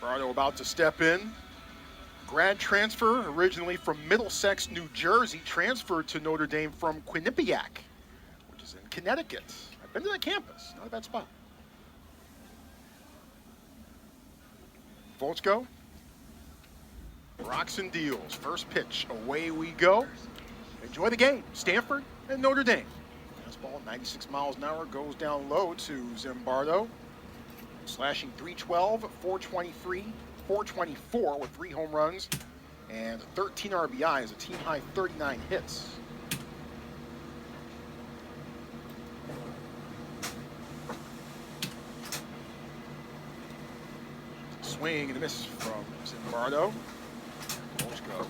Zimbardo about to step in. Grad transfer, originally from Middlesex, New Jersey, transferred to Notre Dame from Quinnipiac, which is in Connecticut. I've been to that campus, not a bad spot. Volchko, rocks and deals. First pitch, away we go. Enjoy the game, Stanford and Notre Dame. Fastball, 96 miles an hour, goes down low to Zimbardo. Slashing 312, 423, 424 with 3 home runs and 13 RBIs, a team-high 39 hits. Swing and a miss from Zimbardo. Volchko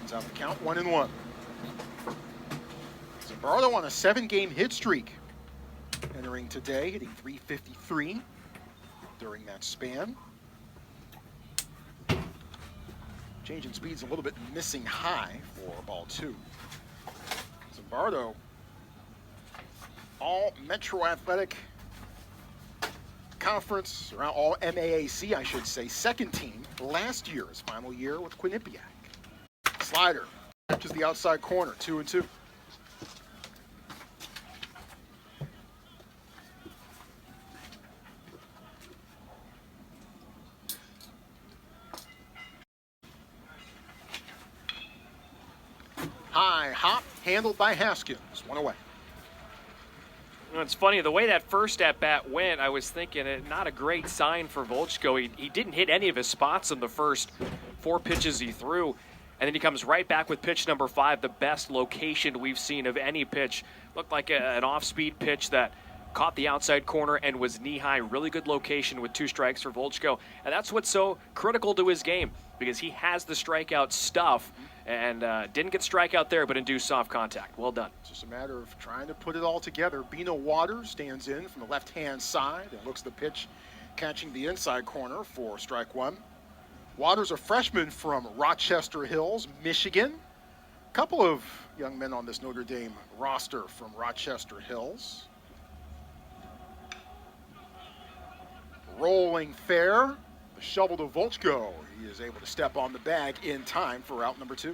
ends out the count, 1-1. Zimbardo on a 7-game hit streak, entering today, hitting .353 during that span. Change in speed's a little bit missing high for ball 2. Zimbardo, all Metro Athletic Conference, around all MAAC, I should say, second team last year, his final year with Quinnipiac. Slider, catches the outside corner, 2-2. High hop, handled by Haskins, 1 away. You know, it's funny, the way that first at-bat went, I was thinking not a great sign for Volchko. He didn't hit any of his spots in the first 4 pitches he threw, and then he comes right back with pitch number 5, the best location we've seen of any pitch. Looked like an off-speed pitch that caught the outside corner and was knee-high. Really good location with 2 strikes for Volchko, and that's what's so critical to his game, because he has the strikeout stuff, and didn't get strikeout there, but induced soft contact. Well done. It's just a matter of trying to put it all together. Bino Waters stands in from the left-hand side and looks the pitch, catching the inside corner for strike 1. Waters, a freshman from Rochester Hills, Michigan. A couple of young men on this Notre Dame roster from Rochester Hills. Rolling fair. The shovel to Volchko. He is able to step on the bag in time for out number 2.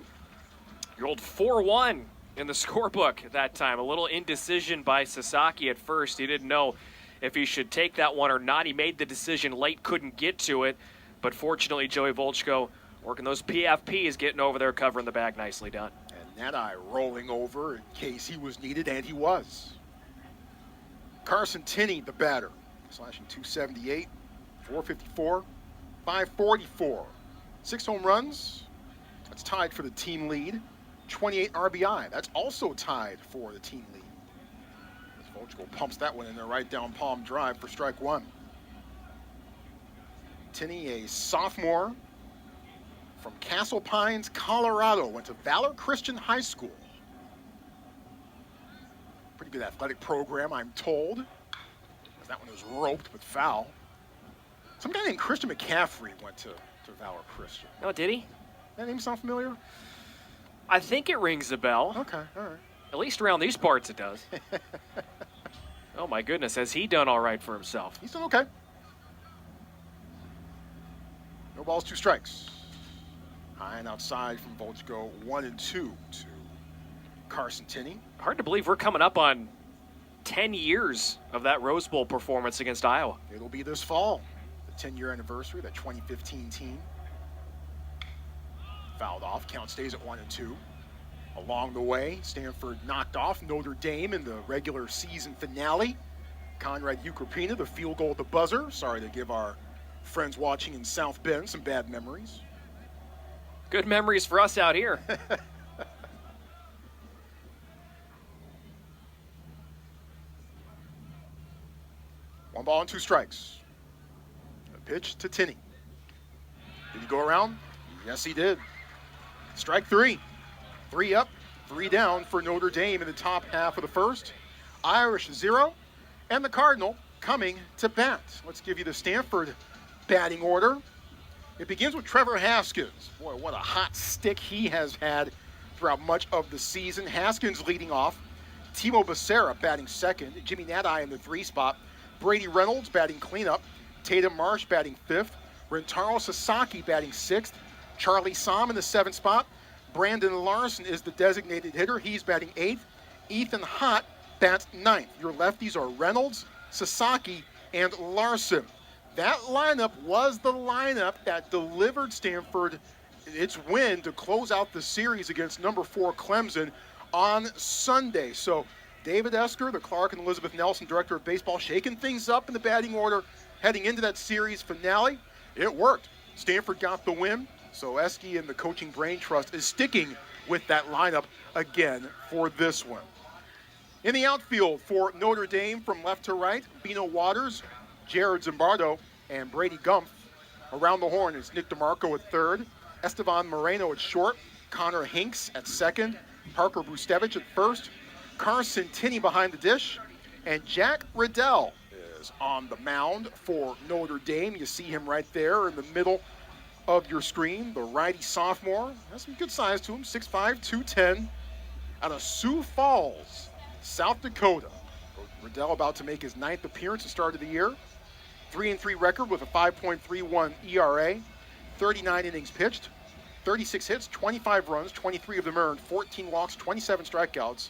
Your old 4-1 in the scorebook at that time. A little indecision by Sasaki at first. He didn't know if he should take that one or not. He made the decision late, couldn't get to it. But fortunately, Joey Volchko working those PFPs, getting over there, covering the bag. Nicely done. And that eye rolling over in case he was needed, and he was. Carson Tinney, the batter, slashing 278, 454. 544, 6 home runs. That's tied for the team lead. 28 RBI. That's also tied for the team lead. As Volchko pumps that one in there, right down palm drive for strike 1. Tinney, a sophomore from Castle Pines, Colorado, went to Valor Christian High School. Pretty good athletic program, I'm told. That one was roped with foul. Some guy named Christian McCaffrey went to Valor Christian. Oh, did he? That name sound familiar? I think it rings a bell. Okay, all right. At least around these parts it does. Oh, my goodness. Has he done all right for himself? He's done okay. No balls, 2 strikes. High and outside from Volchko, 1-2 to Carson Tinney. Hard to believe we're coming up on 10 years of that Rose Bowl performance against Iowa. It'll be this fall. 10-year anniversary, that 2015 team. Fouled off, count stays at 1-2. Along the way, Stanford knocked off Notre Dame in the regular season finale. Conrad Ukrapina, the field goal at the buzzer. Sorry to give our friends watching in South Bend some bad memories. Good memories for us out here. 1 ball and 2 strikes. Pitch to Tinney. Did he go around? Yes, he did. Strike 3. 3 up, 3 down for Notre Dame in the top half of the first. Irish 0, and the Cardinal coming to bat. Let's give you the Stanford batting order. It begins with Trevor Haskins. Boy, what a hot stick he has had throughout much of the season. Haskins leading off. Timo Becerra batting second. Jimmy Nadai in the 3 spot. Brady Reynolds batting cleanup. Tatum Marsh batting 5th. Rentaro Sasaki batting 6th. Charlie Som in the 7th spot. Brandon Larson is the designated hitter. He's batting 8th. Ethan Hott bats 9th. Your lefties are Reynolds, Sasaki, and Larson. That lineup was the lineup that delivered Stanford its win to close out the series against number 4 Clemson on Sunday. So David Esker, the Clark and Elizabeth Nelson director of baseball, shaking things up in the batting order heading into that series finale. It worked. Stanford got the win. So Eske and the coaching brain trust is sticking with that lineup again for this one. In the outfield for Notre Dame from left to right, Bino Waters, Jared Zimbardo, and Brady Gumpf. Around the horn is Nick DeMarco at third, Estevan Moreno at short, Connor Hinks at second, Parker Brustevich at first, Carson Tinney behind the dish, and Jack Riddell is on the mound for Notre Dame. You see him right there in the middle of your screen. The righty sophomore has some good size to him, 6'5", 210, out of Sioux Falls, South Dakota. Riddell about to make his 9th appearance at the start of the year. 3-3 record with a 5.31 ERA, 39 innings pitched, 36 hits, 25 runs, 23 of them earned, 14 walks, 27 strikeouts.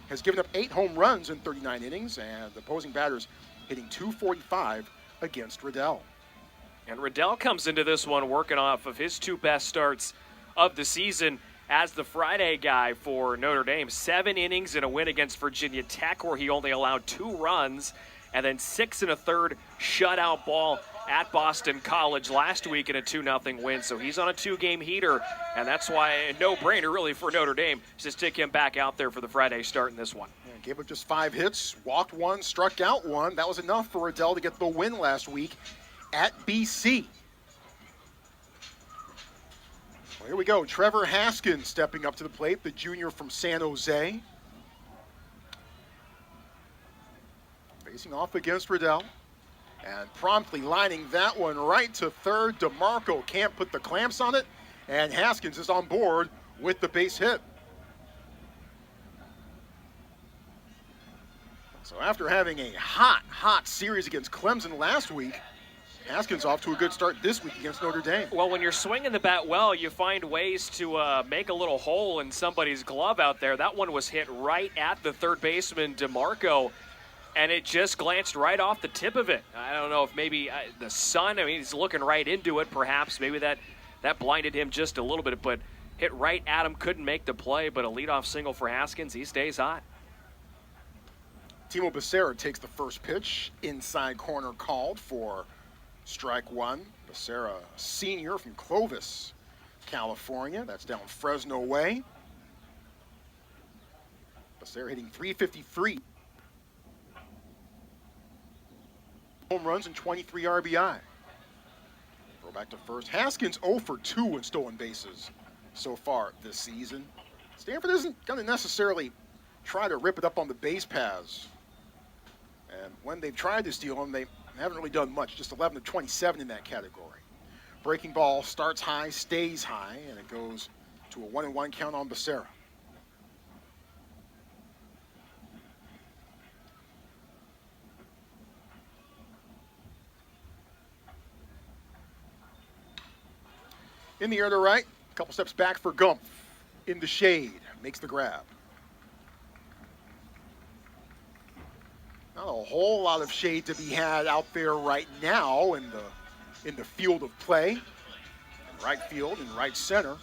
Has given up 8 home runs in 39 innings, and the opposing batters hitting .245 against Riddell. And Riddell comes into this one working off of his 2 best starts of the season as the Friday guy for Notre Dame. 7 innings in a win against Virginia Tech where he only allowed 2 runs, and then 6 1/3 shutout ball at Boston College last week in a 2-0 win. So he's on a 2-game heater, and that's why a no-brainer really for Notre Dame to stick him back out there for the Friday start in this one. And gave up just 5 hits, walked 1, struck out 1. That was enough for Riddell to get the win last week at BC. Well, here we go. Trevor Haskins stepping up to the plate, the junior from San Jose. Facing off against Riddell. And promptly lining that one right to third. DeMarco can't put the clamps on it. And Haskins is on board with the base hit. So after having a hot series against Clemson last week, Haskins off to a good start this week against Notre Dame. Well, when you're swinging the bat well, you find ways to make a little hole in somebody's glove out there. That one was hit right at the third baseman, DeMarco, and it just glanced right off the tip of it. I don't know if maybe the sun, I mean, he's looking right into it, perhaps. Maybe that blinded him just a little bit, but hit right at him, couldn't make the play, but a leadoff single for Haskins. He stays hot. Timo Becerra takes the first pitch. Inside corner called for strike 1. Becerra, senior from Clovis, California. That's down Fresno way. Becerra hitting .353. Home runs and 23 RBI. Throw back to first. Haskins 0 for 2 in stolen bases so far this season. Stanford isn't going to necessarily try to rip it up on the base paths. And when they've tried to steal them, they haven't really done much, just 11 of 27 in that category. Breaking ball starts high, stays high, and it goes to a 1-1 count on Becerra. In the air to right, a couple steps back for Gumpf. In the shade, makes the grab. Not a whole lot of shade to be had out there right now in the field of play. In right field and right center.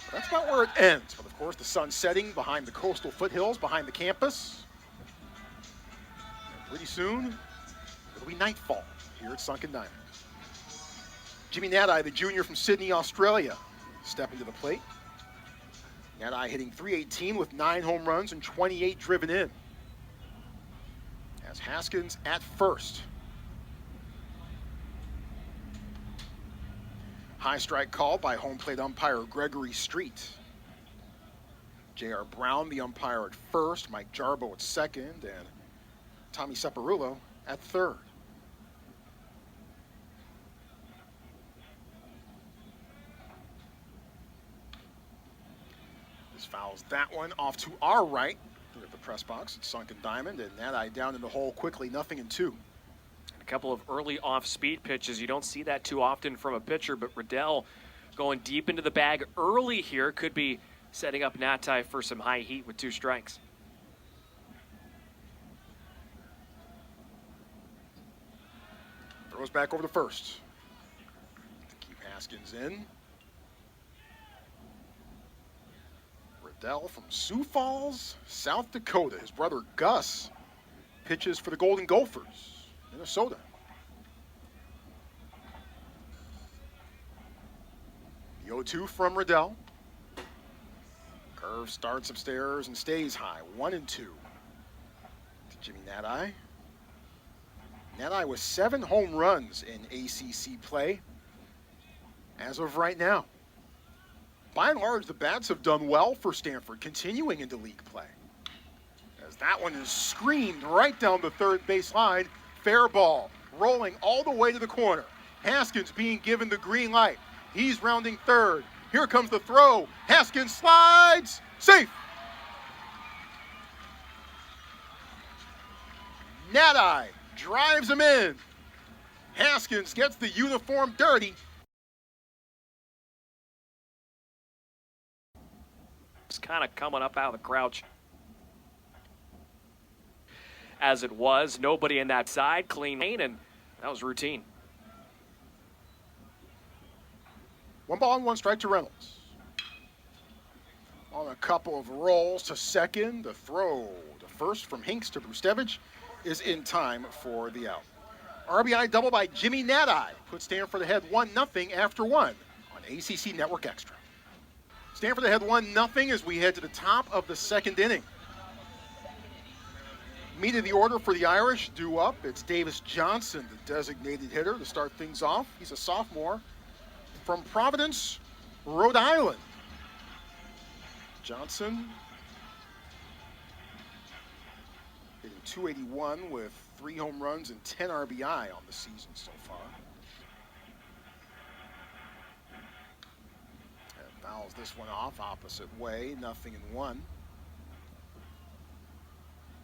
But that's about where it ends. But of course, the sun setting behind the coastal foothills, behind the campus. And pretty soon, it'll be nightfall here at Sunken Diamond. Jimmy Nadai, the junior from Sydney, Australia, stepping to the plate. Nadai hitting .318 with 9 home runs and 28 driven in. As Haskins at first. High strike called by home plate umpire Gregory Street. J.R. Brown, the umpire at first, Mike Jarbo at second, and Tommy Saparulo at third. Fouls that one off to our right at the press box at Sunken Diamond, and that eye down in the hole quickly, 0-2. A couple of early off-speed pitches. You don't see that too often from a pitcher, but Riddell going deep into the bag early here could be setting up Notre for some high heat with 2 strikes. Throws back over the first. To keep Haskins in. Riddell from Sioux Falls, South Dakota. His brother Gus pitches for the Golden Gophers, Minnesota. The 0-2 from Riddell. Curve starts upstairs and stays high. 1-2 to Jimmy Notre. Notre with 7 home runs in ACC play as of right now. By and large, the bats have done well for Stanford, continuing into league play. As that one is screamed right down the third base line. Fair ball, rolling all the way to the corner. Haskins being given the green light. He's rounding third. Here comes the throw. Haskins slides. Safe. Notre drives him in. Haskins gets the uniform dirty. It's kind of coming up out of the crouch. As it was, nobody in that side, clean lane, and that was routine. 1 ball and 1 strike to Reynolds. On a couple of rolls to second, the throw to first from Hinks to Brustevich is in time for the out. RBI double by Jimmy Notre puts Stanford ahead 1-0 after 1 on ACC Network Extra. Stanford ahead 1-0 as we head to the top of the second inning. Meat of the order for the Irish due up. It's Davis Johnson, the designated hitter, to start things off. He's a sophomore from Providence, Rhode Island. Johnson hitting .281 with 3 home runs and 10 RBI on the season so far. And fouls this one off opposite way, 0-1.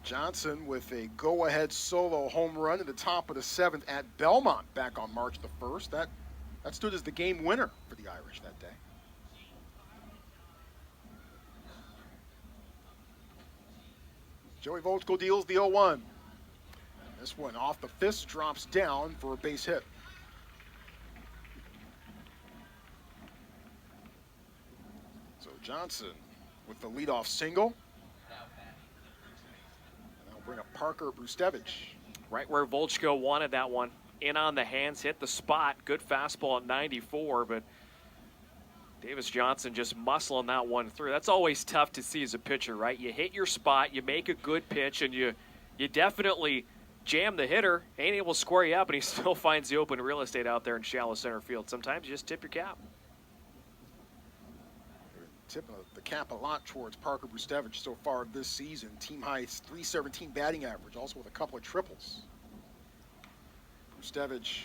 Johnson with a go-ahead solo home run in the top of the 7th at Belmont back on March the 1st. That stood as the game winner for the Irish that day. Joey Volchko deals the 0-1. This one off the fist, drops down for a base hit. So Johnson with the leadoff single. And that'll bring up Parker Brustevich. Right where Volchko wanted that one. In on the hands, hit the spot. Good fastball at 94, but Davis Johnson just muscling that one through. That's always tough to see as a pitcher, right? You hit your spot, you make a good pitch, and you definitely jam the hitter. Ain't able to square you up, and he still finds the open real estate out there in shallow center field. Sometimes you just tip your cap. Tipping the cap a lot towards Parker Brustevich so far this season. Team high .317 batting average, also with a couple of triples. Brustevich,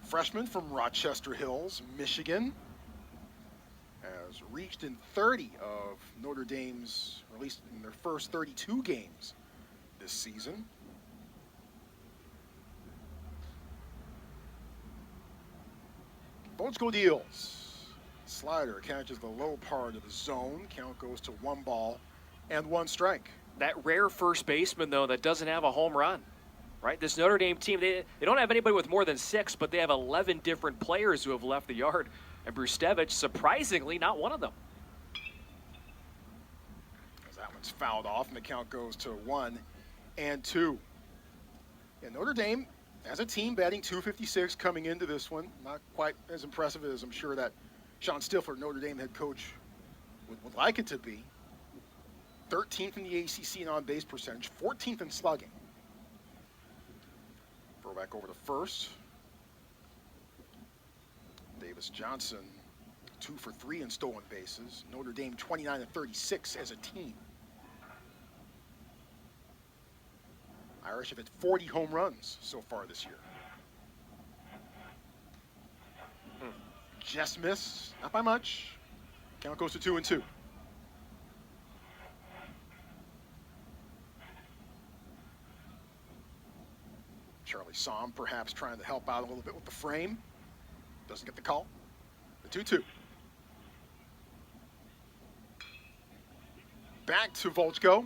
freshman from Rochester Hills, Michigan, has reached in 30 of Notre Dame's, or at least in their first 32 games this season. Volchko deals. Slider catches the low part of the zone. Count goes to 1 ball and 1 strike. That rare first baseman, though, that doesn't have a home run. Right, this Notre Dame team, they don't have anybody with more than 6, but they have 11 different players who have left the yard. And Brustevich, surprisingly, not one of them. As that one's fouled off, and the count goes to 1-2. And Notre Dame, as a team, batting .256 coming into this one. Not quite as impressive as I'm sure that Sean Stifler, Notre Dame head coach, would like it to be. 13th in the ACC in on-base percentage, 14th in slugging. Throw back over to first. Davis Johnson, 2 for 3 in stolen bases. Notre Dame 29-36 as a team. Irish have hit 40 home runs so far this year. Just miss, not by much. Count goes to 2-2. Charlie Somm perhaps trying to help out a little bit with the frame. Doesn't get the call. The 2-2. Back to Volchko.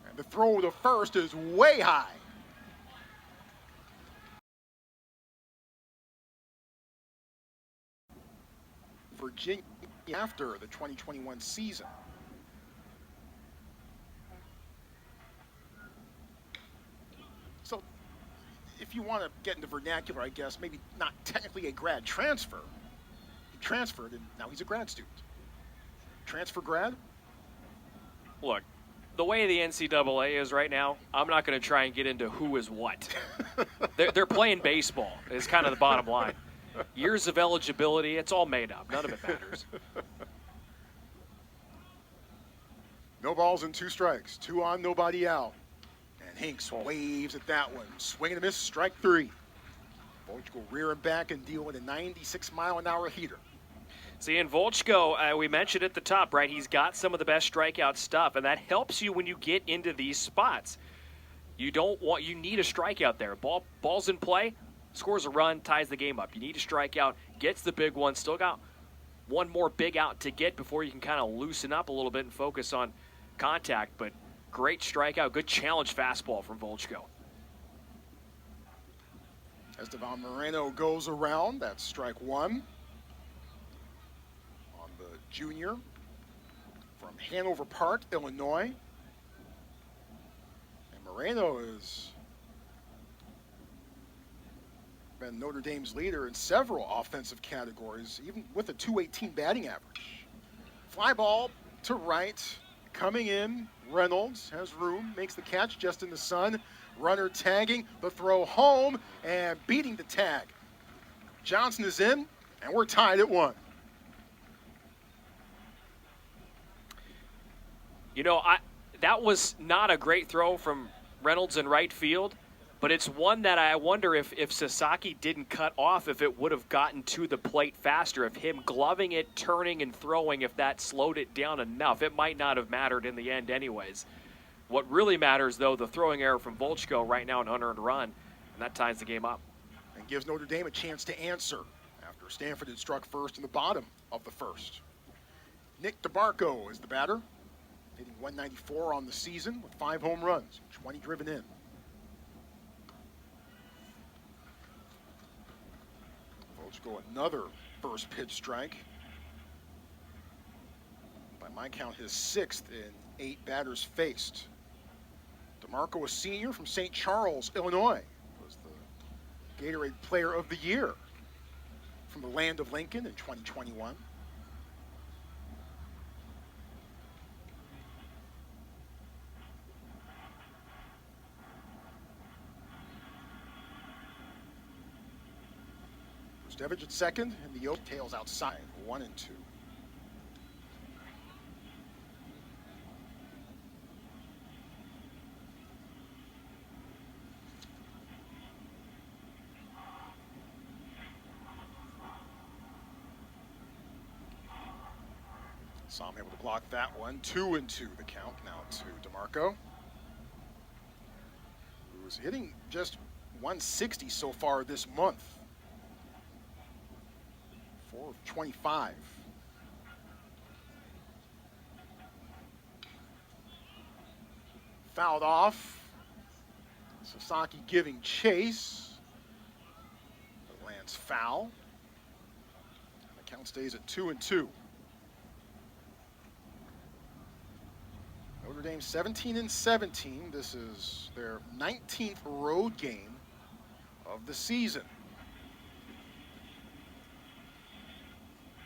And the throw to first is way high. Virginia after the 2021 season. So if you want to get into vernacular, I guess, maybe not technically a grad transfer. He transferred and now he's a grad student. Transfer grad? Look, the way the NCAA is right now, I'm not going to try and get into who is what. They're playing baseball is kind of the bottom line. Years of eligibility, it's all made up. None of it matters. No balls and 2 strikes. 2 on, nobody out. And Hinks waves at that one. Swing and a miss, strike 3. Volchko rear and back and deal with a 96-mile-an-hour heater. See, in Volchko, we mentioned at the top, right, he's got some of the best strikeout stuff, and that helps you when you get into these spots. You need a strikeout there. Ball's in play, scores a run, ties the game up. You need a strikeout, gets the big one, still got one more big out to get before you can kind of loosen up a little bit and focus on contact, but great strikeout, good challenge fastball from Volchko. Estevan Moreno goes around, that's strike 1. On the junior from Hanover Park, Illinois. And Moreno has been Notre Dame's leader in several offensive categories, even with a .218 batting average. Fly ball to right, coming in, Reynolds has room, makes the catch just in the sun. Runner tagging, the throw home, and beating the tag. Johnson is in, and we're tied at 1. You know, that was not a great throw from Reynolds in right field, but it's one that I wonder if Sasaki didn't cut off, if it would have gotten to the plate faster, if him gloving it, turning, and throwing, if that slowed it down enough. It might not have mattered in the end anyways. What really matters, though, the throwing error from Volchko right now, an unearned run, and that ties the game up. And gives Notre Dame a chance to answer after Stanford had struck first in the bottom of the first. Nick DeMarco is the batter, hitting .194 on the season with 5 home runs, 20 driven in. Volchko another first pitch strike. By my count, his 6th in 8 batters faced. DeMarco, a senior from St. Charles, Illinois, was the Gatorade Player of the Year from the land of Lincoln in 2021. Stevich at second, and the Oak tails outside, 1-2. Somm able to block that one. 2-2 the count now to DeMarco, who's hitting just 160 so far this month. 4 of 25. Fouled off. Sasaki giving chase. It lands foul. The count stays at 2-2. Notre Dame 17-17. This is their 19th road game of the season.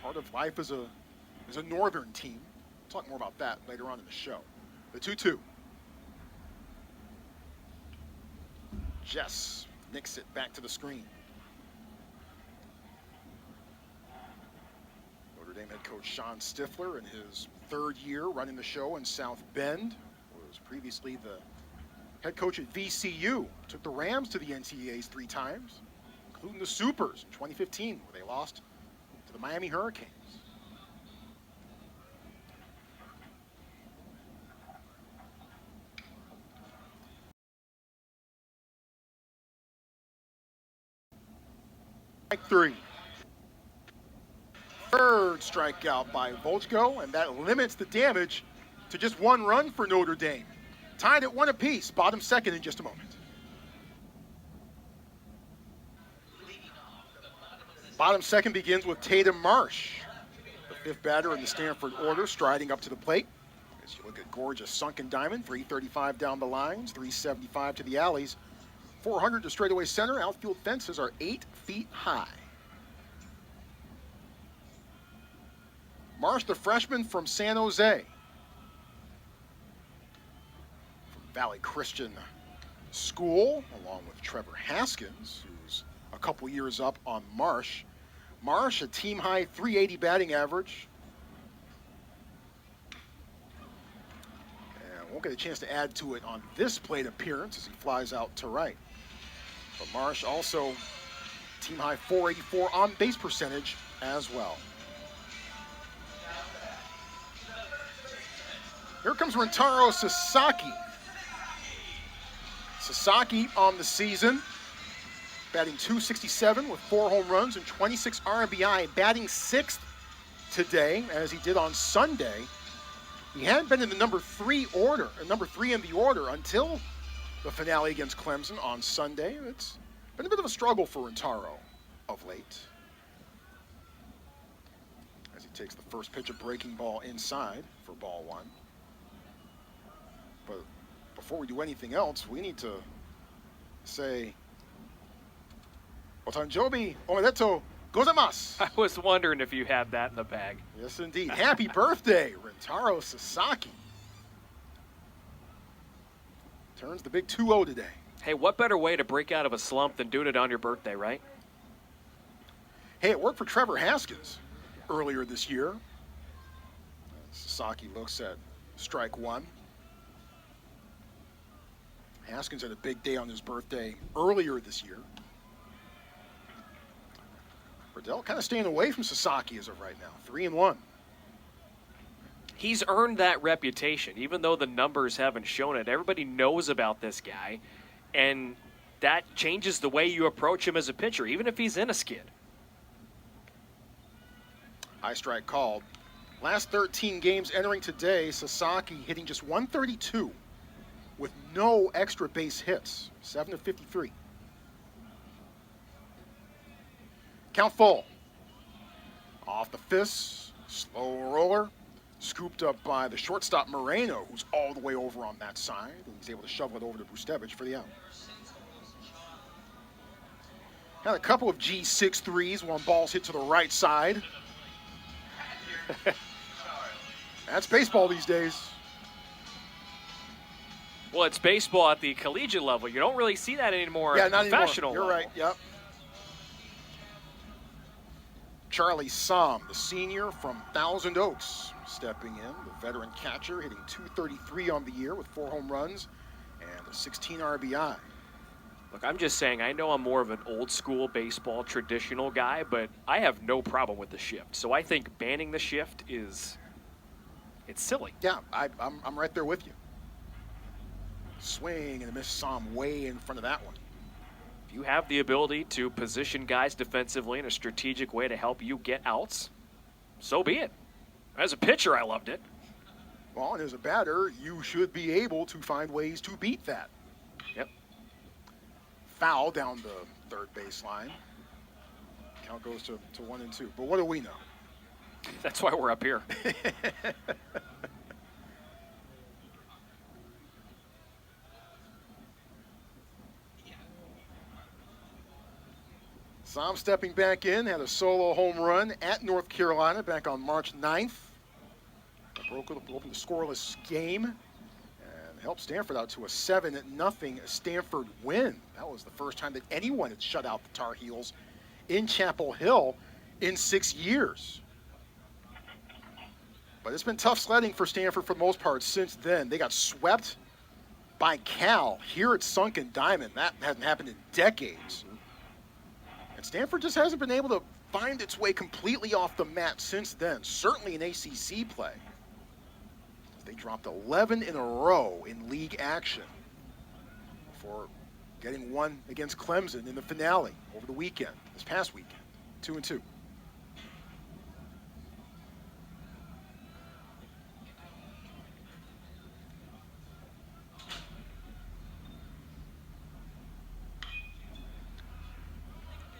Part of life as a northern team. We'll talk more about that later on in the show. The 2-2. Jess nicks it back to the screen. Notre Dame head coach Sean Stifler, in his 3rd year running the show in South Bend, was previously the head coach at VCU. Took the Rams to the NCAAs 3 times, including the Supers in 2015, where they lost to the Miami Hurricanes. Strike 3. Third strikeout by Volchko, and that limits the damage to just 1 run for Notre Dame. Tied at 1 apiece. Bottom second in just a moment. Bottom second begins with Tatum Marsh, the 5th batter in the Stanford order, striding up to the plate. As you look at gorgeous sunken diamond, 335 down the lines, 375 to the alleys, 400 to straightaway center. Outfield fences are 8 feet high. Marsh, the freshman from San Jose, from Valley Christian School, along with Trevor Haskins, who's a couple years up on Marsh. Marsh, a team-high 380 batting average. And won't get a chance to add to it on this plate appearance as he flies out to right. But Marsh also team-high 484 on-base percentage as well. Here comes Rentaro Sasaki. Sasaki on the season, batting .267 with 4 home runs and 26 RBI, batting 6th today, as he did on Sunday. He hadn't been in the number 3 in the order until the finale against Clemson on Sunday. It's been a bit of a struggle for Rentaro of late, as he takes the first pitch, a breaking ball inside for ball 1. But before we do anything else, we need to say, Otanjobi omedetou gozaimasu. I was wondering if you had that in the bag. Yes, indeed. Happy birthday, Rentaro Sasaki. Turns the big 2-0 today. Hey, what better way to break out of a slump than doing it on your birthday, right? Hey, it worked for Trevor Haskins earlier this year. Sasaki looks at strike 1. Haskins had a big day on his birthday earlier this year. Riddell kind of staying away from Sasaki as of right now, 3-1. He's earned that reputation, even though the numbers haven't shown it. Everybody knows about this guy, and that changes the way you approach him as a pitcher, even if he's in a skid. High strike called. Last 13 games entering today, Sasaki hitting just 132 with no extra base hits, 7 of 53. Count full. Off the fist, slow roller, scooped up by the shortstop Moreno, who's all the way over on that side, and he's able to shovel it over to Bustevich for the out. Had a couple of G6-3s when balls hit to the right side. That's baseball these days. Well, it's baseball at the collegiate level. You don't really see that anymore at the professional level. You're right, yep. Charlie Som, the senior from Thousand Oaks, stepping in. The veteran catcher hitting .233 on the year with 4 home runs and a 16 RBI. Look, I'm just saying, I know I'm more of an old-school baseball traditional guy, but I have no problem with the shift. So I think banning the shift it's silly. Yeah, I'm right there with you. Swing and a miss, Som way in front of that one. If you have the ability to position guys defensively in a strategic way to help you get outs, so be it. As a pitcher, I loved it. Well, and as a batter, you should be able to find ways to beat that. Yep. Foul down the third baseline. Count goes to 1-2. But what do we know? That's why we're up here. Som stepping back in, had a solo home run at North Carolina back on March 9th. Opened the scoreless game and helped Stanford out to a 7-0 Stanford win. That was the first time that anyone had shut out the Tar Heels in Chapel Hill in 6 years. But it's been tough sledding for Stanford for the most part since then. They got swept by Cal here at Sunken Diamond. That hasn't happened in decades. And Stanford just hasn't been able to find its way completely off the mat since then, certainly in ACC play. They dropped 11 in a row in league action before getting one against Clemson in the finale over the weekend, this past weekend. 2-2.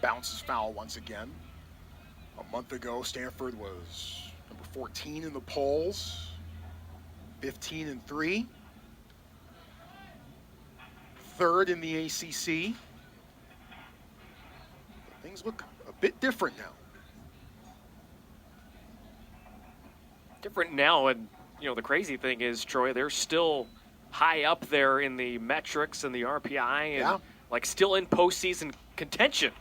Bounces foul once again. A month ago, Stanford was number 14 in the polls, 15-3, third in the ACC. Things look a bit different now. Different now, and the crazy thing is, Troy, they're still high up there in the metrics and the RPI, and still in postseason contention.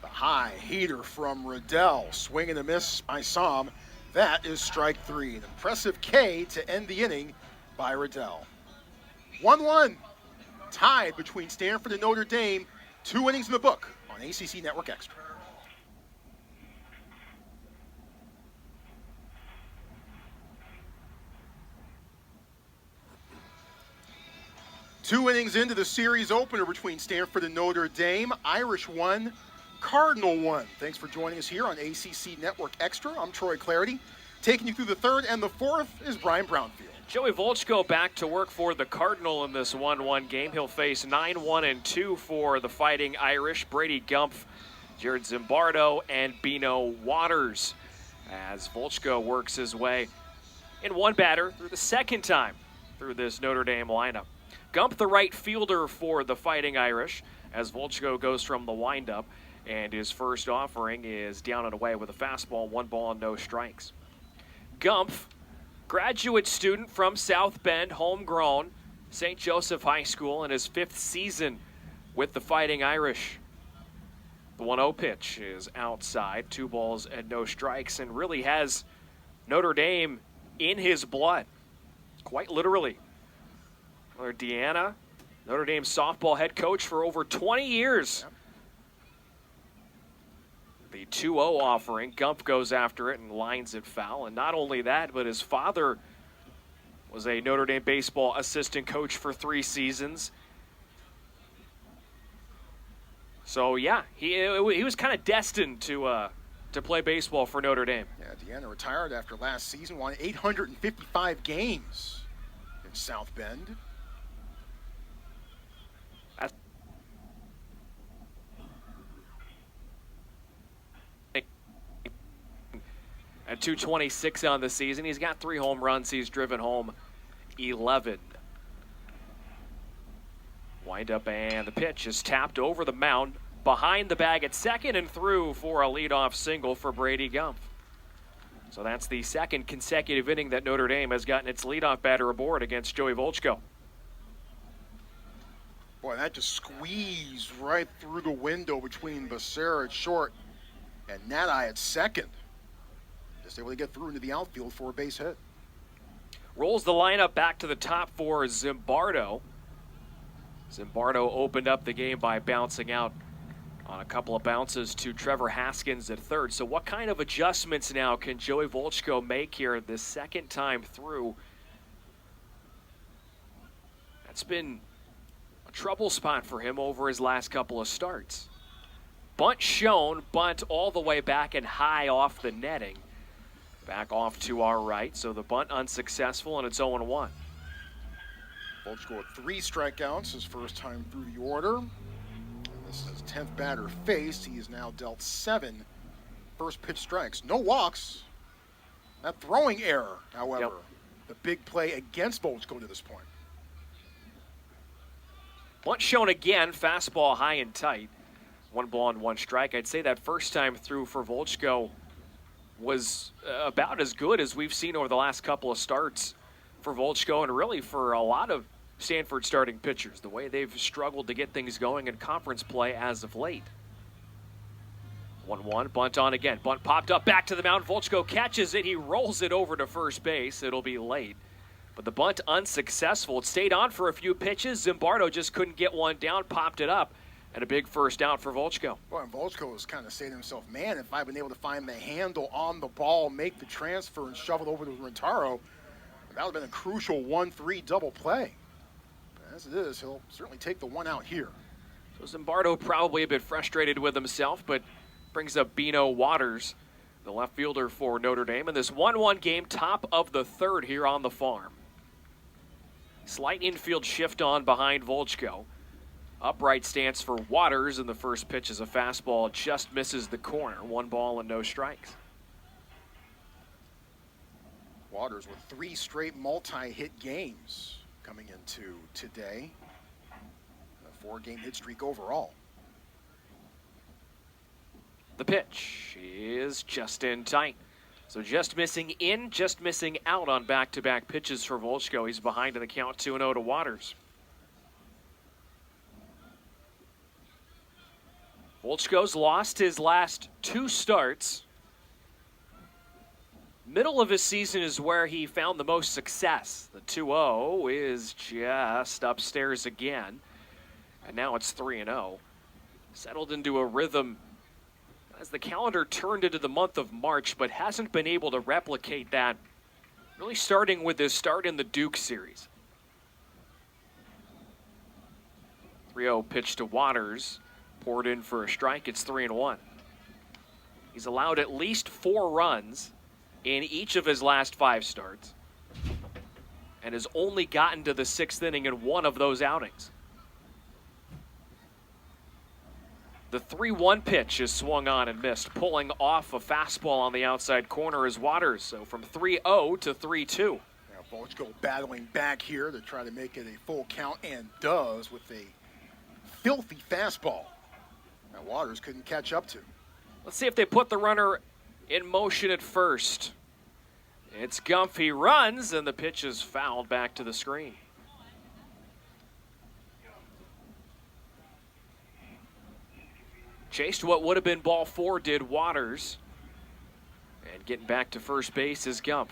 The high heater from Riddell, swing and a miss by Som. That is strike 3. An impressive K to end the inning by Riddell. 1-1, tied between Stanford and Notre Dame. 2 innings in the book on ACC Network Extra. Two innings into the series opener between Stanford and Notre Dame. Irish 1, Cardinal 1. Thanks for joining us here on ACC Network Extra. I'm Troy Clarity. Taking you through the third and the fourth is Brian Brownfield. Joey Volchko back to work for the Cardinal in this 1-1 game. He'll face 9-1-2 for the Fighting Irish. Brady Gumpf, Jared Zimbardo, and Bino Waters as Volchko works his way in one batter through the second time through this Notre Dame lineup. Gumpf, the right fielder for the Fighting Irish, as Volchko goes from the windup, and his first offering is down and away with a fastball, 1 ball and no strikes. Gumpf, graduate student from South Bend, homegrown, St. Joseph High School, in his 5th season with the Fighting Irish. The 1-0 pitch is outside, 2 balls and no strikes, and really has Notre Dame in his blood, quite literally. Deanna, Notre Dame softball head coach for over 20 years. The 2-0 offering, Gumpf goes after it and lines it foul. And not only that, but his father was a Notre Dame baseball assistant coach for 3 seasons. So yeah, he was kind of destined to play baseball for Notre Dame. Yeah, Deanna retired after last season, won 855 games in South Bend. At 226 on the season. He's got 3 home runs. He's driven home 11. Wind up, and the pitch is tapped over the mound, behind the bag at second and through for a leadoff single for Brady Gumpf. So that's the second consecutive inning that Notre Dame has gotten its leadoff batter aboard against Joey Volchko. Boy, that just squeezed right through the window between Becerra at short and Nadai at second. Just able to get through into the outfield for a base hit. Rolls the lineup back to the top for Zimbardo. Zimbardo opened up the game by bouncing out on a couple of bounces to Trevor Haskins at third. So what kind of adjustments now can Joey Volchko make here this second time through? That's been a trouble spot for him over his last couple of starts. Bunt shown, bunt all the way back and high off the netting. Back off to our right, so the bunt unsuccessful, and it's 0-1. Volchko with 3 strikeouts, his first time through the order. And this is his 10th batter faced. He is now dealt 7 first pitch strikes. No walks. That throwing error, however, the big play against Volchko to this point. Bunt shown again, fastball high and tight. 1 ball and 1 strike. I'd say that first time through for Volchko was about as good as we've seen over the last couple of starts for Volchko, and really for a lot of Stanford starting pitchers, the way they've struggled to get things going in conference play as of late. 1-1, bunt on again. Bunt popped up, back to the mound. Volchko catches it. He rolls it over to first base. It'll be late. But the bunt unsuccessful. It stayed on for a few pitches. Zimbardo just couldn't get one down, popped it up. And a big first out for Volchko. Boy, and Volchko was kind of saying to himself, man, if I'd been able to find the handle on the ball, make the transfer, and shove it over to Rentaro, that would have been a crucial 1-3 double play. As it is, he'll certainly take the 1 out here. So Zimbardo probably a bit frustrated with himself, but brings up Bino Waters, the left fielder for Notre Dame, in this 1-1 game, top of the third here on the farm. Slight infield shift on behind Volchko. Upright stance for Waters, and the first pitch is a fastball, just misses the corner. 1 ball and no strikes. Waters with 3 straight multi-hit games coming into today. A 4-game hit streak overall. The pitch is just in tight. So just missing in, just missing out on back-to-back pitches for Volchko. He's behind in the count 2-0 to Waters. Volchko's lost his last 2 starts. Middle of his season is where he found the most success. The 2-0 is just upstairs again. And now it's 3-0. Settled into a rhythm as the calendar turned into the month of March, but hasn't been able to replicate that, really starting with his start in the Duke series. 3-0 pitch to Waters, poured in for a strike. It's 3-1. He's allowed at least 4 runs in each of his last 5 starts, and has only gotten to the 6th inning in 1 of those outings. The 3-1 pitch is swung on and missed, pulling off a fastball on the outside corner as Waters. So from 3-0 to 3-2. Now Volchko battling back here to try to make it a full count, and does with a filthy fastball that Waters couldn't catch up to. Let's see if they put the runner in motion at first. It's Gumpf. He runs, and the pitch is fouled back to the screen. Chased what would have been ball 4 did Waters. And getting back to first base is Gumpf.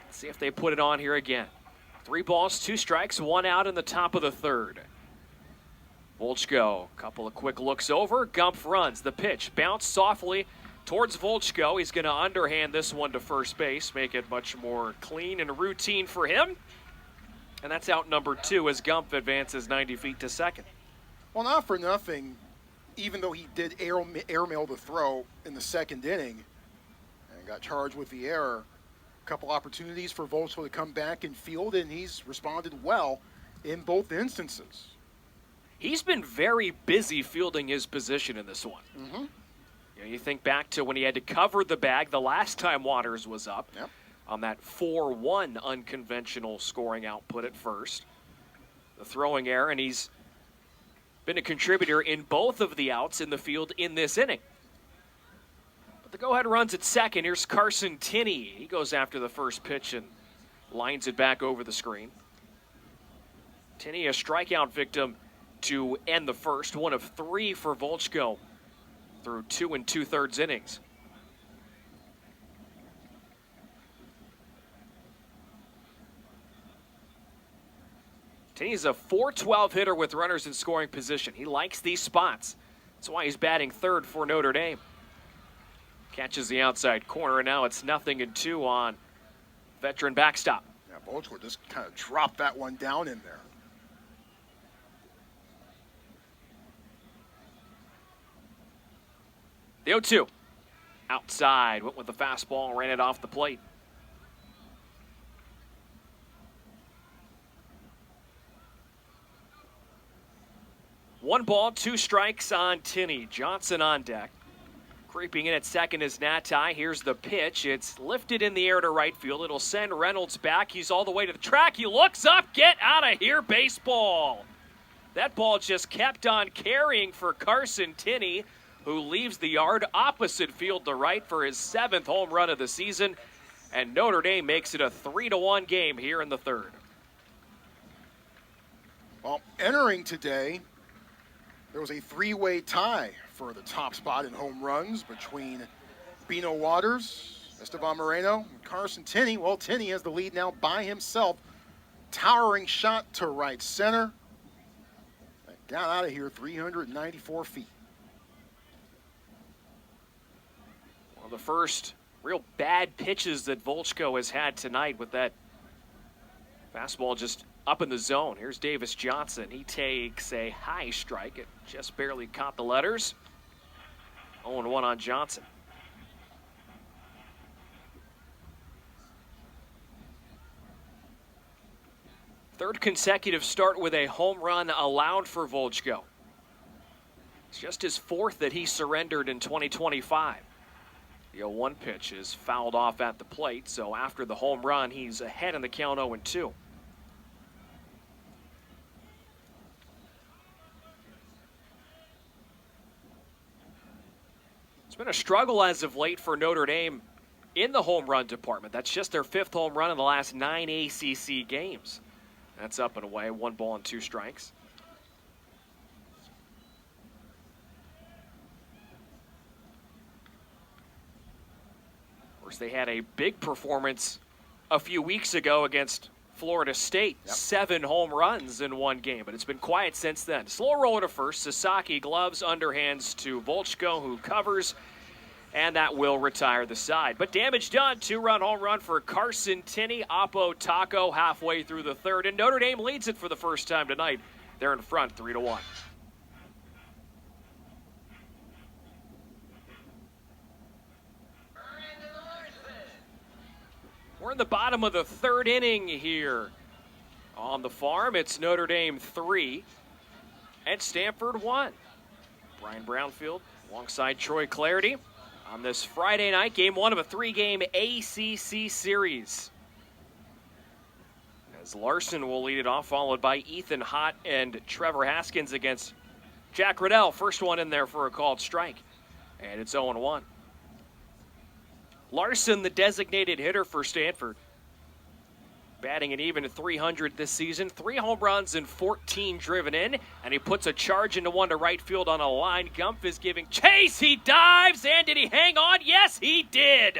Let's see if they put it on here again. 3 balls, 2 strikes, 1 out in the top of the third. Volchko, couple of quick looks over. Gumpf runs. The pitch bounced softly towards Volchko. He's going to underhand this one to first base, make it much more clean and routine for him. And that's out number 2 as Gumpf advances 90 feet to second. Well, not for nothing, even though he did airmail the throw in the 2nd inning and got charged with the error, a couple opportunities for Volchko to come back and field, and he's responded well in both instances. He's been very busy fielding his position in this one. Mm-hmm. You know, you think back to when he had to cover the bag the last time Waters was up. Yep. On that 4-1 unconventional scoring output at first. The throwing error, and he's been a contributor in both of the outs in the field in this inning. But the go-ahead runs at second. Here's Carson Tinney. He goes after the first pitch and lines it back over the screen. Tinney, a strikeout victim to end the first. 1 of 3 for Volchko through 2 2/3 innings. He's a .412 hitter with runners in scoring position. He likes these spots. That's why he's batting 3rd for Notre Dame. Catches the outside corner, and now it's 0-2 on veteran backstop. Yeah, Volchko just kind of dropped that one down in there. The 0-2. Outside, went with the fastball, ran it off the plate. One ball, 2 strikes on Tinney. Johnson on deck. Creeping in at second is Natai. Here's the pitch. It's lifted in the air to right field. It'll send Reynolds back. He's all the way to the track. He looks up. Get out of here, baseball. That ball just kept on carrying for Carson Tinney, who leaves the yard opposite field to right for his 7th home run of the season. And Notre Dame makes it a 3-1 game here in the 3rd. Well, entering today, there was a 3-way tie for the top spot in home runs between Bino Waters, Esteban Moreno, and Carson Tinney. Well, Tinney has the lead now by himself. Towering shot to right center. Got out of here 394 feet. One of the first real bad pitches that Volchko has had tonight, with that fastball just up in the zone. Here's Davis Johnson. He takes a high strike. It just barely caught the letters. 0-1 on Johnson. Third consecutive start with a home run allowed for Volchko. It's just his fourth that he surrendered in 2025. The 0-1 pitch is fouled off at the plate, so after the home run, he's ahead in the count 0-2. It's been a struggle as of late for Notre Dame in the home run department. That's just their fifth home run in the last 9 ACC games. That's up and away, 1 ball and 2 strikes. Of course, they had a big performance a few weeks ago against Florida State. Yep. 7 home runs in 1 game, but it's been quiet since then. Slow roller to first. Sasaki gloves, underhands to Volchko, who covers, and that will retire the side. But damage done. 2-run home run for Carson Tinney. Oppo Taco halfway through the third, and Notre Dame leads it for the first time tonight. They're in front, 3-1. We're in the bottom of the third inning here on the farm. It's Notre Dame 3 and Stanford 1. Brian Brownfield alongside Troy Clarity on this Friday night, game 1 of a 3-game ACC series. As Larson will lead it off, followed by Ethan Hott and Trevor Haskins against Jack Riddell. First one in there for a called strike, and it's 0-1. Larson, the designated hitter for Stanford, batting an even 300 this season. 3 home runs and 14 driven in, and he puts a charge into one to right field on a line. Gumpf is giving chase. He dives, and did he hang on? Yes, he did.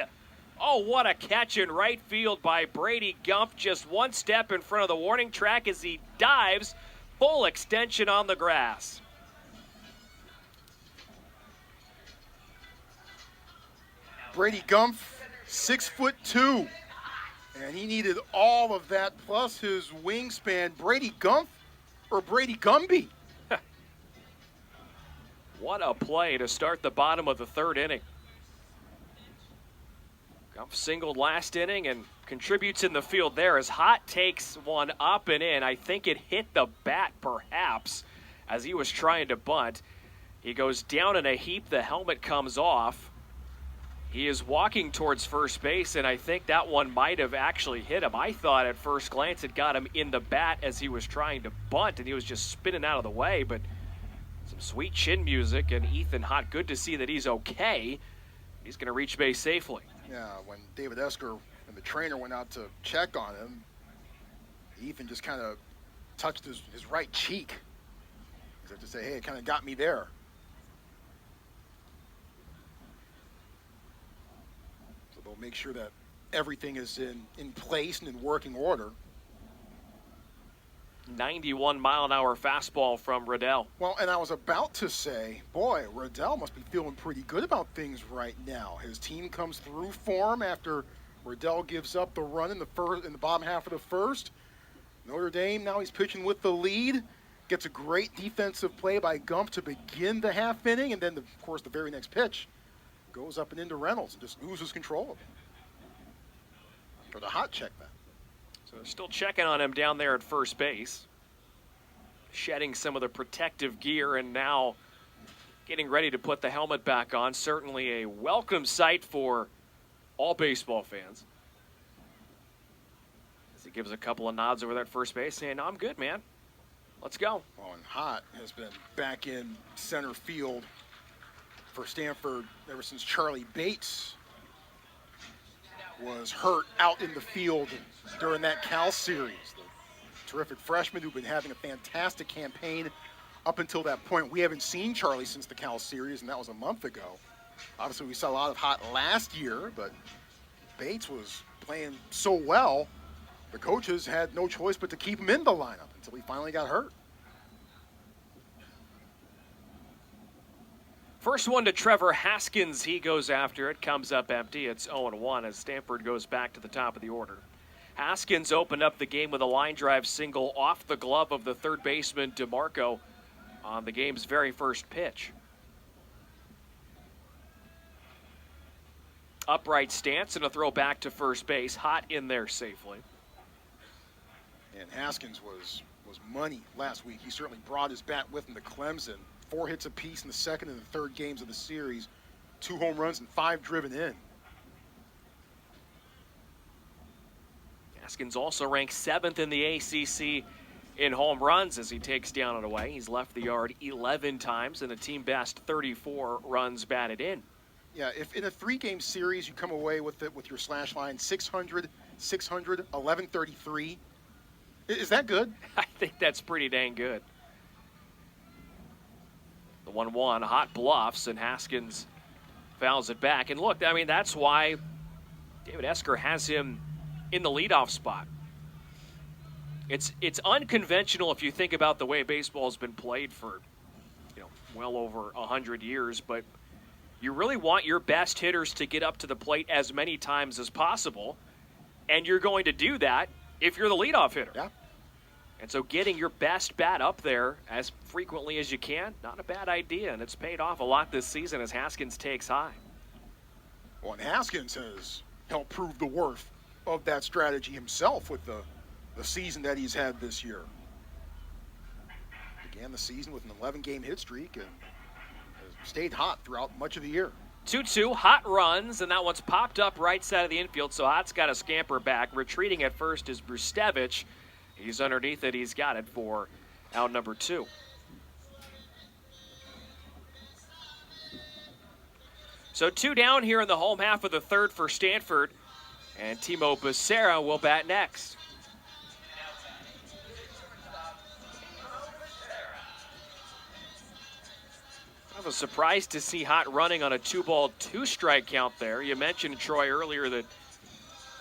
Oh, what a catch in right field by Brady Gumpf. Just 1 step in front of the warning track as he dives, full extension on the grass. Brady Gumpf, 6'2", and he needed all of that plus his wingspan. Brady Gumpf or Brady Gumby? What a play to start the bottom of the third inning. Gumpf singled last inning and contributes in the field there as Hott takes one up and in. I think it hit the bat perhaps as he was trying to bunt. He goes down in a heap. The helmet comes off. He is walking towards first base, and I think that one might have actually hit him. I thought at first glance it got him in the bat as he was trying to bunt, and he was just spinning out of the way. But some sweet chin music, and Ethan Hott, good to see that he's okay. He's going to reach base safely. Yeah, when David Esker and the trainer went out to check on him, Ethan just kind of touched his right cheek. As if to say, hey, it kind of got me there. They'll make sure that everything is in place and in working order. 91-mile-an-hour fastball from Riddell. Well, and I was about to say, boy, Riddell must be feeling pretty good about things right now. His team comes through for him after Riddell gives up the run in the bottom half of the first. Notre Dame, now he's pitching with the lead. Gets a great defensive play by Gumpf to begin the half inning, and then, of course, the very next pitch goes up and into Reynolds and just loses control of him. Or the hot check that. So they're still checking on him down there at first base. Shedding some of the protective gear and now getting ready to put the helmet back on. Certainly a welcome sight for all baseball fans. As he gives a couple of nods over there at first base saying, no, I'm good, man. Let's go. Well, and Hott has been back in center field for Stanford ever since Charlie Bates was hurt out in the field during that Cal series. The terrific freshman who've been having a fantastic campaign up until that point. We haven't seen Charlie since the Cal series, and that was a month ago. Obviously, we saw a lot of Hott last year, but Bates was playing so well, the coaches had no choice but to keep him in the lineup until he finally got hurt. First one to Trevor Haskins. He goes after it. Comes up empty. It's 0-1 as Stanford goes back to the top of the order. Haskins opened up the game with a line drive single off the glove of the third baseman DeMarco on the game's very first pitch. upright stance and a throw back to first base. Hott in there safely. And Haskins was money last week. He certainly brought his bat with him to Clemson. 4 hits apiece in the second and the third games of the series. 2 home runs and 5 driven in. Haskins also ranks 7th in the ACC in home runs as he takes down and away. He's left the yard 11 times and a team best 34 runs batted in. Yeah, if in a 3-game series you come away with it with your slash line 600, 600, 1133, is that good? I think that's pretty dang good. The 1-1, Hott bluffs, and Haskins fouls it back. And look, I mean, that's why David Esker has him in the leadoff spot. It's unconventional if you think about the way baseball's been played for, well over 100 years, but you really want your best hitters to get up to the plate as many times as possible, and you're going to do that if you're the leadoff hitter. Yeah. And so getting your best bat up there as frequently as you can, not a bad idea, and it's paid off a lot this season as Haskins takes high. Well, and Haskins has helped prove the worth of that strategy himself with the season that he's had this year. Began the season with an 11-game hit streak and has stayed hot throughout much of the year. 2-2, Hott runs, and that one's popped up right side of the infield, so Hott's got a scamper back. Retreating at first is Brustevich. He's underneath it. He's got it for out number 2. So 2 down here in the home half of the third for Stanford, and Timo Becerra will bat next. I was surprised to see Hott running on a 2-ball, 2-strike count there. You mentioned, Troy, earlier that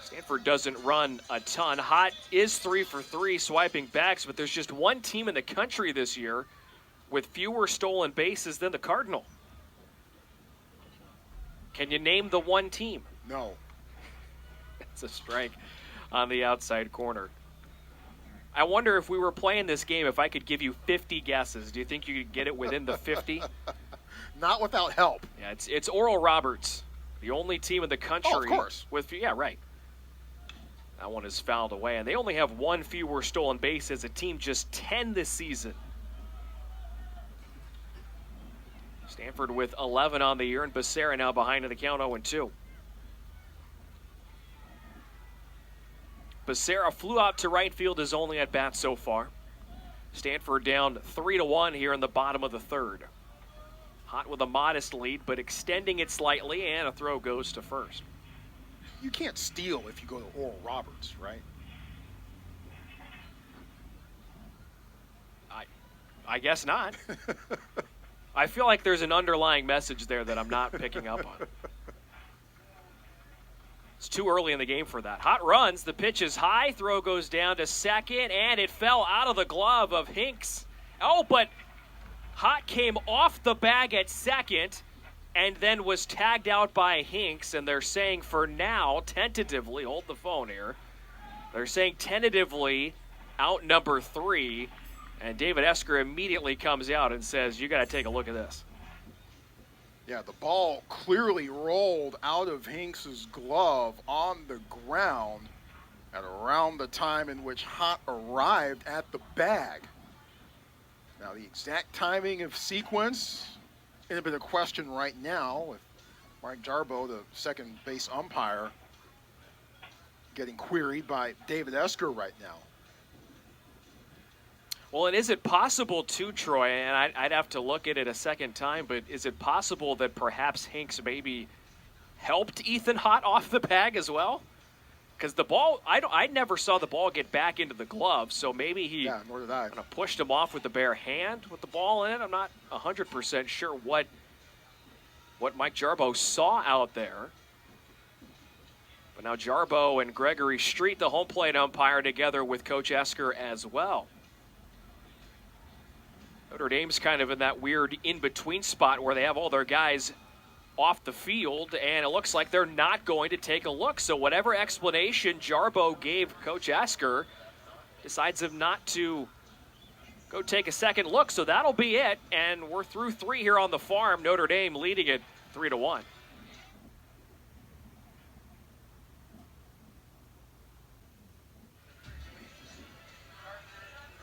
Stanford doesn't run a ton. Hott is 3 for 3 swiping backs, but there's just one team in the country this year with fewer stolen bases than the Cardinal. Can you name the one team? No. It's a strike on the outside corner. I wonder if we were playing this game, if I could give you 50 guesses. Do you think you could get it within the 50? Not without help. Yeah, it's Oral Roberts, the only team in the country. Oh, of course. Yeah, right. That one is fouled away, and they only have 1 fewer stolen bases. A team just 10 this season. Stanford with 11 on the year, and Becerra now behind in the count 0-2. Becerra flew out to right field, his only at bat so far. Stanford down 3-1 here in the bottom of the third. Hott with a modest lead, but extending it slightly, and a throw goes to first. You can't steal if you go to Oral Roberts, right? I guess not. I feel like there's an underlying message there that I'm not picking up on. It's too early in the game for that. Hott runs, the pitch is high, throw goes down to second, and it fell out of the glove of Hinks. Oh, but Hott came off the bag at second and then was tagged out by Hinks, and they're saying for now, tentatively, hold the phone here, they're saying tentatively out number 3, and David Esker immediately comes out and says, you got to take a look at this. Yeah, the ball clearly rolled out of Hinks's glove on the ground at around the time in which Hott arrived at the bag. Now, the exact timing of sequence in a bit of question right now with Mike Jarbo, the second base umpire, getting queried by David Esker right now. Well, and is it possible too, Troy, and I'd have to look at it a second time, but is it possible that perhaps Hinks maybe helped Ethan Hott off the bag as well? Because the ball, I never saw the ball get back into the glove, so maybe he nor did I. Kind of pushed him off with the bare hand with the ball in it. I'm not 100% sure what Mike Jarbo saw out there. But now Jarbo and Gregory Street, the home plate umpire, together with Coach Esker as well. Notre Dame's kind of in that weird in-between spot where they have all their guys off the field, and it looks like they're not going to take a look. So whatever explanation Jarbo gave Coach Esker, decides him not to go take a second look. So that'll be it, and we're through 3 here on the farm. Notre Dame leading it 3-1.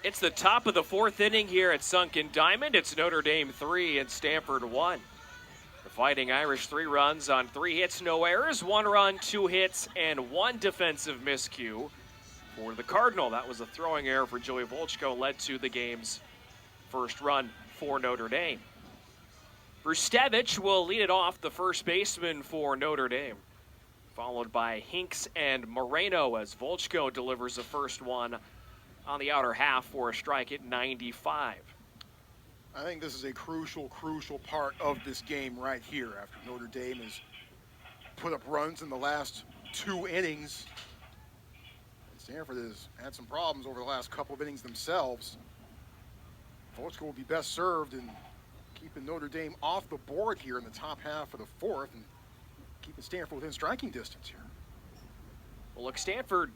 It's the top of the fourth inning here at Sunken Diamond. It's Notre Dame 3 and Stanford 1. The Fighting Irish 3 runs on 3 hits, no errors, 1 run, 2 hits, and 1 defensive miscue for the Cardinal. That was a throwing error for Joey Volchko, led to the game's first run for Notre Dame. Brustevich will lead it off, the first baseman for Notre Dame, followed by Hinks and Moreno as Volchko delivers the first one on the outer half for a strike at 95. I think this is a crucial part of this game right here. After Notre Dame has put up runs in the last 2 innings, Stanford has had some problems over the last couple of innings themselves. Volchko will be best served in keeping Notre Dame off the board here in the top half of the fourth and keeping Stanford within striking distance here. Well, look, Stanford,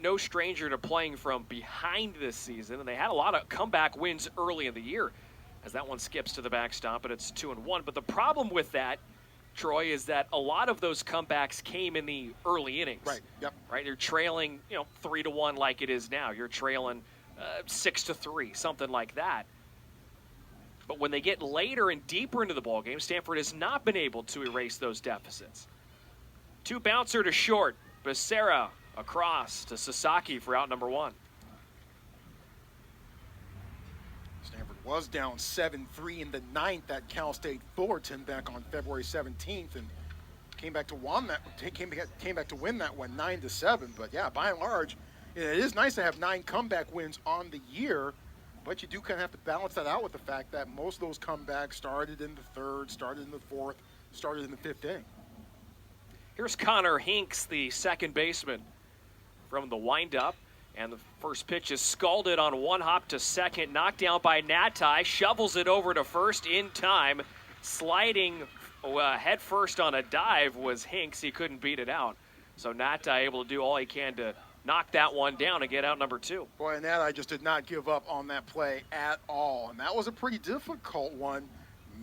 no stranger to playing from behind this season, and they had a lot of comeback wins early in the year, as that one skips to the backstop, and it's 2-1. But the problem with that, Troy, is that a lot of those comebacks came in the early innings. Right. Yep. Right. You're trailing, 3-1 like it is now. You're trailing 6-3, something like that. But when they get later and deeper into the ballgame, Stanford has not been able to erase those deficits. 2 bouncer to short. Becerra across to Sasaki for out number 1. Stanford was down 7-3 in the 9th at Cal State Fullerton back on February 17th and came back to win that one 9-7. But yeah, by and large, it is nice to have 9 comeback wins on the year, but you do kind of have to balance that out with the fact that most of those comebacks started in the 3rd, started in the 4th, started in the 5th inning. Here's Connor Hinks, the second baseman, from the windup. And the first pitch is scalded on 1 hop to second, knocked down by Natai, shovels it over to first in time. Sliding head first on a dive was Hinks. He couldn't beat it out. So Natai able to do all he can to knock that one down and get out number 2. Boy, and Natai just did not give up on that play at all. And that was a pretty difficult one,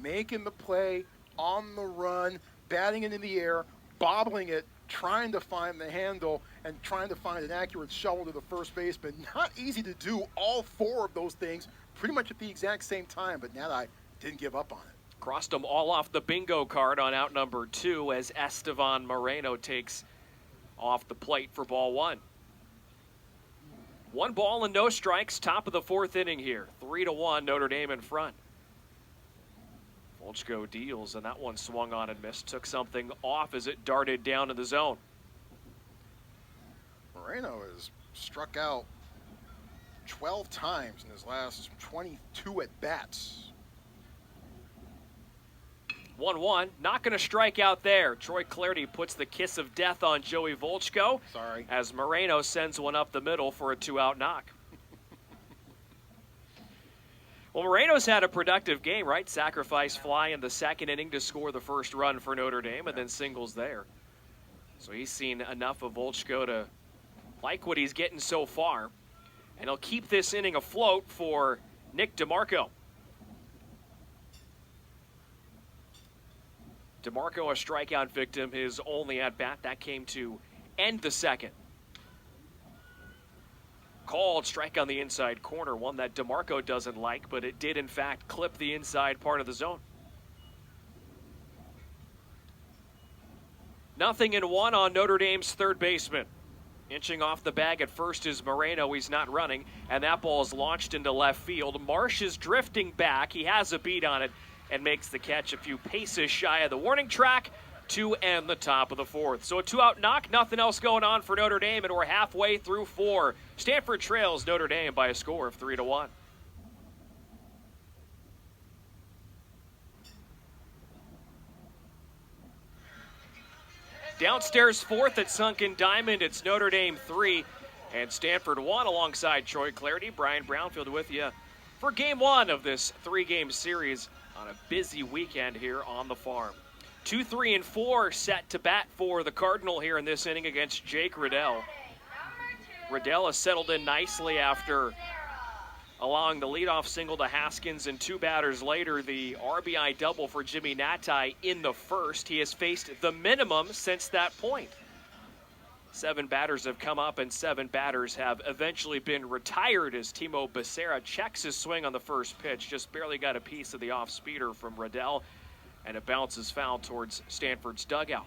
making the play on the run, batting it in the air, bobbling it, trying to find the handle, and trying to find an accurate shovel to the first baseman. Not easy to do all 4 of those things pretty much at the exact same time, but Natai didn't give up on it. Crossed them all off the bingo card on out number 2 as Estevan Moreno takes off the plate for ball 1. 1 ball and no strikes, top of the 4th inning here. 3-1, Notre Dame in front. Volchko deals, and that one swung on and missed. Took something off as it darted down in the zone. Moreno has struck out 12 times in his last 22 at-bats. 1-1, not going to strike out there. Troy Clardy puts the kiss of death on Joey Volchko. Sorry. As Moreno sends one up the middle for a 2-out knock. Well, Moreno's had a productive game, right? Sacrifice fly in the 2nd inning to score the first run for Notre Dame, and then singles there. So he's seen enough of Volchko to like what he's getting so far. And he'll keep this inning afloat for Nick DeMarco. DeMarco, a strikeout victim, his only at-bat. That came to end the 2nd. Called strike on the inside corner, one that DeMarco doesn't like, but it did in fact clip the inside part of the zone. 0-1 on Notre Dame's third baseman. Inching off the bag at first is Moreno. He's not running, and that ball is launched into left field. Marsh is drifting back. He has a beat on it and makes the catch a few paces shy of the warning track to end the top of the 4th. So a 2-out knock, nothing else going on for Notre Dame, and we're halfway through 4. Stanford trails Notre Dame by a score of 3-1. Downstairs 4th at Sunken Diamond, it's Notre Dame 3 and Stanford 1 alongside Troy Clardy. Brian Brownfield with you for game 1 of this 3-game series on a busy weekend here on the farm. 2, 3, and 4 set to bat for the Cardinal here in this inning against Jake Riddell. Riddell has settled in nicely after allowing the leadoff single to Haskins, and 2 batters later, the RBI double for Jimmy Natai in the 1st. He has faced the minimum since that point. 7 batters have come up and 7 batters have eventually been retired as Timo Becerra checks his swing on the first pitch. Just barely got a piece of the off-speeder from Riddell, and it bounces foul towards Stanford's dugout.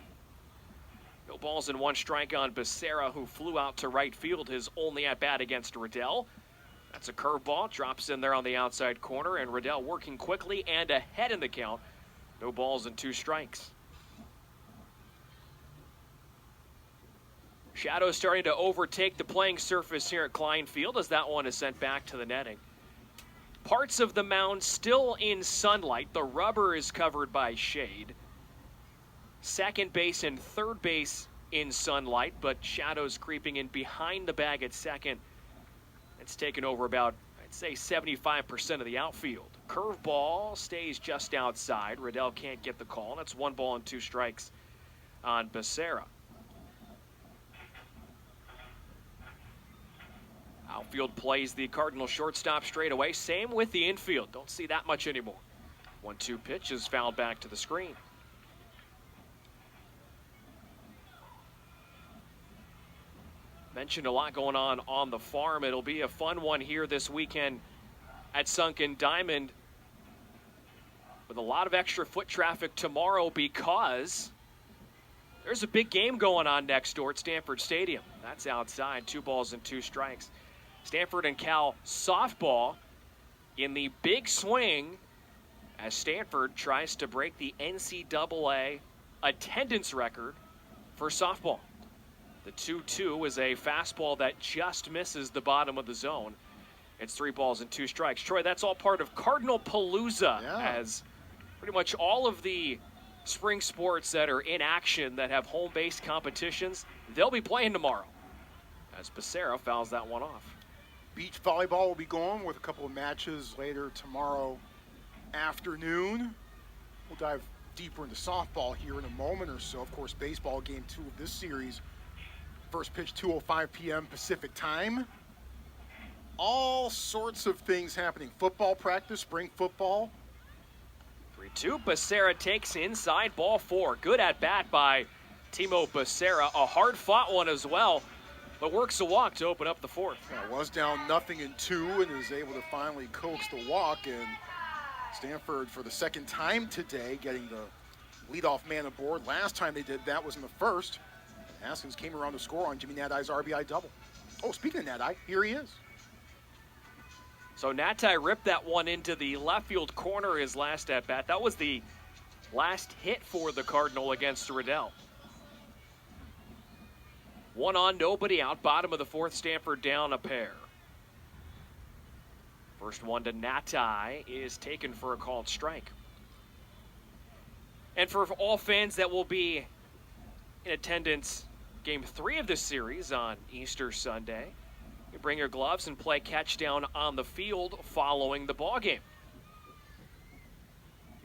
No balls and 1 strike on Becerra, who flew out to right field his only at-bat against Riddell. That's a curveball, drops in there on the outside corner, and Riddell working quickly and ahead in the count. No balls and 2 strikes. Shadows starting to overtake the playing surface here at Klein Field as that one is sent back to the netting. Parts of the mound still in sunlight. The rubber is covered by shade. Second base and third base in sunlight, but shadows creeping in behind the bag at second. It's taken over about, I'd say, 75% of the outfield. Curveball stays just outside. Riddell can't get the call. That's 1 ball and 2 strikes on Becerra. Outfield plays the Cardinal shortstop straight away. Same with the infield. Don't see that much anymore. 1-2 pitch is fouled back to the screen. Mentioned a lot going on the farm. It'll be a fun one here this weekend at Sunken Diamond with a lot of extra foot traffic tomorrow because there's a big game going on next door at Stanford Stadium. That's outside. 2 balls and 2 strikes. Stanford and Cal softball in the big swing as Stanford tries to break the NCAA attendance record for softball. The 2-2 is a fastball that just misses the bottom of the zone. It's 3 balls and 2 strikes. Troy, that's all part of Cardinal Palooza, as pretty much all of the spring sports that are in action that have home-based competitions, they'll be playing tomorrow as Becerra fouls that one off. Beach volleyball will be going with a couple of matches later tomorrow afternoon. We'll dive deeper into softball here in a moment or so. Of course, baseball game 2 of this series. First pitch, 2:05 p.m. Pacific time. All sorts of things happening. Football practice, spring football. 3-2, Becerra takes inside, ball 4. Good at bat by Timo Becerra. A hard-fought one as well, but works a walk to open up the 4th. Yeah, was down 0-2 and is able to finally coax the walk. And Stanford, for the second time today, getting the leadoff man aboard. Last time they did that was in the first. Haskins came around to score on Jimmy Nadi's RBI double. Oh, speaking of Nadi, here he is. So Nati ripped that one into the left field corner his last at bat. That was the last hit for the Cardinal against Riddell. 1 on, nobody out. Bottom of the 4th, Stanford down a pair. First one to Nati is taken for a called strike. And for all fans that will be in attendance Game 3 of this series on Easter Sunday, you bring your gloves and play catch down on the field following the ball game.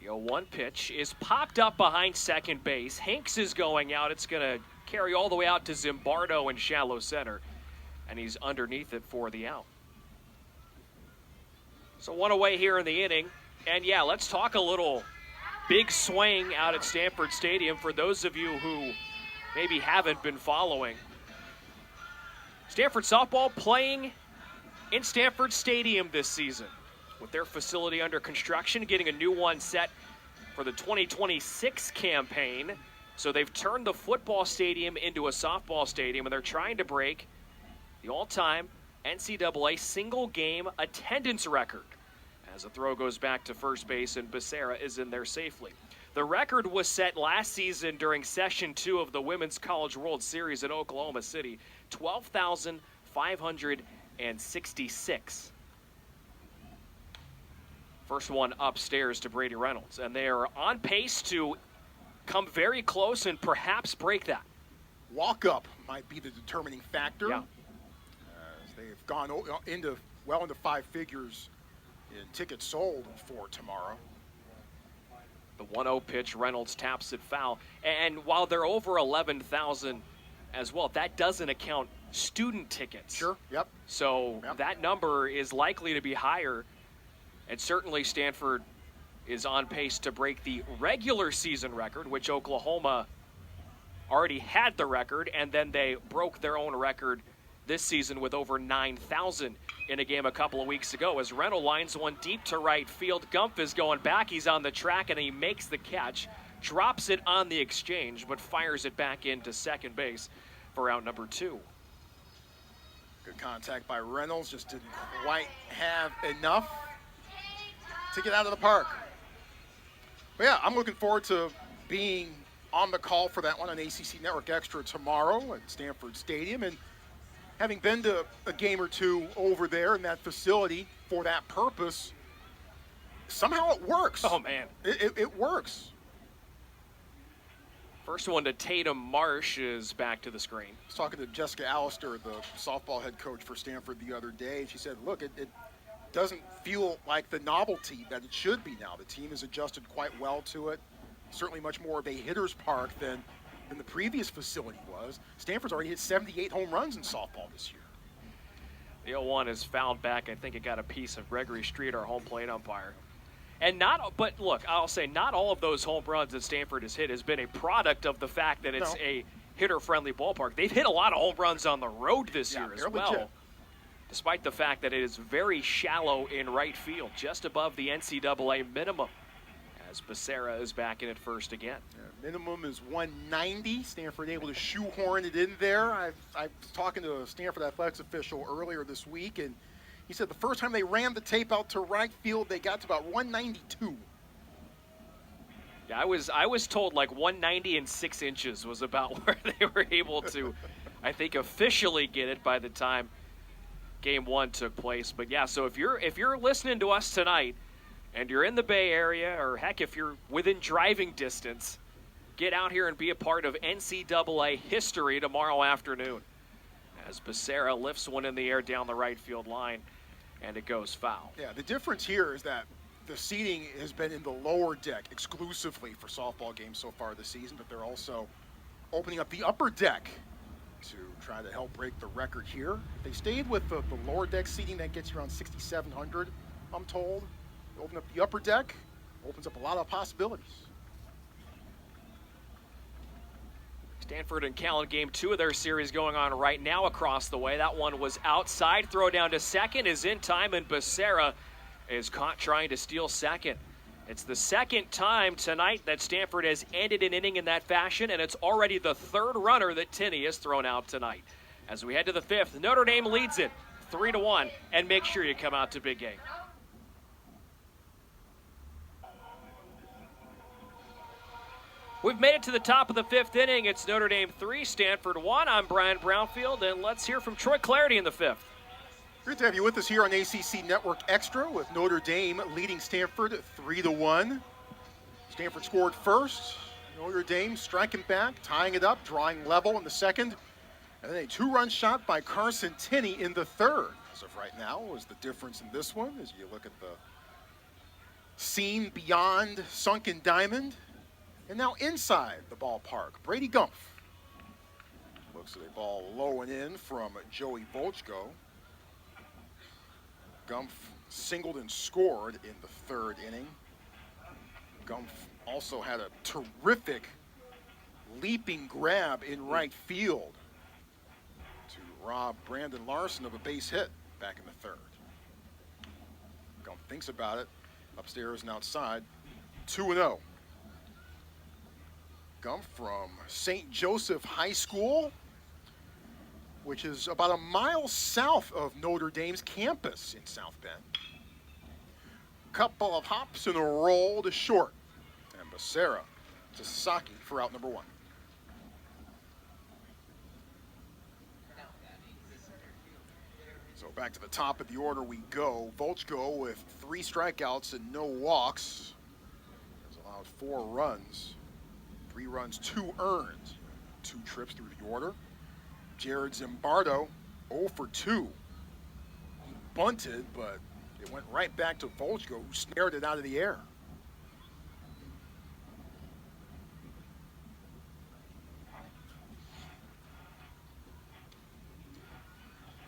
The 0-1 pitch is popped up behind second base. Hanks is going out. It's going to carry all the way out to Zimbardo in shallow center, and he's underneath it for the out. So 1 away here in the inning. And yeah, let's talk a little big swing out at Stanford Stadium for those of you who maybe haven't been following. Stanford softball playing in Stanford Stadium this season with their facility under construction, getting a new one set for the 2026 campaign. So they've turned the football stadium into a softball stadium, and they're trying to break the all-time NCAA single-game attendance record as the throw goes back to first base and Becerra is in there safely. The record was set last season during Session 2 of the Women's College World Series in Oklahoma City, 12,566. First one upstairs to Brady Reynolds, and they are on pace to come very close and perhaps break that. Walk-up might be the determining factor. Yeah. As they've gone into 5 figures in tickets sold for tomorrow. The 1-0 pitch, Reynolds taps it foul. And while they're over 11,000 as well, that doesn't account student tickets. Sure, yep. So that number is likely to be higher. And certainly Stanford is on pace to break the regular season record, which Oklahoma already had the record, and then they broke their own record this season with over 9,000 in a game a couple of weeks ago. As Reynolds lines one deep to right field, Gumpf is going back. He's on the track, and he makes the catch, drops it on the exchange, but fires it back into second base for out number 2. Good contact by Reynolds, just didn't quite have enough to get out of the park. But yeah, I'm looking forward to being on the call for that one on ACC Network Extra tomorrow at Stanford Stadium, and having been to a game or two over there in that facility for that purpose, somehow it works. Oh, man. It works. First one to Tatum Marsh is back to the screen. I was talking to Jessica Allister, the softball head coach for Stanford, the other day, and she said, look, it doesn't feel like the novelty that it should be now. The team has adjusted quite well to it. Certainly much more of a hitter's park than the previous facility was. Stanford's already hit 78 home runs in softball this year. The 0-1 is fouled back. I think it got a piece of Gregory Street, our home plate umpire. But look, I'll say not all of those home runs that Stanford has hit has been a product of the fact that it's a hitter-friendly ballpark. They've hit a lot of home runs on the road this year as well, legit. Despite the fact that it is very shallow in right field, just above the NCAA minimum, as Becerra is back in at first again. Yeah, minimum is 190. Stanford able to shoehorn it in there. I was talking to a Stanford athletics official earlier this week, and he said the first time they ran the tape out to right field, they got to about 192. Yeah, I was told like 190 and 6 inches was about where they were able to, I think, officially get it by the time Game 1 took place. But yeah, so if you're listening to us tonight and you're in the Bay Area, or heck, if you're within driving distance, get out here and be a part of NCAA history tomorrow afternoon. As Becerra lifts one in the air down the right field line, and it goes foul. Yeah, the difference here is that the seating has been in the lower deck exclusively for softball games so far this season, but they're also opening up the upper deck to try to help break the record here. If they stayed with the lower deck seating, that gets you around 6,700, I'm told. Open up the upper deck, opens up a lot of possibilities. Stanford and Callan, game 2 of their series going on right now across the way. That one was outside. Throw down to second is in time, and Becerra is caught trying to steal second. It's the second time tonight that Stanford has ended an inning in that fashion, and it's already the third runner that Tinney has thrown out tonight. As we head to the 5th, Notre Dame leads it 3-1, and make sure you come out to Big Game. We've made it to the top of the 5th inning. It's Notre Dame 3, Stanford 1. I'm Brian Brownfield, and let's hear from Troy Clarity in the 5th. Great to have you with us here on ACC Network Extra, with Notre Dame leading Stanford 3-1. Stanford scored first. Notre Dame striking back, tying it up, drawing level in the second. And then a 2-run shot by Carson Tinney in the third. As of right now, is the difference in this one as you look at the scene beyond Sunken Diamond. And now inside the ballpark, Brady Gumpf looks at a ball low and in from Joey Volchko. Gumpf singled and scored in the third inning. Gumpf also had a terrific leaping grab in right field to rob Brandon Larson of a base hit back in the third. Gumpf thinks about it, upstairs and outside, 2-0. Gumpf from St. Joseph High School, which is about a mile south of Notre Dame's campus in South Bend. Couple of hops and a roll to short. And Becerra to Sasaki for out number 1. So back to the top of the order we go. Volchko with 3 strikeouts and no walks has allowed 4 runs. 3 runs, 2 earned. 2 trips through the order. Jared Zimbardo, 0 for 2. He bunted, but it went right back to Volchko, who snared it out of the air.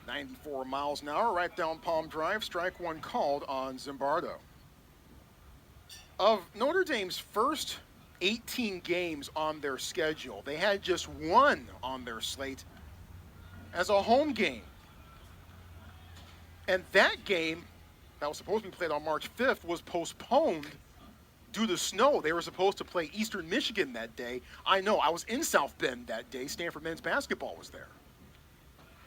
.94 miles an hour, right down Palm Drive. Strike 1 called on Zimbardo. Of Notre Dame's first 18 games on their schedule. They had just one on their slate as a home game. And that game that was supposed to be played on March 5th was postponed due to snow. They were supposed to play Eastern Michigan that day. I know, I was in South Bend that day. Stanford men's basketball was there.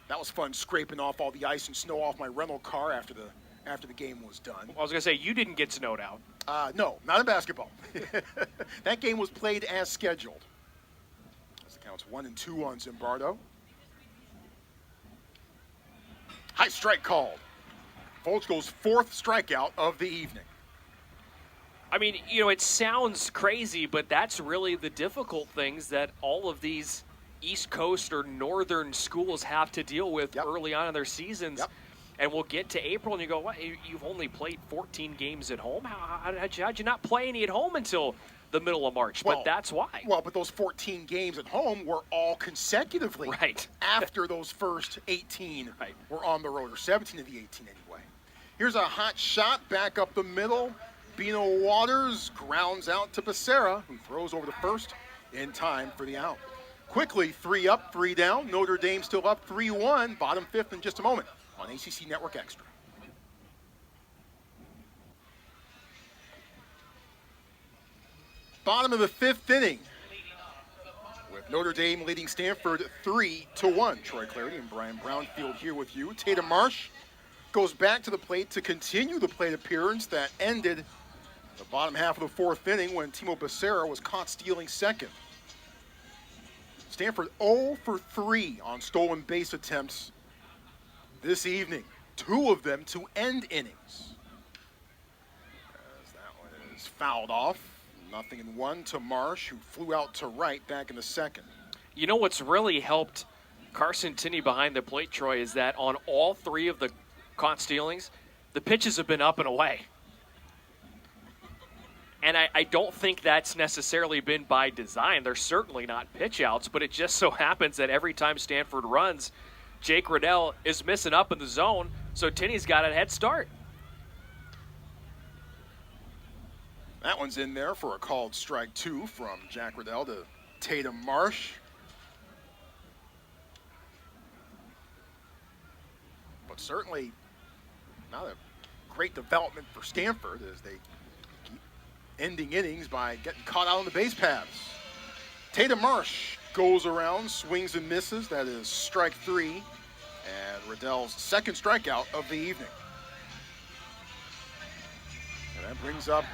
That was fun, scraping off all the ice and snow off my rental car after the game was done. I was going to say, you didn't get snowed out. No, not in basketball. That game was played as scheduled. As it counts 1 and 2 on Zimbardo. High strike called. Volchko's 4th strikeout of the evening. I mean, you know, it sounds crazy, but that's really the difficult things that all of these East Coast or Northern schools have to deal with early on in their seasons. Yep. And we'll get to April, and you go, what? You've only played 14 games at home? How'd you not play any at home until the middle of March? But that's why. Well, but those 14 games at home were all consecutively. Right. After those first 18 were on the road, or 17 of the 18 anyway. Here's a hot shot back up the middle. Bino Waters grounds out to Becerra, who throws over the first in time for the out. Quickly, 3 up, 3 down. Notre Dame still up 3-1. Bottom 5th in just a moment on ACC Network Extra. Bottom of the 5th inning, with Notre Dame leading Stanford 3-1. Troy Clarity and Brian Brownfield here with you. Tatum Marsh goes back to the plate to continue the plate appearance that ended the bottom half of the 4th inning when Timo Becerra was caught stealing second. Stanford 0 for 3 on stolen base attempts this evening. 2 of them to end innings. As that one is fouled off. 0-1 to Marsh, who flew out to right back in the second. You know what's really helped Carson Tinney behind the plate, Troy, is that on all 3 of the caught stealings, the pitches have been up and away. And I don't think that's necessarily been by design. They're certainly not pitch outs, but it just so happens that every time Stanford runs, Jake Riddell is missing up in the zone, so Tinney's got a head start. That one's in there for a called strike 2 from Jack Riddell to Tatum Marsh. But certainly not a great development for Stanford as they keep ending innings by getting caught out on the base paths. Tatum Marsh goes around, swings and misses. That is strike 3 and Riddell's 2nd strikeout of the evening. And that brings up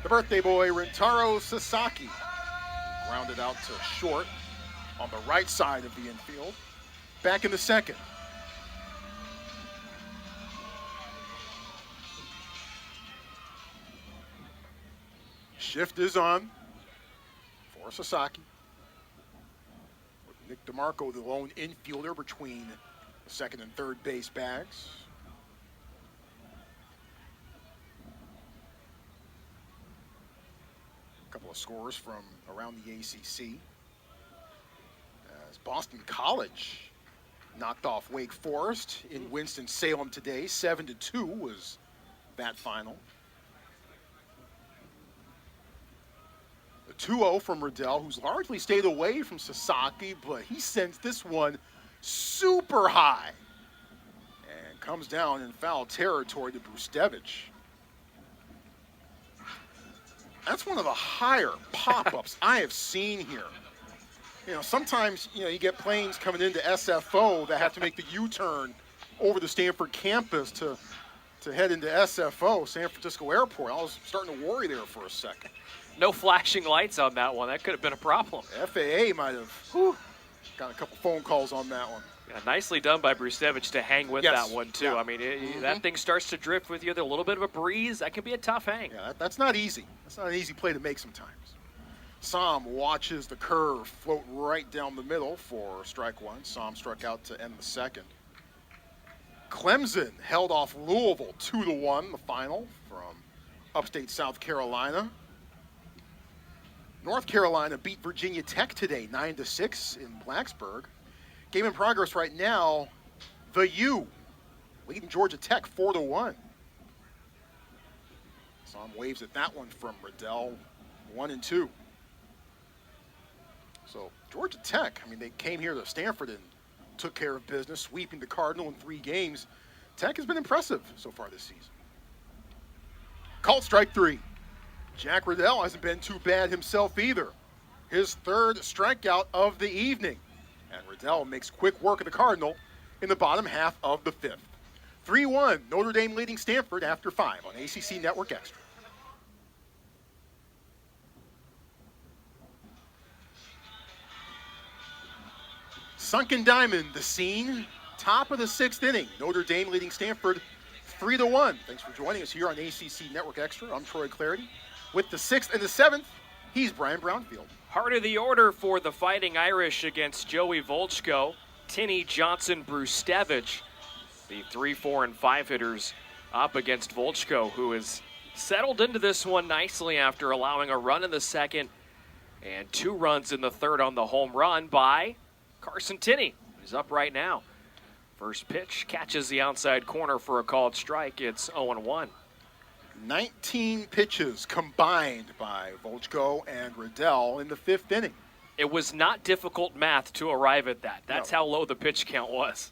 the birthday boy, Rintaro Sasaki. Grounded out to short on the right side of the infield. Back in the second. Shift is on for Sasaki. With Nick DeMarco, the lone infielder between the second and third base bags. Couple of scores from around the ACC. As Boston College knocked off Wake Forest in Winston-Salem today. 7-2 was that final. The 2-0 from Riddell, who's largely stayed away from Sasaki, but he sends this one super high and comes down in foul territory to Brustevich. That's one of the higher pop-ups I have seen here. You know, sometimes, you get planes coming into SFO that have to make the U-turn over the Stanford campus to head into SFO, San Francisco Airport. I was starting to worry there for a second. No flashing lights on that one. That could have been a problem. FAA might have got a couple phone calls on that one. Yeah, nicely done by Brustevich to hang with that one, too. Yeah. I mean, that thing starts to drift with you. There's a little bit of a breeze. That can be a tough hang. Yeah, that's not easy. That's not an easy play to make sometimes. Som watches the curve float right down the middle for strike 1. Som struck out to end the second. Clemson held off Louisville 2-1, the final from upstate South Carolina. North Carolina beat Virginia Tech today, 9-6 in Blacksburg. Game in progress right now, the U leading Georgia Tech 4-1. Som waves at that one from Riddell, 1-2. So Georgia Tech, I mean, they came here to Stanford and took care of business, sweeping the Cardinal in 3 games. Tech has been impressive so far this season. Called strike 3. Jack Riddell hasn't been too bad himself either. His 3rd strikeout of the evening. And Riddell makes quick work of the Cardinal in the bottom half of the 5th. 3-1, Notre Dame leading Stanford after 5 on ACC Network Extra. Sunken Diamond, the scene, top of the 6th inning. Notre Dame leading Stanford 3-1. Thanks for joining us here on ACC Network Extra. I'm Troy Clarity. With the 6th and the 7th, he's Brian Brownfield. Heart of the order for the Fighting Irish against Joey Volchko, Tinney, Johnson, Brustevich. The 3, 4, and 5 hitters up against Volchko, who has settled into this one nicely after allowing a run in the 2nd and 2 runs in the 3rd on the home run by Carson Tinney. He's up right now. First pitch catches the outside corner for a called strike. It's 0-1. 19 pitches combined by Volchko and Riddell in the 5th inning. It was not difficult math to arrive at that. That's how low the pitch count was.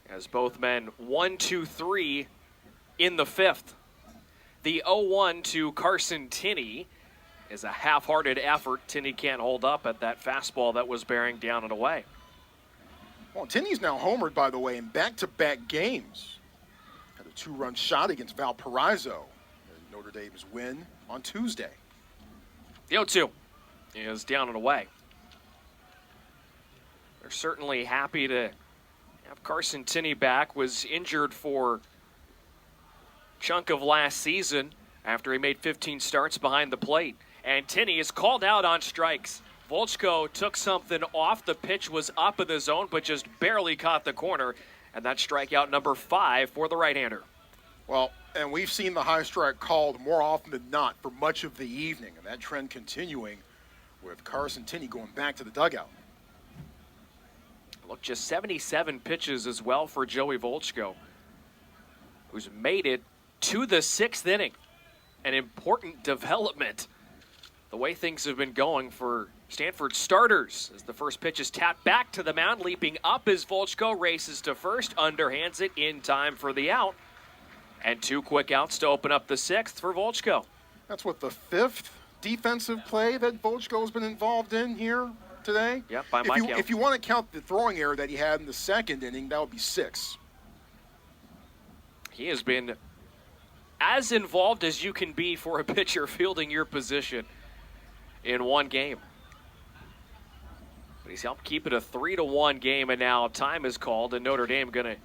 As both men 1, 2, 3 in the 5th. The 0-1 to Carson Tinney is a half-hearted effort. Tinney can't hold up at that fastball that was bearing down and away. Well, Tinney's now homered, by the way, in back-to-back games. Had a 2-run shot against Valparaiso in Notre Dame's win on Tuesday. The 0-2 is down and away. They're certainly happy to have Carson Tinney back. Was injured for a chunk of last season after he made 15 starts behind the plate. And Tinney is called out on strikes. Volchko took something off. The pitch was up in the zone, but just barely caught the corner. And that's strikeout number 5 for the right-hander. Well, and we've seen the high strike called more often than not for much of the evening. And that trend continuing with Carson Tinney going back to the dugout. Look, just 77 pitches as well for Joey Volchko, who's made it to the 6th inning. An important development. The way things have been going for Stanford starters as the first pitch is tapped back to the mound, leaping up as Volchko races to first, underhands it in time for the out. And 2 quick outs to open up the 6th for Volchko. That's what, the 5th defensive play that Volchko has been involved in here today? Yep, by my count. If you want to count the throwing error that he had in the 2nd inning, that would be 6. He has been as involved as you can be for a pitcher fielding your position in one game. But he's helped keep it a 3-1 game, and now time is called, and Notre Dame going to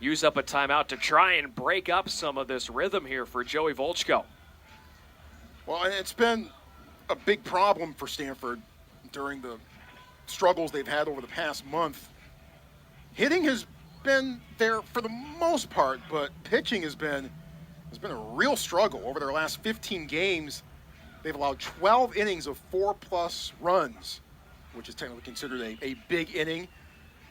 use up a timeout to try and break up some of this rhythm here for Joey Volchko. Well, and it's been a big problem for Stanford during the struggles they've had over the past month. Hitting has been there for the most part, but pitching has been a real struggle. Over their last 15 games, they've allowed 12 innings of 4+ runs, which is technically considered a big inning.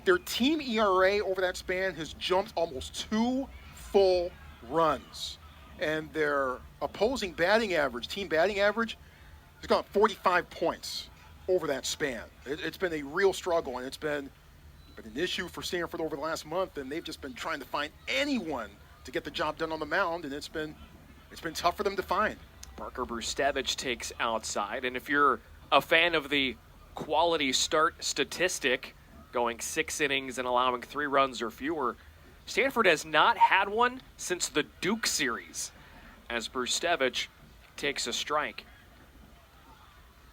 Their team ERA over that span has jumped almost 2 full runs. And their opposing batting average, team batting average, has gone up 45 points over that span. It's been a real struggle, and it's been an issue for Stanford over the last month, and they've just been trying to find anyone to get the job done on the mound, and it's been tough for them to find. Parker Brustevich takes outside, and if you're a fan of the quality start statistic, going 6 innings and allowing 3 runs or fewer, Stanford has not had one since the Duke series, as Brustevich takes a strike.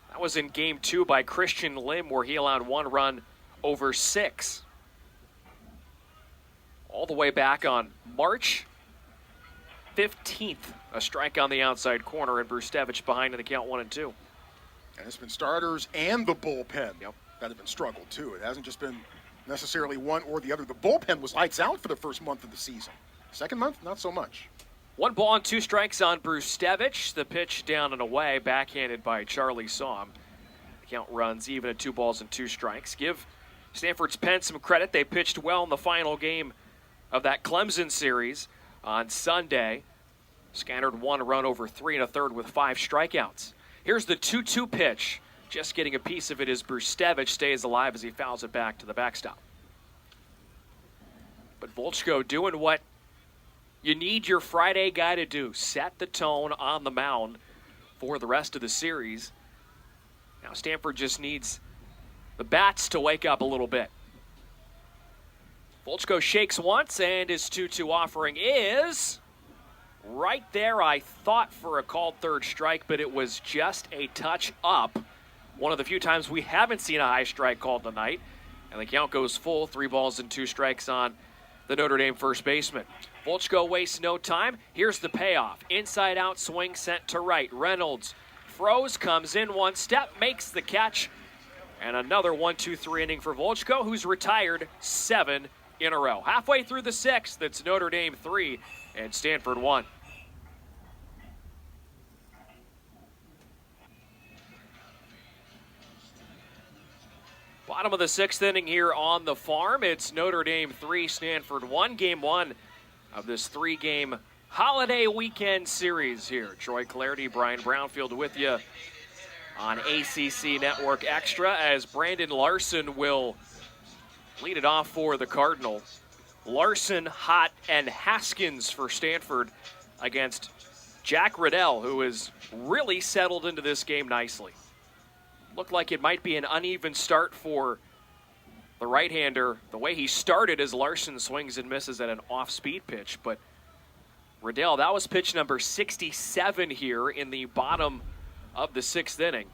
That was in Game 2 by Christian Lim, where he allowed 1 run over 6. All the way back on March 15th, a strike on the outside corner, and Brustevich behind in the count 1-2. And it's been starters and the bullpen that have been struggled too. It hasn't just been necessarily one or the other. The bullpen was lights out for the first month of the season. Second month, not so much. 1 ball and 2 strikes on Brustevich. The pitch down and away, backhanded by Charlie Somm. The count runs even at 2 balls and 2 strikes. Give Stanford's pen some credit. They pitched well in the final game of that Clemson series on Sunday. Scattered 1 run over 3 1/3 with 5 strikeouts. Here's the 2-2 pitch Just getting a piece of it as Brustevich stays alive as he fouls it back to the backstop. But Volchko doing what you need your Friday guy to do. Set the tone on the mound for the rest of the series. Now Stanford just needs the bats to wake up a little bit. Volchko shakes once, and his 2-2 offering is right there. I thought for a called third strike, but it was just a touch up. One of the few times we haven't seen a high strike called tonight. And the count goes full, 3 balls and 2 strikes on the Notre Dame first baseman. Volchko wastes no time. Here's the payoff. Inside out swing sent to right. Reynolds froze, comes in one step, makes the catch. And another 1-2-3 inning for Volchko, who's retired 7 in a row. Halfway through the 6th, it's Notre Dame 3 and Stanford 1. Bottom of the 6th inning here on the farm. It's Notre Dame 3, Stanford 1. Game 1 of this 3-game holiday weekend series here. Troy Clarity, Brian Brownfield with you on ACC Network Extra as Brandon Larson will lead it off for the Cardinal. Larson, Hott, and Haskins for Stanford against Jack Riddell, who has really settled into this game nicely. Looked like it might be an uneven start for the right-hander. The way he started as Larson swings and misses at an off-speed pitch. But Riddell, that was pitch number 67 here in the bottom of the 6th inning.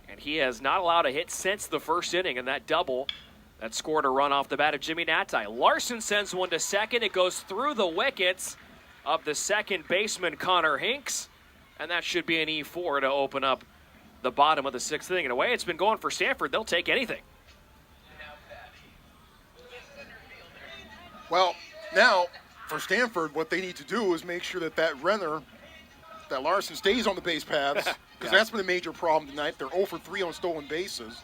And he has not allowed a hit since the first inning, and that double that scored a run off the bat of Jimmy Natai. Larson sends one to second. It goes through the wickets of the second baseman, Connor Hinks. And that should be an E4 to open up the bottom of the 6th inning. In a way, it's been going for Stanford. They'll take anything. Well, now for Stanford, what they need to do is make sure that that Larson stays on the base paths, because that's been a major problem tonight. They're 0 for 3 on stolen bases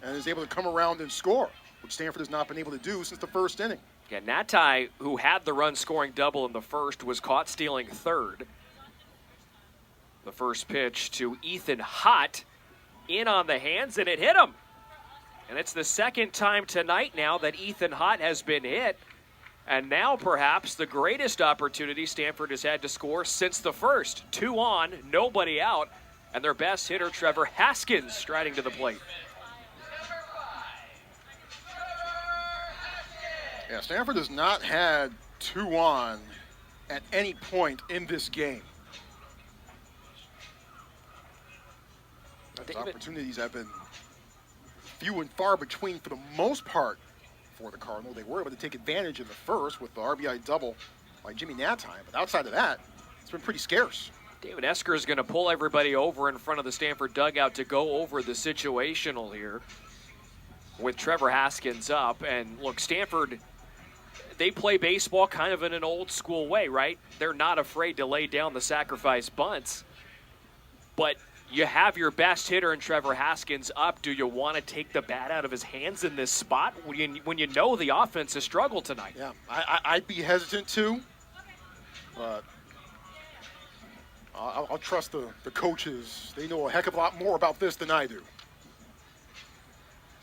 and is able to come around and score, which Stanford has not been able to do since the first inning. Yeah, Natai, who had the run-scoring double in the first, was caught stealing third. The first pitch to Ethan Hott, in on the hands, and it hit him. And it's the second time tonight now that Ethan Hott has been hit. And now perhaps the greatest opportunity Stanford has had to score since the first. 2 on, nobody out, and their best hitter, Trevor Haskins, striding to the plate. Yeah, Stanford has not had 2 on at any point in this game. Those opportunities have been few and far between for the most part for the Cardinal. They were able to take advantage in the first with the RBI double by Jimmy Natai, but outside of that, it's been pretty scarce. David Esker is going to pull everybody over in front of the Stanford dugout to go over the situational here with Trevor Haskins up. And look, Stanford, they play baseball kind of in an old school way, right? They're not afraid to lay down the sacrifice bunts, but you have your best hitter in Trevor Haskins up. Do you want to take the bat out of his hands in this spot when you know the offense has struggled tonight? Yeah, I'd be hesitant to, but I'll trust the coaches. They know a heck of a lot more about this than I do.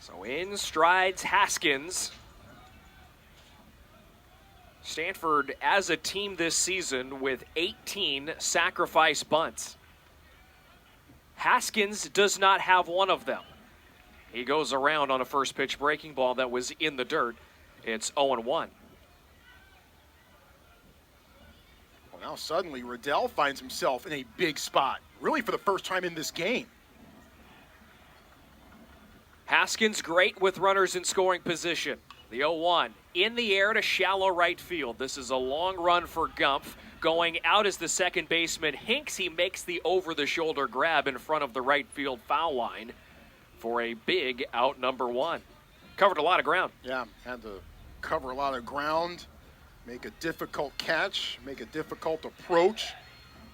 So in strides Haskins. Stanford as a team this season with 18 sacrifice bunts. Haskins does not have one of them. He goes around on a first pitch breaking ball that was in the dirt. It's 0-1. Well, now suddenly Riddell finds himself in a big spot, really for the first time in this game. Haskins great with runners in scoring position. The 0-1 in the air to shallow right field. This is a long run for Gumpf. Going out as the second baseman Hinks, he makes the over-the-shoulder grab in front of the right field foul line for a big out number 1. Covered a lot of ground. Yeah, had to cover a lot of ground, make a difficult catch, make a difficult approach.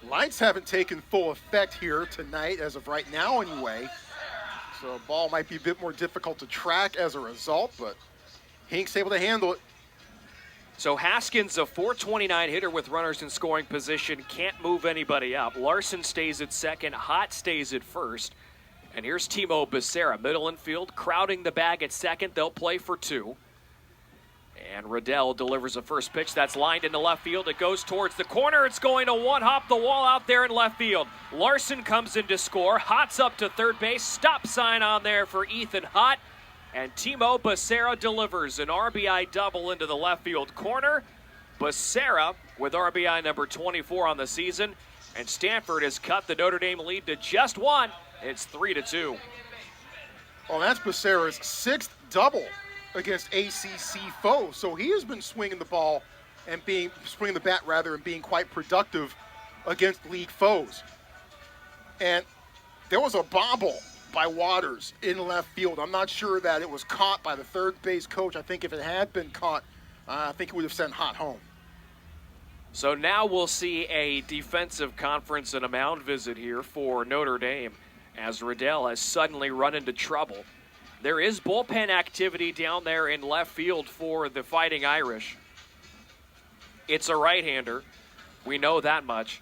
Lights haven't taken full effect here tonight, as of right now anyway. So the ball might be a bit more difficult to track as a result, but Hinks able to handle it. So Haskins, a .429 hitter with runners in scoring position, can't move anybody up. Larson stays at second, Hott stays at first, And here's Timo Becerra, middle infield, crowding the bag at second. They'll play for two. And Riddell delivers a first pitch that's lined into left field. It goes towards the corner. It's going to one-hop the wall out there in left field. Larson comes in to score. Hott's up to third base. Stop sign on there for Ethan Hott. And Timo Becerra delivers an RBI double into the left field corner. Becerra with RBI number 24 on the season. And Stanford has cut the Notre Dame lead to just one. It's 3-2. Well, that's Becerra's sixth double against ACC foes. So he has been swinging the ball and swinging the bat rather, and being quite productive against league foes. And there was a bobble by Waters in left field. I'm not sure that it was caught by the third base coach. I think if it had been caught, I think it would have sent Hott home. So now we'll see a defensive conference and a mound visit here for Notre Dame as Riddell has suddenly run into trouble. There is bullpen activity down there in left field for the Fighting Irish. It's a right-hander. We know that much.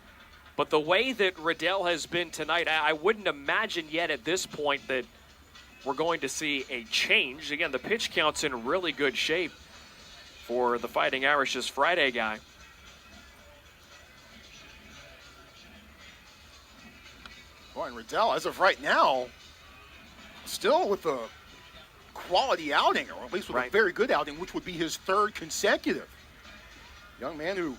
But the way that Riddell has been tonight, I wouldn't imagine yet at this point that we're going to see a change. Again, the pitch count's in really good shape for the Fighting Irish's Friday guy. Boy, and Riddell, as of right now, still with a quality outing, or at least with a very good outing, which would be his third consecutive. Young man who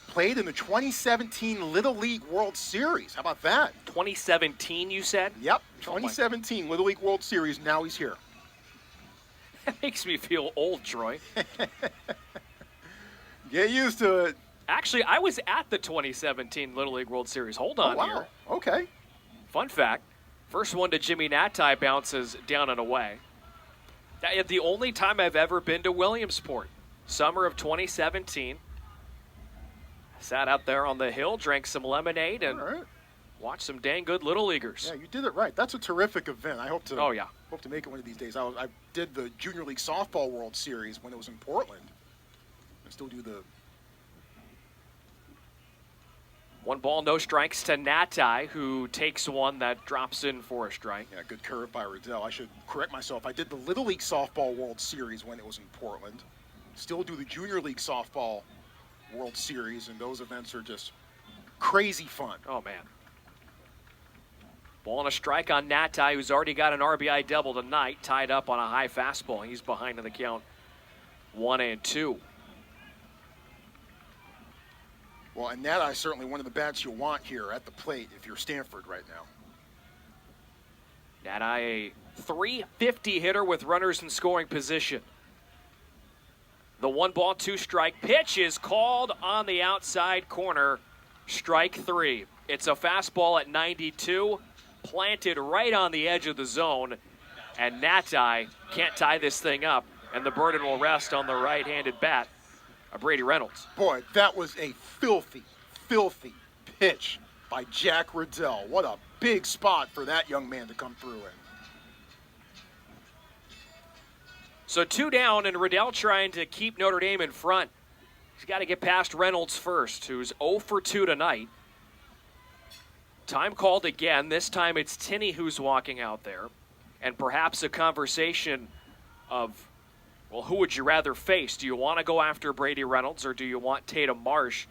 played in the 2017 Little League World Series. How about that? 2017, you said? Yep, 2017 Little League World Series. Now he's here. That makes me feel old, Troy. Get used to it. Actually, I was at the 2017 Little League World Series. Hold on here. Okay. Fun fact, first one to Jimmy Natai bounces down and away. The only time I've ever been to Williamsport, summer of 2017. Sat out there on the hill, drank some lemonade, and watched some dang good Little Leaguers. Yeah, you did it right. That's a terrific event. I hope to. Oh yeah. Hope to make it one of these days. I did the Junior League Softball World Series when it was in Portland. I still do the. 1 ball, no strikes to Natai, who takes one that drops in for a strike. Yeah, good curve by Riddell. I should correct myself. I did the Little League Softball World Series when it was in Portland. Still do the Junior League Softball World Series, and those events are just crazy fun. Oh, man. Ball and a strike on Natai, who's already got an RBI double tonight, tied up on a high fastball. He's behind in the count 1-2. Well, and Natai certainly one of the bats you want here at the plate if you're Stanford right now. Natai, a .350 hitter with runners in scoring position. The 1 ball, 2 strike pitch is called on the outside corner. Strike 3. It's a fastball at 92, planted right on the edge of the zone, and Natai can't tie this thing up, and the burden will rest on the right-handed bat, Brady Reynolds. Boy, that was a filthy, filthy pitch by Jack Riddell. What a big spot for that young man to come through in. So 2 down, and Riddell trying to keep Notre Dame in front. He's got to get past Reynolds first, who's 0 for 2 tonight. Time called again. This time it's Tinney who's walking out there. And perhaps a conversation of, well, who would you rather face? Do you want to go after Brady Reynolds, or do you want Tatum Marsh,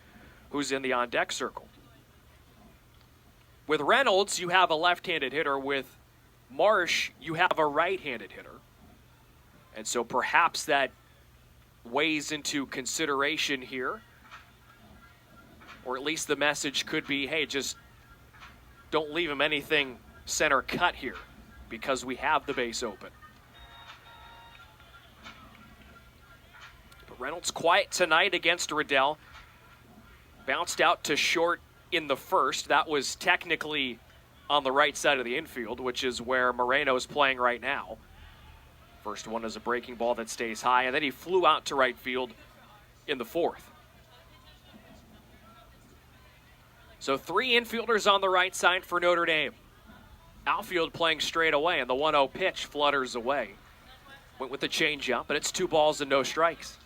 who's in the on-deck circle? With Reynolds, you have a left-handed hitter. With Marsh, you have a right-handed hitter. And so perhaps that weighs into consideration here. Or at least the message could be, hey, just don't leave him anything center cut here because we have the base open. But Reynolds quiet tonight against Riddell. Bounced out to short in the first. That was technically on the right side of the infield, which is where Moreno is playing right now. First one is a breaking ball that stays high, and then he flew out to right field in the fourth. So 3 infielders on the right side for Notre Dame. Outfield playing straight away, and the 1-0 pitch flutters away. Went with the changeup, and it's 2 balls and no strikes.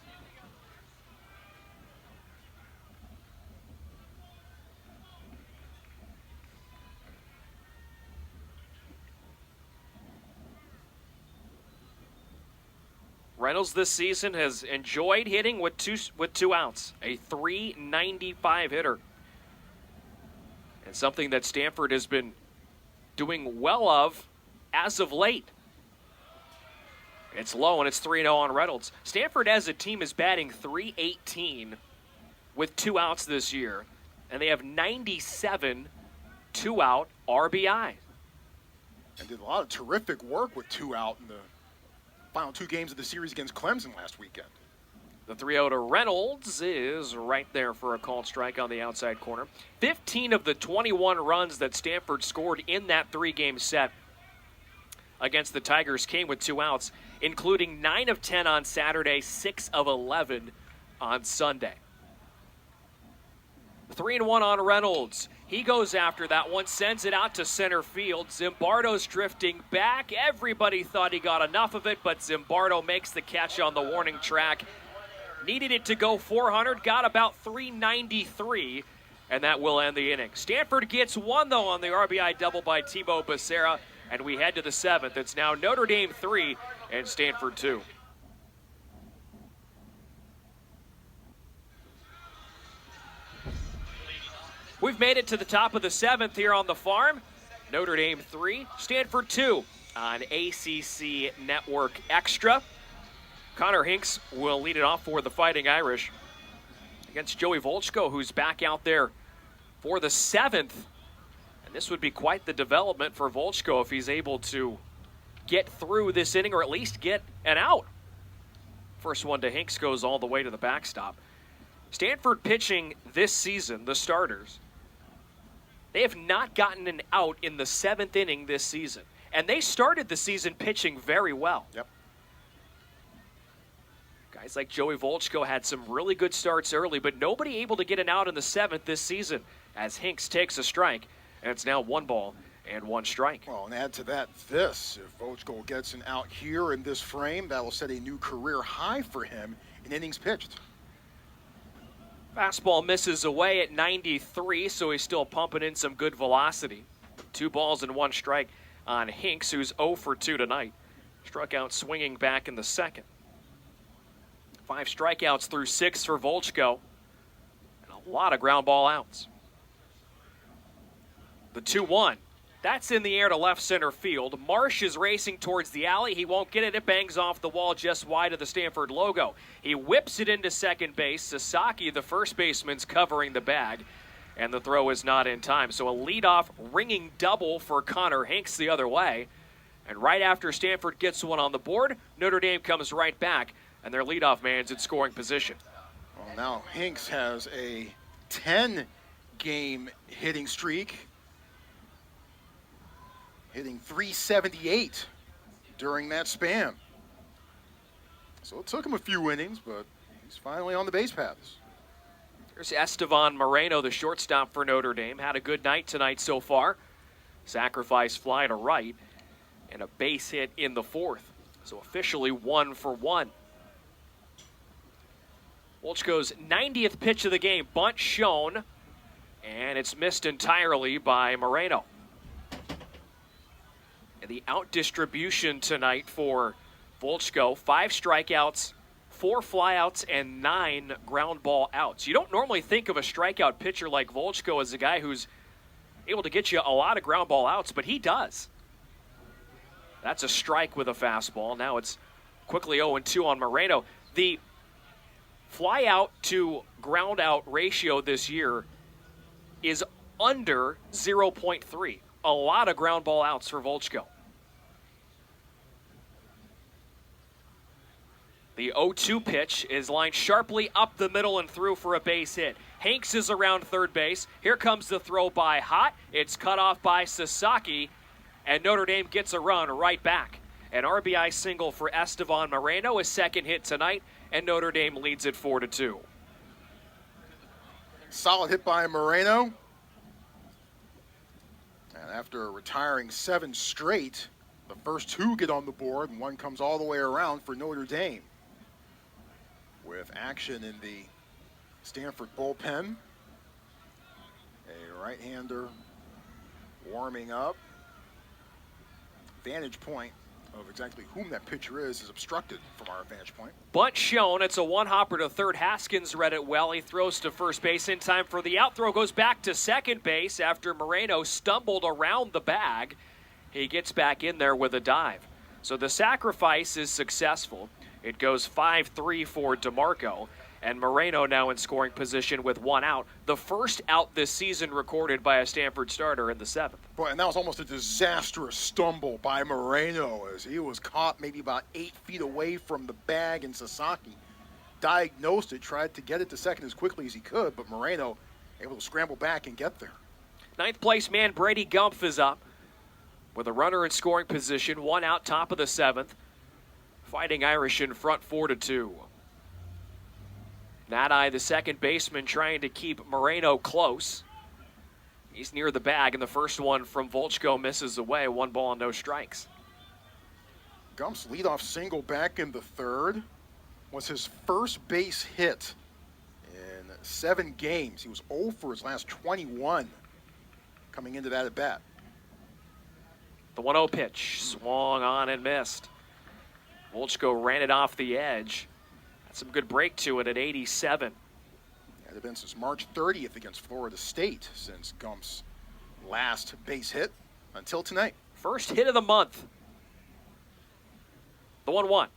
Reynolds this season has enjoyed hitting with two outs, a .395 hitter. And something that Stanford has been doing well of as of late. It's low, and it's 3-0 on Reynolds. Stanford as a team is batting .318 with 2 outs this year, and they have 97 two-out RBI. And did a lot of terrific work with 2 out in the final 2 games of the series against Clemson last weekend. The 3-0 to Reynolds is right there for a called strike on the outside corner. 15 of the 21 runs that Stanford scored in that 3-game set against the Tigers came with 2 outs, including 9 of 10 on Saturday, 6 of 11 on Sunday. 3-1 on Reynolds. He goes after that one, sends it out to center field. Zimbardo's drifting back. Everybody thought he got enough of it, but Zimbardo makes the catch on the warning track. Needed it to go 400, got about 393, and that will end the inning. Stanford gets 1, though, on the RBI double by Thibaut Becerra, and we head to the 7th. It's now Notre Dame 3 and Stanford 2. We've made it to the top of the 7th here on the farm. Notre Dame 3, Stanford 2 on ACC Network Extra. Connor Hinks will lead it off for the Fighting Irish against Joey Volchko, who's back out there for the 7th. And this would be quite the development for Volchko if he's able to get through this inning or at least get an out. First one to Hinks goes all the way to the backstop. Stanford pitching this season, the starters, they have not gotten an out in the 7th inning this season. And they started the season pitching very well. Yep. Guys like Joey Volchko had some really good starts early, but nobody able to get an out in the 7th this season as Hinks takes a strike, and it's now 1 ball and 1 strike. Well, and add to that this. If Volchko gets an out here in this frame, that will set a new career high for him in innings pitched. Fastball misses away at 93, so he's still pumping in some good velocity. 2 balls and 1 strike on Hinks, who's 0 for 2 tonight. Struck out swinging back in the 2nd. 5 strikeouts through 6 for Volchko, and a lot of ground ball outs. The 2-1. That's in the air to left center field. Marsh is racing towards the alley. He won't get it. It bangs off the wall just wide of the Stanford logo. He whips it into second base. Sasaki, the first baseman's covering the bag, and the throw is not in time. So a leadoff ringing double for Connor Hinks the other way. And right after Stanford gets one on the board, Notre Dame comes right back, and their leadoff man's in scoring position. Well, now Hinks has a 10-game hitting streak, hitting .378 during that span. So it took him a few innings, but he's finally on the base paths. There's Estevan Moreno, the shortstop for Notre Dame. Had a good night tonight so far. Sacrifice fly to right and a base hit in the 4th. So officially 1 for 1. Volchko's 90th pitch of the game, bunt shown, and it's missed entirely by Moreno. And the out distribution tonight for Volchko, 5 strikeouts, 4 flyouts, and 9 ground ball outs. You don't normally think of a strikeout pitcher like Volchko as a guy who's able to get you a lot of ground ball outs, but he does. That's a strike with a fastball. Now it's quickly 0-2 on Moreno. The fly out to ground out ratio this year is under 0.3. A lot of ground ball outs for Volchko. The 0-2 pitch is lined sharply up the middle and through for a base hit. Hanks is around third base. Here comes the throw by Hott. It's cut off by Sasaki, and Notre Dame gets a run right back. An RBI single for Estevan Moreno, his 2nd hit tonight, and Notre Dame leads it 4-2. Solid hit by Moreno. And after retiring 7 straight, the first 2 get on the board, and 1 comes all the way around for Notre Dame. With action in the Stanford bullpen. A right-hander warming up. Vantage point of exactly whom that pitcher is obstructed from our vantage point. Bunt shown. It's a one-hopper to third. Haskins read it well. He throws to first base in time for the out. Throw goes back to second base after Moreno stumbled around the bag. He gets back in there with a dive. So the sacrifice is successful. It goes 5-3 for DeMarco. And Moreno now in scoring position with one out. The first out this season recorded by a Stanford starter in the seventh. Boy, and that was almost a disastrous stumble by Moreno as he was caught maybe about 8 feet away from the bag, and Sasaki diagnosed it, tried to get it to second as quickly as he could, but Moreno able to scramble back and get there. Ninth place man Brady Gumpf is up with a runner in scoring position, one out, top of the seventh. Fighting Irish in front 4-2. Nadai, the second baseman, trying to keep Moreno close. He's near the bag, and the first one from Volchko misses away. 1 ball and no strikes. Gump's leadoff single back in the third was his first base hit in 7 games. He was 0 for his last 21 coming into that at bat. The 1-0 pitch swung on and missed. Volchko ran it off the edge. Some good break to it at 87. It had been since March 30th against Florida State since Gump's last base hit until tonight. First hit of the month. The 1-1.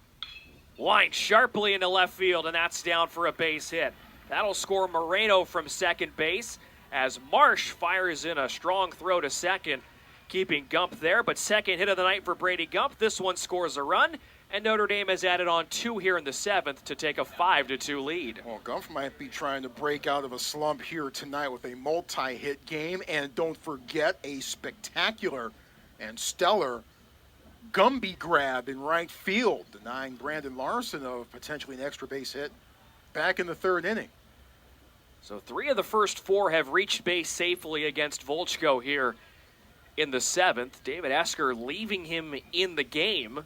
Lined sharply into left field, and that's down for a base hit. That'll score Moreno from second base as Marsh fires in a strong throw to second, keeping Gumpf there. But second hit of the night for Brady Gumpf. This one scores a run. And Notre Dame has added on 2 here in the seventh to take a 5-2 lead. Well, Gumpf might be trying to break out of a slump here tonight with a multi-hit game. And don't forget a spectacular and stellar Gumby grab in right field, denying Brandon Larson of potentially an extra base hit back in the third inning. So 3 of the first 4 have reached base safely against Volchko here in the seventh. David Esker leaving him in the game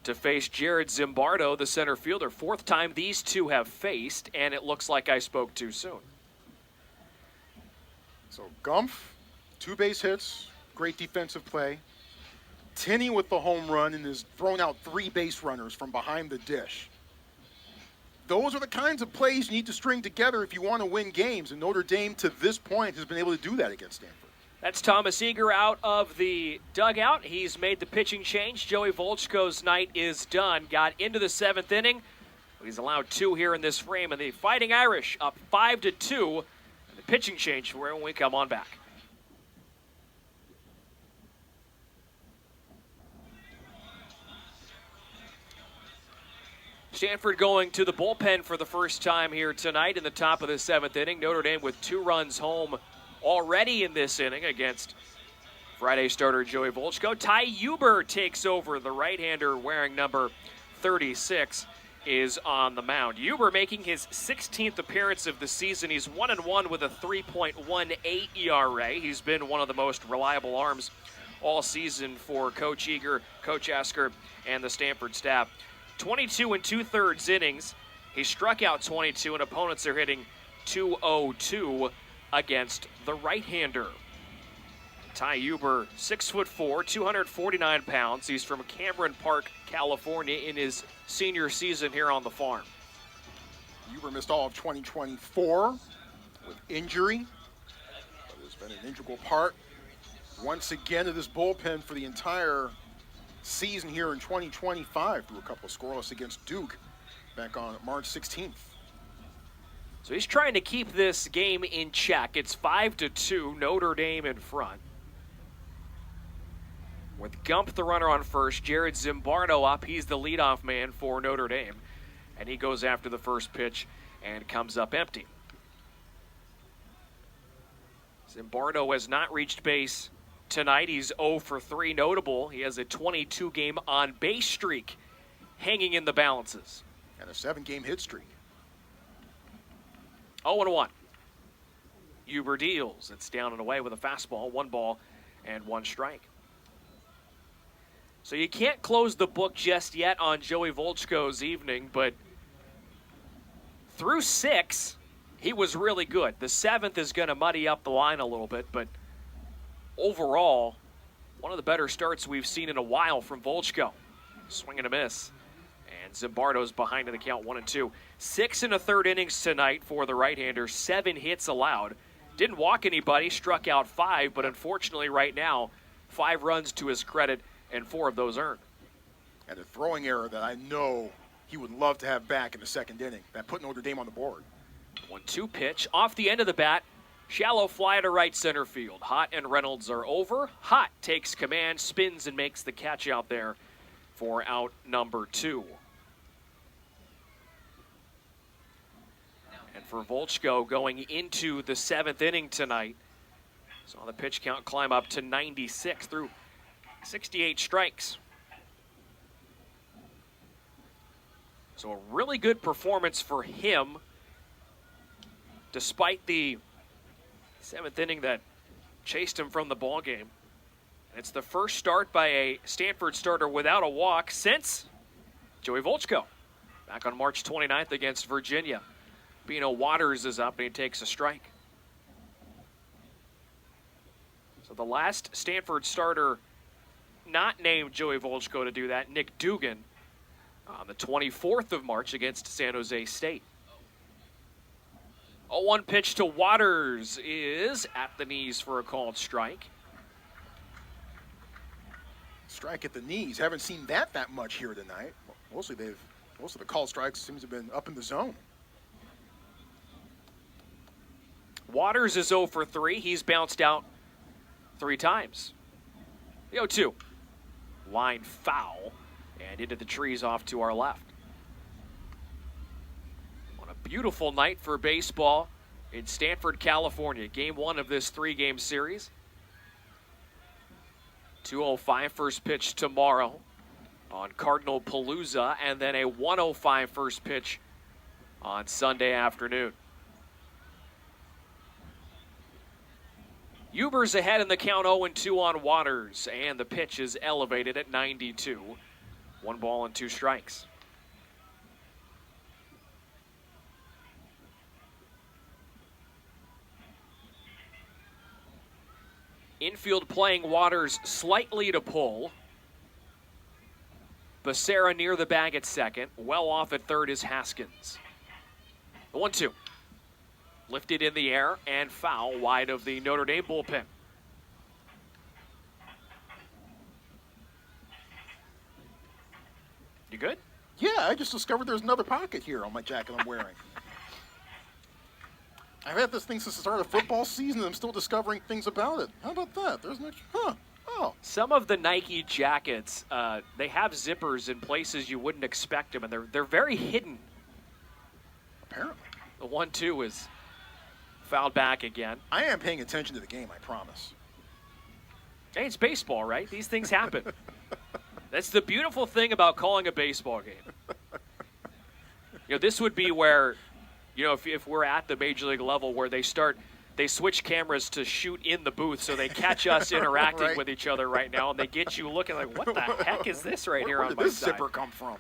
to face Jared Zimbardo, the center fielder. 4th time these two have faced, and it looks like I spoke too soon. So Gumpf, 2 base hits, great defensive play. Tinney with the home run and has thrown out 3 base runners from behind the dish. Those are the kinds of plays you need to string together if you want to win games, and Notre Dame to this point has been able to do that against Stanford. That's Thomas Eager out of the dugout. He's made the pitching change. Joey Volchko's night is done. Got into the 7th inning. He's allowed 2 here in this frame, and the Fighting Irish up 5-2. The pitching change for when we come on back. Stanford going to the bullpen for the first time here tonight in the top of the 7th inning. Notre Dame with 2 runs home already in this inning against Friday starter Joey Volchko. Ty Huber takes over. The right-hander wearing number 36 is on the mound. Huber making his 16th appearance of the season. He's 1-1 with a 3.18 ERA. He's been one of the most reliable arms all season for Coach Eager, Coach Esker, and the Stanford staff. 22 2/3 innings. He struck out 22, and opponents are hitting .202 against the right-hander. Ty Huber, 6'4", 249 pounds. He's from Cameron Park, California, in his senior season here on the farm. Huber missed all of 2024 with injury, but has been an integral part once again of this bullpen for the entire season here in 2025 through a couple of scoreless against Duke back on March 16th. So he's trying to keep this game in check. It's 5-2, Notre Dame in front. With Gumpf the runner on first, Jared Zimbardo up. He's the leadoff man for Notre Dame. And he goes after the first pitch and comes up empty. Zimbardo has not reached base tonight. He's 0 for 3. Notable, he has a 22-game on-base streak hanging in the balances. And a 7-game hit streak. 0-1. Huber deals. It's down and away with a fastball, 1 ball and 1 strike. So you can't close the book just yet on Joey Volchko's evening, but through 6, he was really good. The 7th is going to muddy up the line a little bit, but overall, One of the better starts we've seen in a while from Volchko. Swing and a miss. And Zimbardo's behind in the count 1-2. 6 1/3 innings tonight for the right-hander. 7 hits allowed. Didn't walk anybody, struck out 5, but unfortunately right now, 5 runs to his credit and 4 of those earned. And a throwing error that I know he would love to have back in the second inning. That put Notre Dame on the board. 1-2 pitch off the end of the bat. Shallow fly to right center field. Hott and Reynolds are over. Hott takes command, spins, and makes the catch out there for out number 2. And for Volchko going into the 7th inning tonight, saw the pitch count climb up to 96 through 68 strikes. So a really good performance for him, despite the 7th inning that chased him from the ballgame. It's the first start by a Stanford starter without a walk since Joey Volchko back on March 29th against Virginia. Bino Waters is up and he takes a strike. So the last Stanford starter not named Joey Volchko to do that, Nick Dugan, on the 24th of March against San Jose State. 0-1 pitch to Waters is at the knees for a called strike. Strike at the knees. Haven't seen that much here tonight. Most of the called strikes seems to have been up in the zone. Waters is 0 for 3. He's bounced out 3 times. The 0-2. Line foul and into the trees off to our left. On a beautiful night for baseball in Stanford, California. Game 1 of this 3-game series. 2:05 first pitch tomorrow on Cardinal Palooza, and then a 1:05 first pitch on Sunday afternoon. Huber's ahead in the count 0-2 on Waters, and the pitch is elevated at 92. 1 ball and 2 strikes. Infield playing Waters slightly to pull. Becerra near the bag at second. Well off at third is Haskins. The 1-2. Lifted in the air and foul wide of the Notre Dame bullpen. You good? Yeah, I just discovered there's another pocket here on my jacket I'm wearing. I've had this thing since the start of football season, and I'm still discovering things about it. How about that? There's an extra, oh. Some of the Nike jackets, they have zippers in places you wouldn't expect them, and they're very hidden. Apparently. The 1-2 is fouled back again. I am paying attention to the game, I promise. Hey, it's baseball, right? These things happen. That's the beautiful thing about calling a baseball game. You know, this would be where, you know, if we're at the major league level where they switch cameras to shoot in the booth so they catch us interacting right. with each other right now, and they get you looking like, what the heck is this right here on my side? Where did this zipper come from?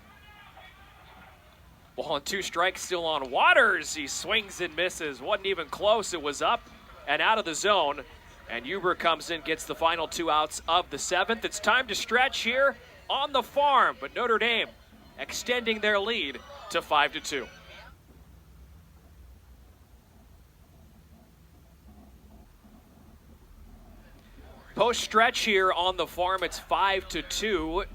Ball and 2 strikes still on Waters. He swings and misses. Wasn't even close. It was up and out of the zone. And Huber comes in, gets the final 2 outs of the 7th. It's time to stretch here on the farm, but Notre Dame extending their lead to 5-2. Post stretch here on the farm, it's 5-2.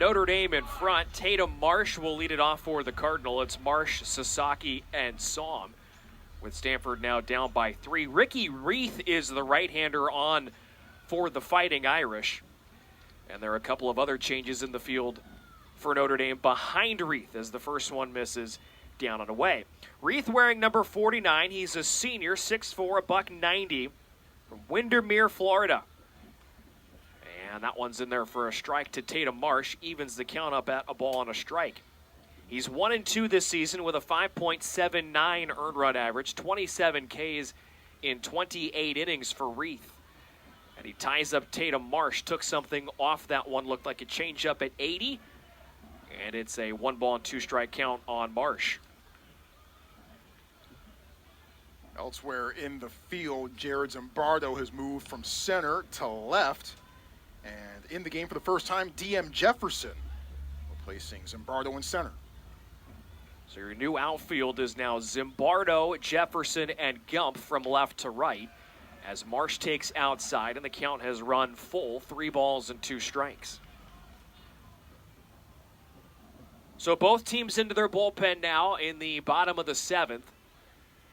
Notre Dame in front. Tatum Marsh will lead it off for the Cardinal. It's Marsh, Sasaki, and Somm, with Stanford now down by 3. Ricky Reith is the right-hander on for the Fighting Irish. And there are a couple of other changes in the field for Notre Dame behind Reith as the first one misses down and away. Reith wearing number 49. He's a senior, 6'4", $190 from Windermere, Florida. And that one's in there for a strike to Tatum Marsh. Evens the count up at a ball and a strike. He's 1-2 this season with a 5.79 earned run average, 27 Ks in 28 innings for Reith. And he ties up Tatum Marsh. Took something off that one, looked like a changeup at 80. And it's a 1 ball and 2 strike count on Marsh. Elsewhere in the field, Jared Zimbardo has moved from center to left. And in the game for the first time, DM Jefferson replacing Zimbardo in center. So your new outfield is now Zimbardo, Jefferson, and Gump from left to right as Marsh takes outside, and the count has run full, 3 balls and 2 strikes. So both teams into their bullpen now in the bottom of the 7th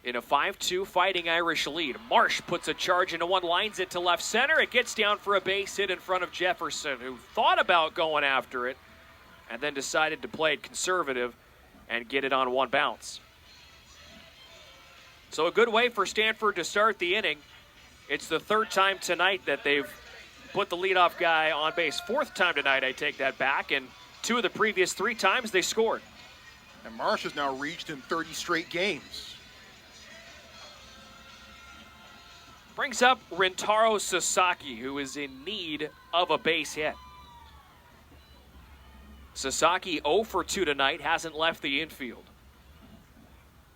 in a 5-2 Fighting Irish lead. Marsh puts a charge into one, lines it to left center. It gets down for a base hit in front of Jefferson, who thought about going after it and then decided to play it conservative and get it on one bounce. So a good way for Stanford to start the inning. It's the 3rd time tonight that they've put the leadoff guy on base. 4th time tonight, I take that back, and 2 of the previous 3 times they scored. And Marsh has now reached in 30 straight games. Brings up Rintaro Sasaki, who is in need of a base hit. Sasaki 0 for 2 tonight, hasn't left the infield.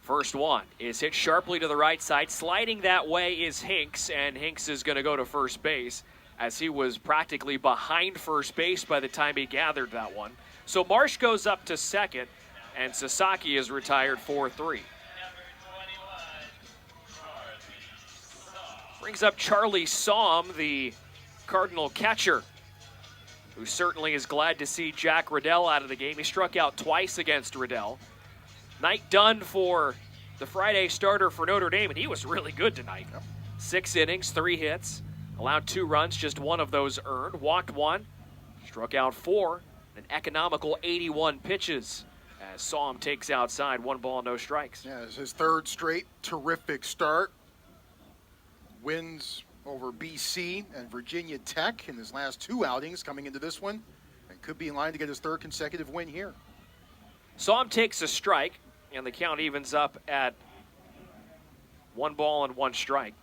First one is hit sharply to the right side. Sliding that way is Hinks, and Hinks is going to go to first base as he was practically behind first base by the time he gathered that one. So Marsh goes up to second, and Sasaki is retired 4-3. Brings up Charlie Somm, the Cardinal catcher, who certainly is glad to see Jack Riddell out of the game. He struck out twice against Riddell. Night done for the Friday starter for Notre Dame, and he was really good tonight. 6 innings, 3 hits, allowed 2 runs, just 1 of those earned. Walked 1, struck out 4, an economical 81 pitches as Somm takes outside, 1 ball, no strikes. Yeah, it's his 3rd straight terrific start. Wins over BC and Virginia Tech in his last 2 outings coming into this one, and could be in line to get his 3rd consecutive win here. Somm takes a strike, and the count evens up at 1 ball and 1 strike.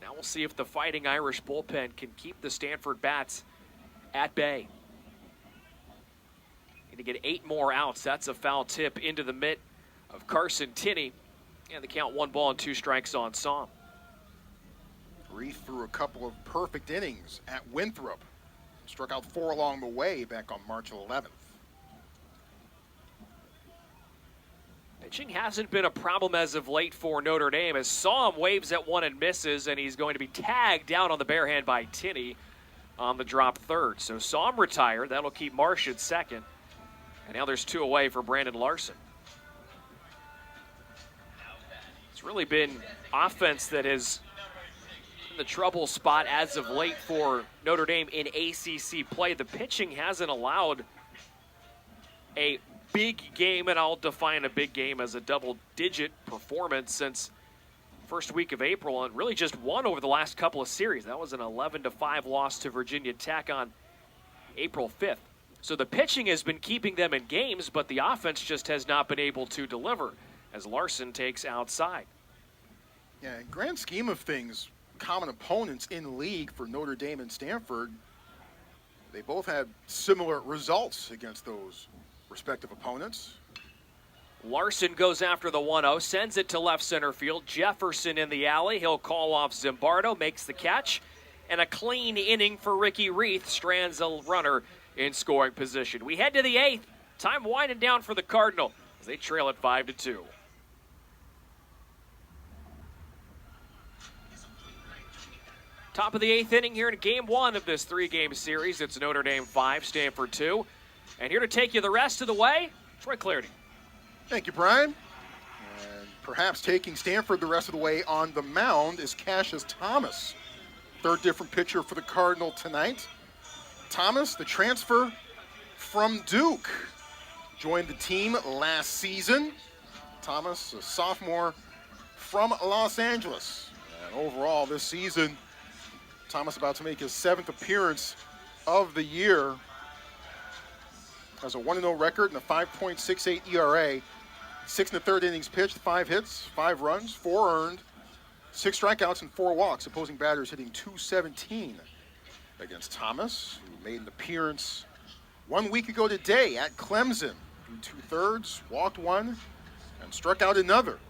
Now we'll see if the Fighting Irish bullpen can keep the Stanford bats at bay. Going to get 8 more outs. That's a foul tip into the mitt of Carson Tinney, and the count 1 ball and 2 strikes on Somm. Reith threw a couple of perfect innings at Winthrop. Struck out 4 along the way back on March 11th. Pitching hasn't been a problem as of late for Notre Dame as Somm waves at 1 and misses, and he's going to be tagged down on the bare hand by Tinney on the drop 3rd. So Somm retired. That'll keep Marsh at 2nd. And now there's 2 away for Brandon Larson. It's really been offense that has in the trouble spot as of late for Notre Dame in ACC play. The pitching hasn't allowed a big game, and I'll define a big game as a double-digit performance since first week of April, and really just 1 over the last couple of series. That was an 11-5 loss to Virginia Tech on April 5th. So the pitching has been keeping them in games, but the offense just has not been able to deliver as Larson takes outside. Yeah, in grand scheme of things, common opponents in the league for Notre Dame and Stanford, they both had similar results against those respective opponents. Larson goes after the 1-0, sends it to left center field. Jefferson in the alley. He'll call off Zimbardo, makes the catch, and a clean inning for Ricky Reith strands a runner in scoring position. We head to the 8th. Time winding down for the Cardinal as they trail at 5-2. Top of the 8th inning here in game 1 of this 3-game series. It's Notre Dame 5, Stanford 2. And here to take you the rest of the way, Troy Clarity. Thank you, Brian. And perhaps taking Stanford the rest of the way on the mound is Cassius Thomas. 3rd different pitcher for the Cardinal tonight. Thomas, the transfer from Duke, joined the team last season. Thomas, a sophomore from Los Angeles. And overall this season, Thomas about to make his 7th appearance of the year. Has a 1-0 record and a 5.68 ERA. 6 1/3 innings pitched, 5 hits, 5 runs, 4 earned, 6 strikeouts and 4 walks. Opposing batters hitting .217 against Thomas, who made an appearance 1 week ago today at Clemson. Threw 2/3, walked 1, and struck out another.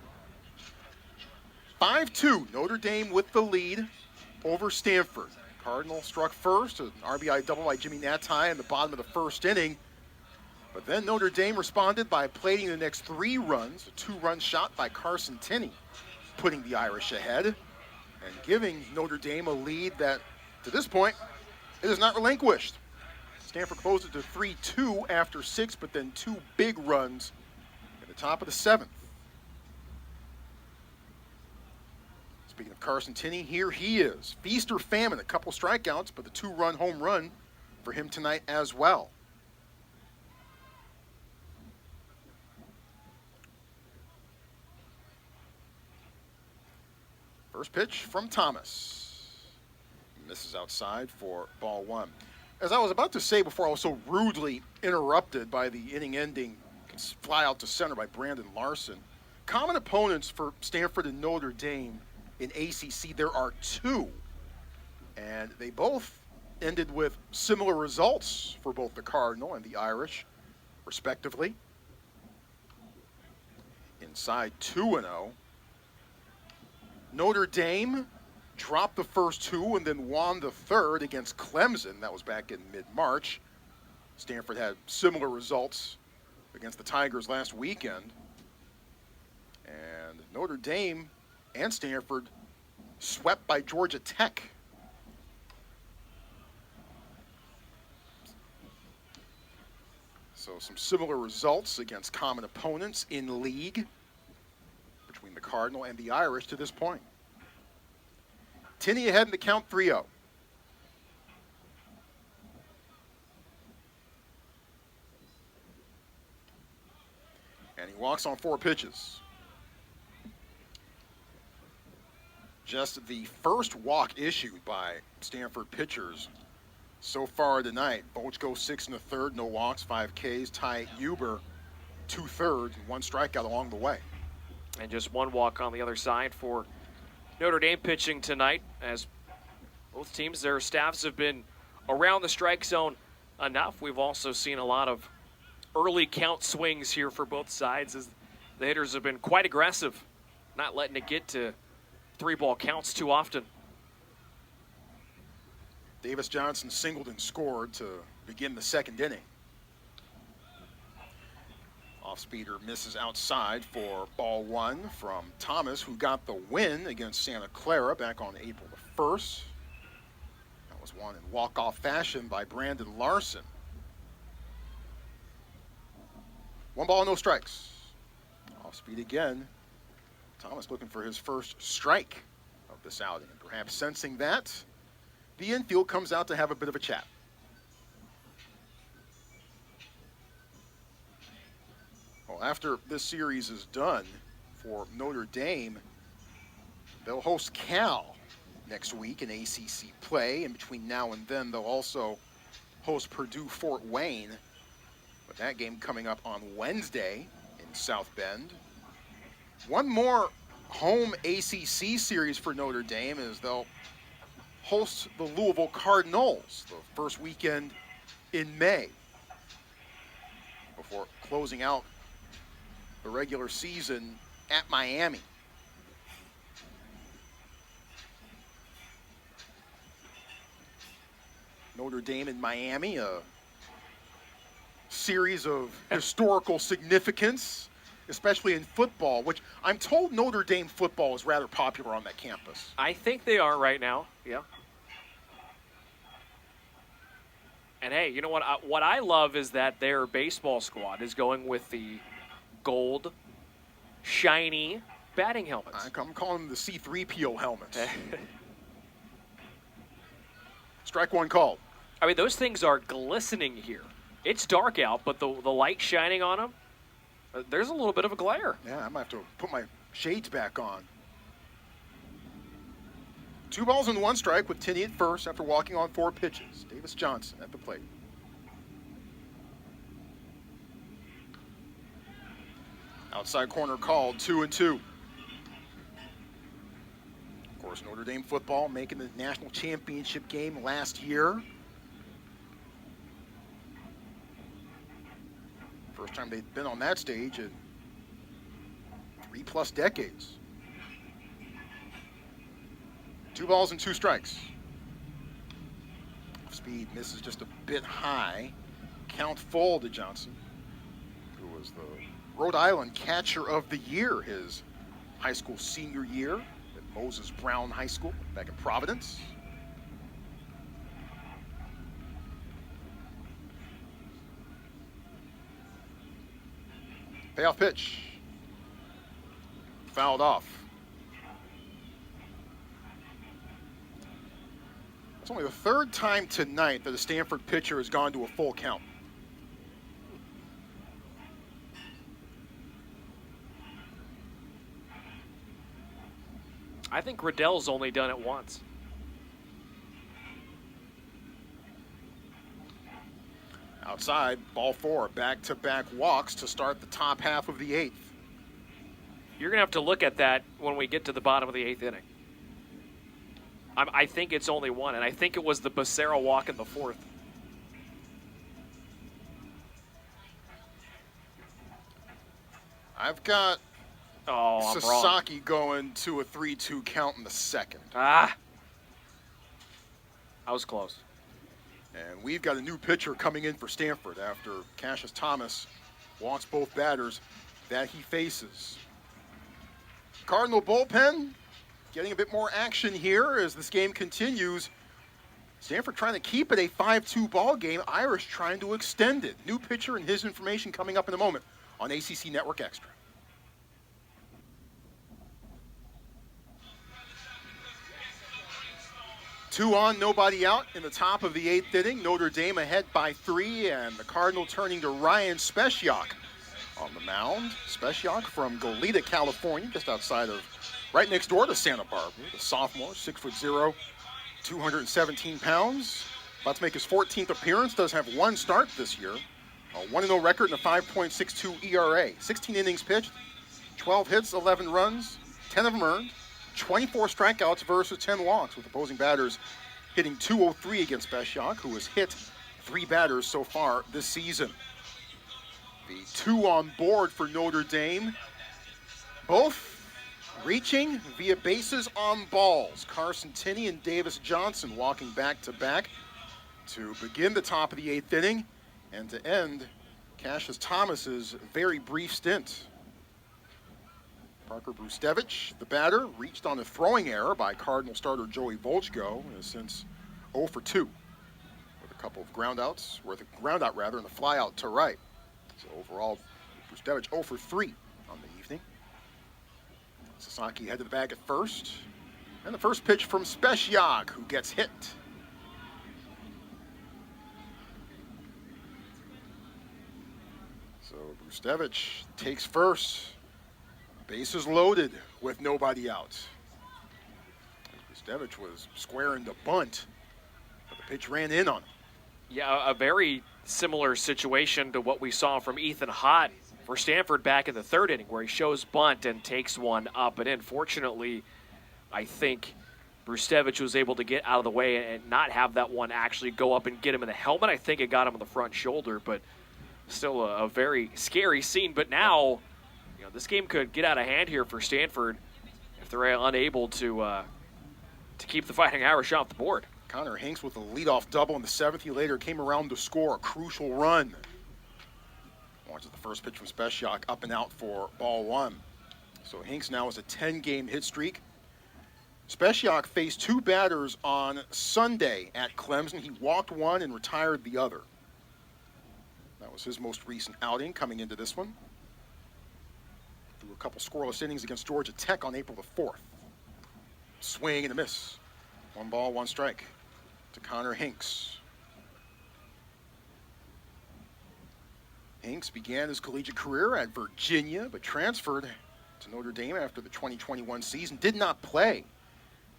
5-2, Notre Dame with the lead over Stanford. Cardinal struck first, an RBI double by Jimmy Natai in the bottom of the first inning. But then Notre Dame responded by plating the next 3 runs, a 2-run shot by Carson Tinney, putting the Irish ahead and giving Notre Dame a lead that, to this point, it is not relinquished. Stanford closed it to 3-2 after 6, but then 2 big runs in the top of the 7th. Speaking of Carson Tinney, here he is. Feast or famine, a couple strikeouts, but the 2-run home run for him tonight as well. First pitch from Thomas. Misses outside for ball 1. As I was about to say before I was so rudely interrupted by the inning-ending fly out to center by Brandon Larson, common opponents for Stanford and Notre Dame in ACC, there are 2. And they both ended with similar results for both the Cardinal and the Irish, respectively. Inside 2-0. Notre Dame dropped the first 2 and then won the third against Clemson. That was back in mid-March. Stanford had similar results against the Tigers last weekend. And Notre Dame and Stanford swept by Georgia Tech. So some similar results against common opponents in league between the Cardinal and the Irish to this point. Tinney ahead in the count 3-0. And he walks on 4 pitches. Just the first walk issued by Stanford pitchers so far tonight. Bochco 6 1/3, no walks, 5 Ks. Ty Huber 2/3, and 1 strikeout along the way. And just 1 walk on the other side for Notre Dame pitching tonight, as both teams, their staffs have been around the strike zone enough. We've also seen a lot of early count swings here for both sides, as the hitters have been quite aggressive, not letting it get to 3-ball counts too often. Davis Johnson singled and scored to begin the 2nd inning. Off-speeder misses outside for ball 1 from Thomas, who got the win against Santa Clara back on April the 1st. That was won in walk-off fashion by Brandon Larson. 1 ball, no strikes. Off-speed again. Thomas looking for his first strike of this outing. And perhaps sensing that, the infield comes out to have a bit of a chat. Well, after this series is done for Notre Dame, they'll host Cal next week in ACC play. And between now and then, they'll also host Purdue-Fort Wayne, with that game coming up on Wednesday in South Bend. One more home ACC series for Notre Dame is they'll host the Louisville Cardinals the first weekend in May, before closing out the regular season at Miami. Notre Dame in Miami, a series of historical significance, especially in football, which I'm told Notre Dame football is rather popular on that campus. I think they are right now, yeah. And hey, you know what I love is that their baseball squad is going with the gold, shiny batting helmets. I'm calling them the C-3PO helmets. Strike 1 called. I mean, those things are glistening here. It's dark out, but the light shining on them, there's a little bit of a glare. Yeah, I might have to put my shades back on. 2 balls and 1 strike with Tinney at first after walking on 4 pitches. Davis Johnson at the plate. Outside corner called, 2-2. Of course, Notre Dame football making the national championship game last year. First time they've been on that stage in 3+ decades. 2 balls and 2 strikes. Speed misses just a bit high. Count full to Johnson, who was the Rhode Island Catcher of the Year his high school senior year at Moses Brown High School back in Providence. Payoff pitch. Fouled off. It's only the 3rd time tonight that a Stanford pitcher has gone to a full count. I think Riddell's only done it once. Outside, ball 4, back-to-back walks to start the top half of the 8th. You're going to have to look at that when we get to the bottom of the 8th inning. I think it's only one, and I think it was the Becerra walk in the 4th. I've got I'm Sasaki wrong. going to a 3-2 count in the 2nd. I was close. And we've got a new pitcher coming in for Stanford after Cassius Thomas walks both batters that he faces. Cardinal bullpen getting a bit more action here as this game continues. Stanford trying to keep it a 5-2 ball game. Irish trying to extend it. New pitcher and his information coming up in a moment on ACC Network Extra. Two on, nobody out in the top of the 8th inning. Notre Dame ahead by 3, and the Cardinal turning to Ryan Speciak on the mound. Speciak from Goleta, California, just outside of, right next door to Santa Barbara. The sophomore, 6'0", 217 pounds. About to make his 14th appearance. Does have 1 start this year. A 1-0 record and a 5.62 ERA. 16 innings pitched, 12 hits, 11 runs, 10 of them earned. 24 strikeouts versus 10 walks, with opposing batters hitting .203 against Speciak, who has hit 3 batters so far this season. The 2 on board for Notre Dame, both reaching via bases on balls. Carson Tinney and Davis Johnson walking back-to-back to begin the top of the 8th inning and to end Cassius Thomas's very brief stint. Parker Brustevich, the batter, reached on a throwing error by Cardinal starter Joey Volchko, and has since 0 for 2 with a couple of groundouts, or the groundout rather, and a flyout to right. So overall, Brustevich 0 for 3 on the evening. Sasaki head to the bag at first, and the first pitch from Speciak, who gets hit. So Brustevich takes first. Bases loaded with nobody out. Brustevich was squaring the bunt, but the pitch ran in on him. Yeah, a very similar situation to what we saw from Ethan Hott for Stanford back in the 3rd inning, where he shows bunt and takes one up and in. Fortunately, I think Brustevich was able to get out of the way and not have that one actually go up and get him in the helmet. I think it got him in the front shoulder, but still a very scary scene. But now, you know, this game could get out of hand here for Stanford if they're unable to keep the Fighting Irish off the board. Connor Hinks with a leadoff double in the 7th. He later came around to score a crucial run. Watches the first pitch from Speciak up and out for ball 1. So Hinks now has a 10-game hit streak. Speciak faced 2 batters on Sunday at Clemson. He walked one and retired the other. That was his most recent outing coming into this one. Threw a couple scoreless innings against Georgia Tech on April the 4th. Swing and a miss. 1 ball, 1 strike to Connor Hinks. Hinks began his collegiate career at Virginia, but transferred to Notre Dame after the 2021 season. Did not play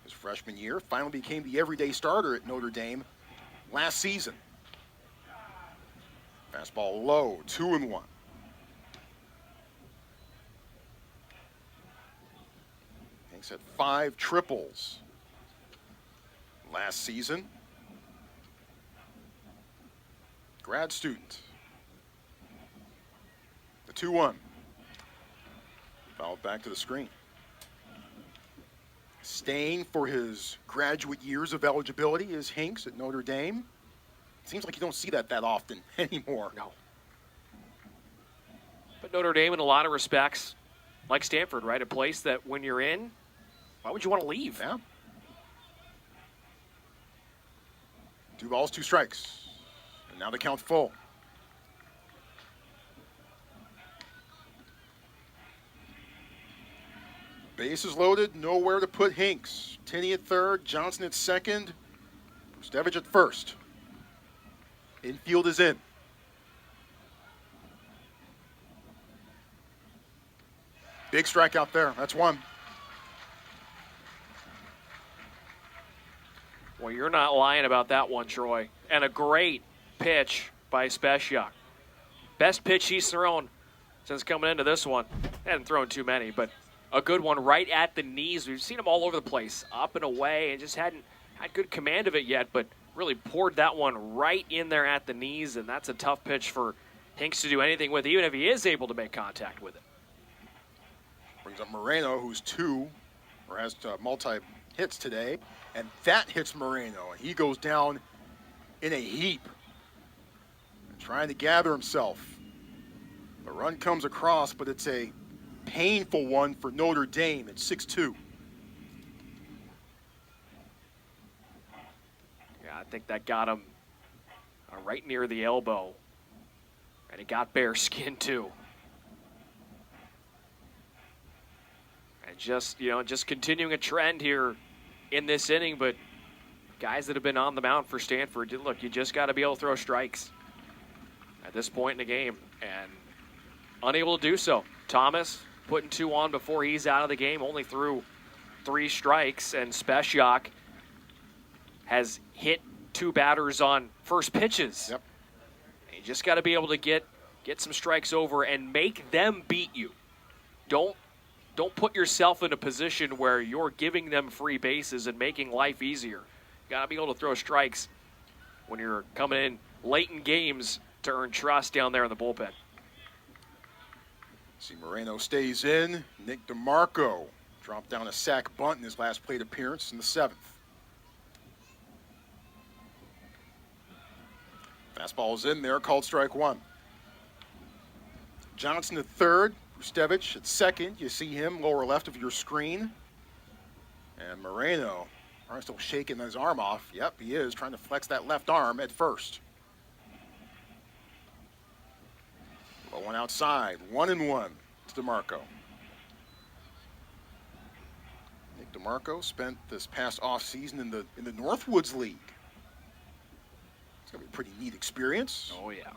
his freshman year. Finally became the everyday starter at Notre Dame last season. Fastball low, 2-1. Hinks had 5 triples last season. Grad student. The 2-1. Fouled back to the screen. Staying for his graduate years of eligibility is Hinks at Notre Dame. Seems like you don't see that often anymore. No. But Notre Dame, in a lot of respects, like Stanford, right? A place that when you're in, why would you want to leave? Yeah. 2 balls, 2 strikes. And now the count full. Bases loaded, nowhere to put Hinks. Tinney at third, Johnson at second, Stevich at first. Infield is in. Big strike out there. That's one. Well, you're not lying about that one, Troy. And a great pitch by Speciak. Best pitch he's thrown since coming into this one. Hadn't thrown too many, but a good one right at the knees. We've seen him all over the place, up and away, and just hadn't had good command of it yet, but really poured that one right in there at the knees, and that's a tough pitch for Hinks to do anything with, even if he is able to make contact with it. Brings up Moreno, who's has multi-hits today, and that hits Moreno, and he goes down in a heap, trying to gather himself. The run comes across, but it's a painful one for Notre Dame at 6-2. Yeah, I think that got him right near the elbow, and he got bare skin too. And just continuing a trend here in this inning, but guys that have been on the mound for Stanford, look, you just got to be able to throw strikes at this point in the game, and unable to do so. Thomas putting 2 on before he's out of the game, only threw 3 strikes, and Speciak has hit 2 batters on first pitches. Yep. You just got to be able to get some strikes over and make them beat you. Don't put yourself in a position where you're giving them free bases and making life easier. You got to be able to throw strikes when you're coming in late in games to earn trust down there in the bullpen. See, Moreno stays in. Nick DeMarco dropped down a sac bunt in his last plate appearance in the 7th. Fastball is in there, called strike 1. Johnson at third, Stevich at second. You see him lower left of your screen. And Moreno, still shaking his arm off. Yep, he is trying to flex that left arm at first. Low one outside, 1-1 to DeMarco. Nick DeMarco spent this past offseason in the Northwoods League. It's gonna be a pretty neat experience. Oh yeah.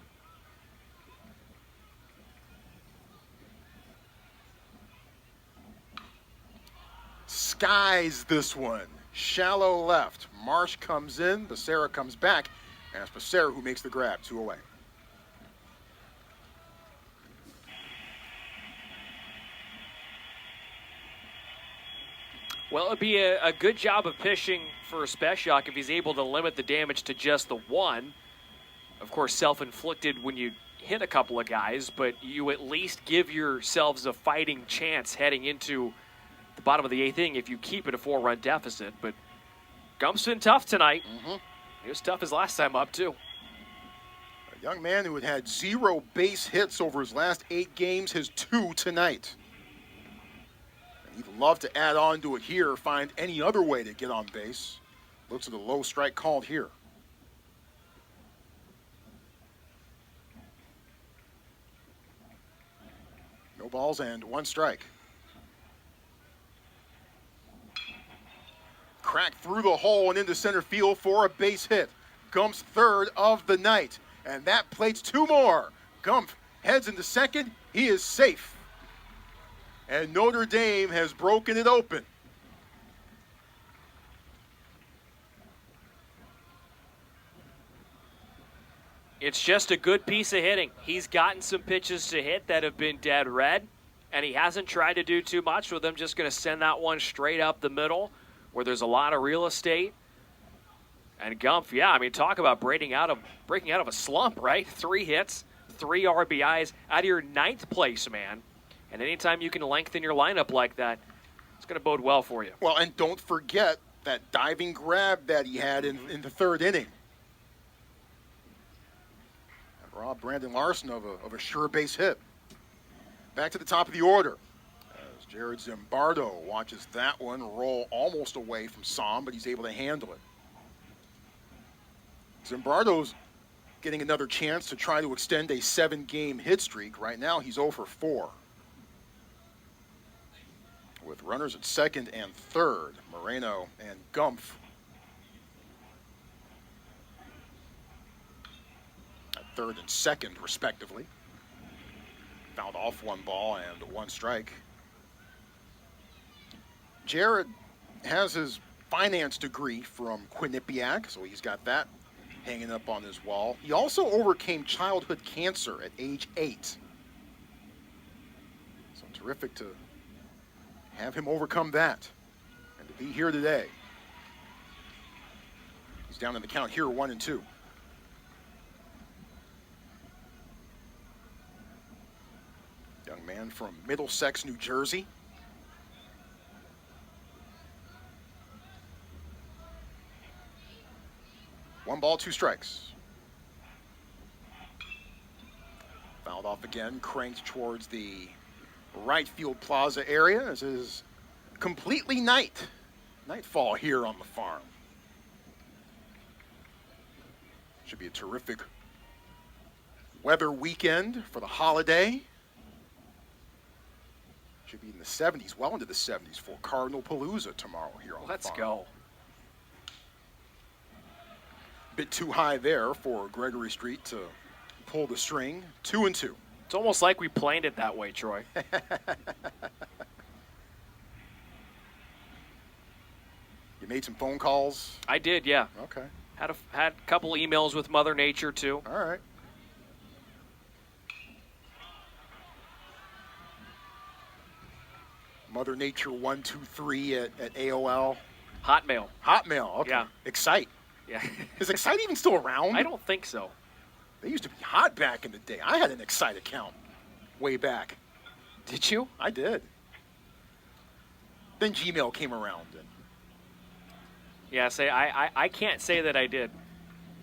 Skies this one. Shallow left. Marsh comes in, Becerra comes back, and it's Becerra who makes the grab, 2 away. Well, it'd be a good job of pitching for Speciak if he's able to limit the damage to just the 1. Of course, self-inflicted when you hit a couple of guys, but you at least give yourselves a fighting chance heading into the bottom of the 8th inning if you keep it a 4-run deficit. But Gump's been tough tonight. He was tough his last time up, too. A young man who had 0 base hits over his last 8 games has 2 tonight. And he'd love to add on to it here, find any other way to get on base. Looks at the low strike called here. No balls and 1 strike. Cracked through the hole and into center field for a base hit. Gump's 3rd of the night. And that plates 2 more. Gump heads into second. He is safe. And Notre Dame has broken it open. It's just a good piece of hitting. He's gotten some pitches to hit that have been dead red, and he hasn't tried to do too much with them. Just going to send that one straight up the middle where there's a lot of real estate. And Gump, yeah, I mean, talk about breaking out of a slump, right? 3 hits, 3 RBIs out of your 9th place, man. And anytime you can lengthen your lineup like that, it's It's going to bode well for you. Well, and don't forget that diving grab that he had in the third inning. That robbed Brandon Larson of a sure base hit. Back to the top of the order. As Jared Zimbardo watches that one roll almost away from Som, but he's able to handle it. Zimbardo's getting another chance to try to extend a 7-game hit streak. Right now, he's 0 for 4. With runners at second and third, Moreno and Gumpf. At third and second, respectively. Fouled off 1 ball and 1 strike. Jared has his finance degree from Quinnipiac, so he's got that hanging up on his wall. He also overcame childhood cancer at age 8. So terrific to have him overcome that and to be here today. He's down in the count here, 1-2. Young man from Middlesex, New Jersey. One ball, 2 strikes. Fouled off again, cranked towards the right field plaza area. This is completely nightfall here on the farm. Should be a terrific weather weekend for the holiday. Should be in the 70s, well into the 70s for Cardinal Palooza tomorrow here on the farm. Let's go. Bit too high there for Gregory Street to pull the string. 2-2. It's almost like we planned it that way, Troy. You made some phone calls? I did, yeah. Okay. Had a couple emails with Mother Nature, too. All right. Mother Nature 123 at AOL. Hotmail. Hotmail, okay. Yeah. Excite. Yeah. Is Excite even still around? I don't think so. They used to be hot back in the day. I had an Excite account way back. Did you? I did. Then Gmail came around. And Yeah, I can't say that I did.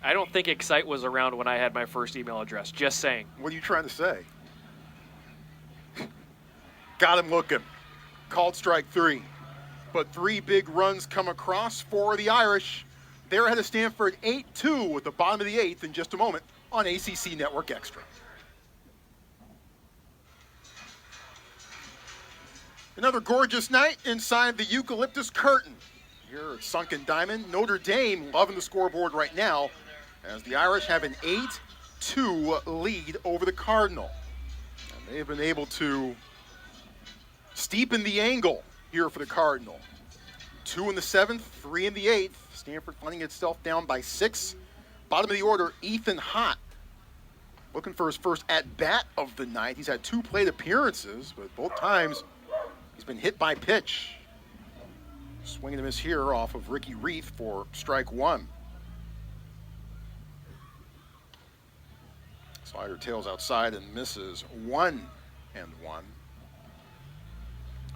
I don't think Excite was around when I had my first email address. Just saying. what are you trying to say? Got him looking. Called strike 3. But 3 big runs come across for the Irish. They're ahead of Stanford 8-2 at the bottom of the 8th in just a moment on ACC Network Extra. Another gorgeous night inside the eucalyptus curtain. Here at Sunken Diamond, Notre Dame loving the scoreboard right now as the Irish have an 8-2 lead over the Cardinal. And they've been able to steepen the angle here for the Cardinal. 2 in the 7th, 3 in the 8th. Stanford finding itself down by 6. Bottom of the order, Ethan Hott. Looking for his first at-bat of the night. He's had 2 plate appearances, but both times he's been hit by pitch. Swing and a miss here off of Ricky Reith for strike 1. Slider tails outside and misses 1-1.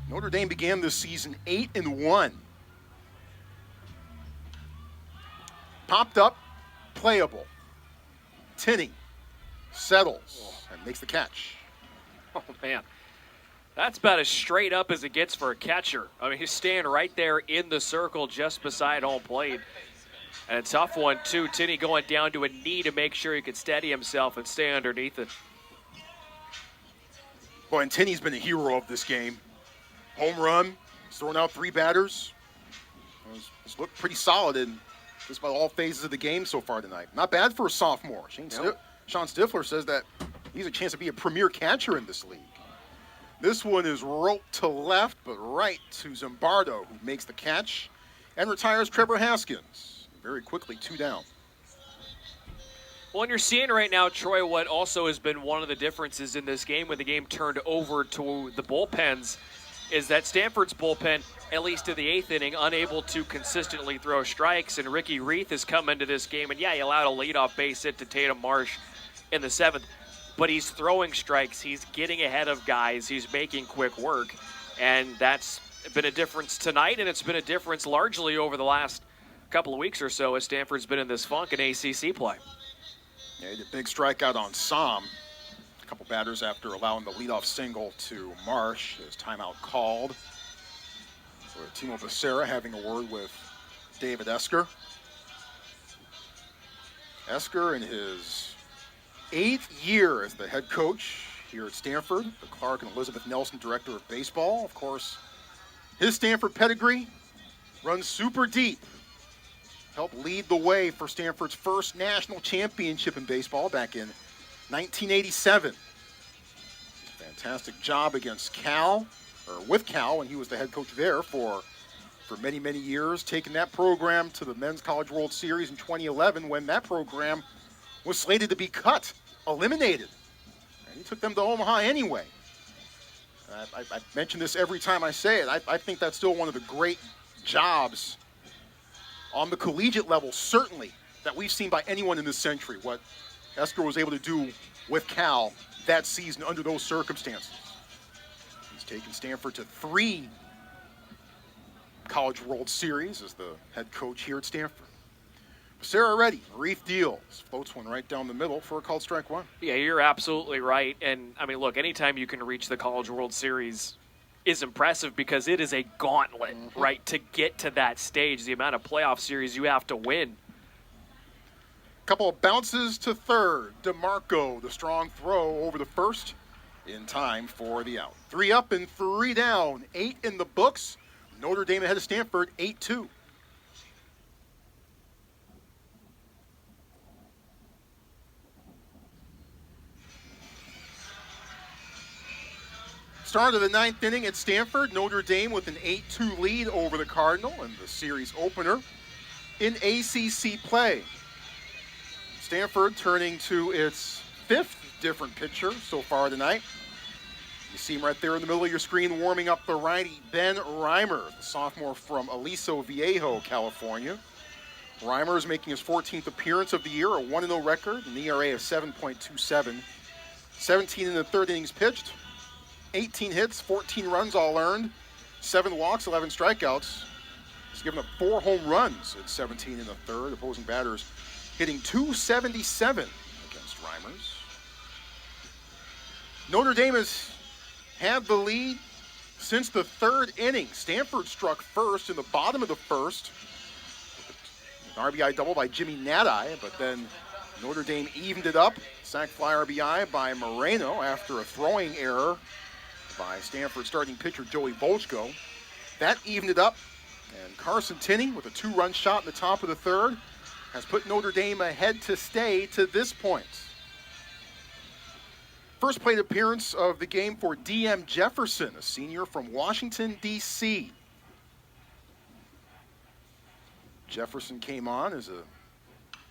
Notre Dame began this season 8-1. Popped up, playable. Tinney settles and makes the catch. Oh, man. That's about as straight up as it gets for a catcher. I mean, he's staying right there in the circle just beside home plate. And a tough one, too. Tinney going down to a knee to make sure he could steady himself and stay underneath it. Boy, and Tinney's been a hero of this game. Home run. He's thrown out 3 batters. He's looked pretty solid in just about all phases of the game so far tonight. Not bad for a sophomore. Sean Stifler says that he's a chance to be a premier catcher in this league. This one is roped to left, but right to Zimbardo, who makes the catch and retires Trevor Haskins. Very quickly, 2 down. Well, and you're seeing right now, Troy, what also has been one of the differences in this game when the game turned over to the bullpens is that Stanford's bullpen, at least in the 8th inning, unable to consistently throw strikes. And Ricky Reith has come into this game, and yeah, he allowed a leadoff base hit to Tatum Marsh in the 7th. But he's throwing strikes. He's getting ahead of guys. He's making quick work. And that's been a difference tonight, and it's been a difference largely over the last couple of weeks or so as Stanford's been in this funk in ACC play. Yeah, he did a big strikeout on Som. A couple batters after allowing the leadoff single to Marsh. His timeout called. So Timo Becerra having a word with David Esker. Esker in his 8th year as the head coach here at Stanford, the Clark and Elizabeth Nelson Director of Baseball. Of course, his Stanford pedigree runs super deep. Helped lead the way for Stanford's first national championship in baseball back in 1987. Fantastic job against Cal, or with Cal when he was the head coach there for many, many years, taking that program to the Men's College World Series in 2011 when that program was slated to be cut, eliminated. And he took them to Omaha anyway. I mention this every time I say it. I think that's still one of the great jobs on the collegiate level, certainly, that we've seen by anyone in this century, what Esker was able to do with Cal that season under those circumstances. He's taken Stanford to 3 College World Series as the head coach here at Stanford. Becerra ready, brief deal. Floats one right down the middle for a called strike one. Yeah, you're absolutely right. And, I mean, look, anytime you can reach the College World Series is impressive because it is a gauntlet, right, to get to that stage, the amount of playoff series you have to win. Couple of bounces to third. DeMarco, the strong throw over the first in time for the out. 3 up and 3 down. 8 in the books. Notre Dame ahead of Stanford, 8-2. Start of the 9th inning at Stanford. Notre Dame with an 8-2 lead over the Cardinal in the series opener in ACC play. Stanford turning to its 5th different pitcher so far tonight. You see him right there in the middle of your screen warming up the righty, Ben Reimer, the sophomore from Aliso Viejo, California. Reimer is making his 14th appearance of the year, a 1-0 record, an ERA of 7.27. 17 in the 3rd innings pitched, 18 hits, 14 runs all earned, 7 walks, 11 strikeouts. He's given up 4 home runs at 17 in the 3rd. Opposing batters hitting .277 against Reimers. Notre Dame has had the lead since the 3rd inning. Stanford struck first in the bottom of the 1st. An RBI double by Jimmy Nadai, but then Notre Dame evened it up. Sac fly RBI by Moreno after a throwing error by Stanford starting pitcher Joey Volchko. That evened it up, and Carson Tinney with a 2-run shot in the top of the 3rd has put Notre Dame ahead to stay to this point. First plate appearance of the game for D.M. Jefferson, a senior from Washington, D.C. Jefferson came on as a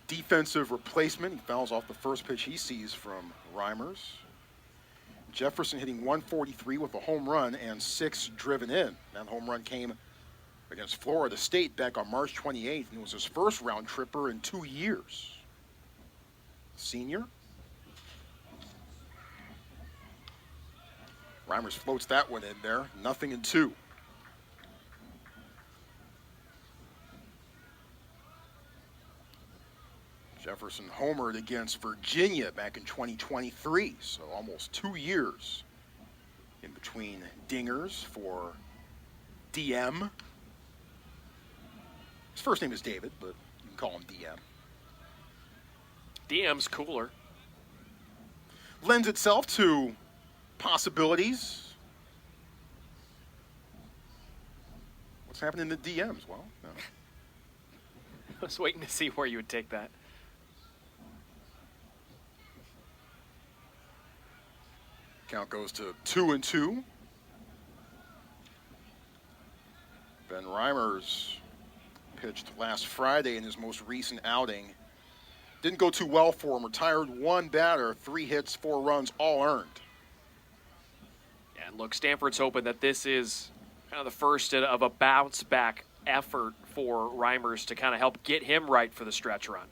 defensive replacement. He fouls off the first pitch he sees from Reimers. Jefferson hitting .143 with a home run and 6 driven in. That home run came against Florida State back on March 28th, and it was his first round tripper in 2 years. Senior. Reimers floats that one in there. 0-2. Jefferson homered against Virginia back in 2023, so almost 2 years in between dingers for DM. His first name is David, but you can call him DM. DM's cooler. Lends itself to possibilities. What's happening in the DMs? Well, no. I was waiting to see where you would take that. Count goes to 2-2. Ben Reimers pitched last Friday in his most recent outing. Didn't go too well for him. Retired 1 batter, 3 hits, 4 runs, all earned. Yeah, and look, Stanford's hoping that this is kind of the first of a bounce-back effort for Reimers to kind of help get him right for the stretch run.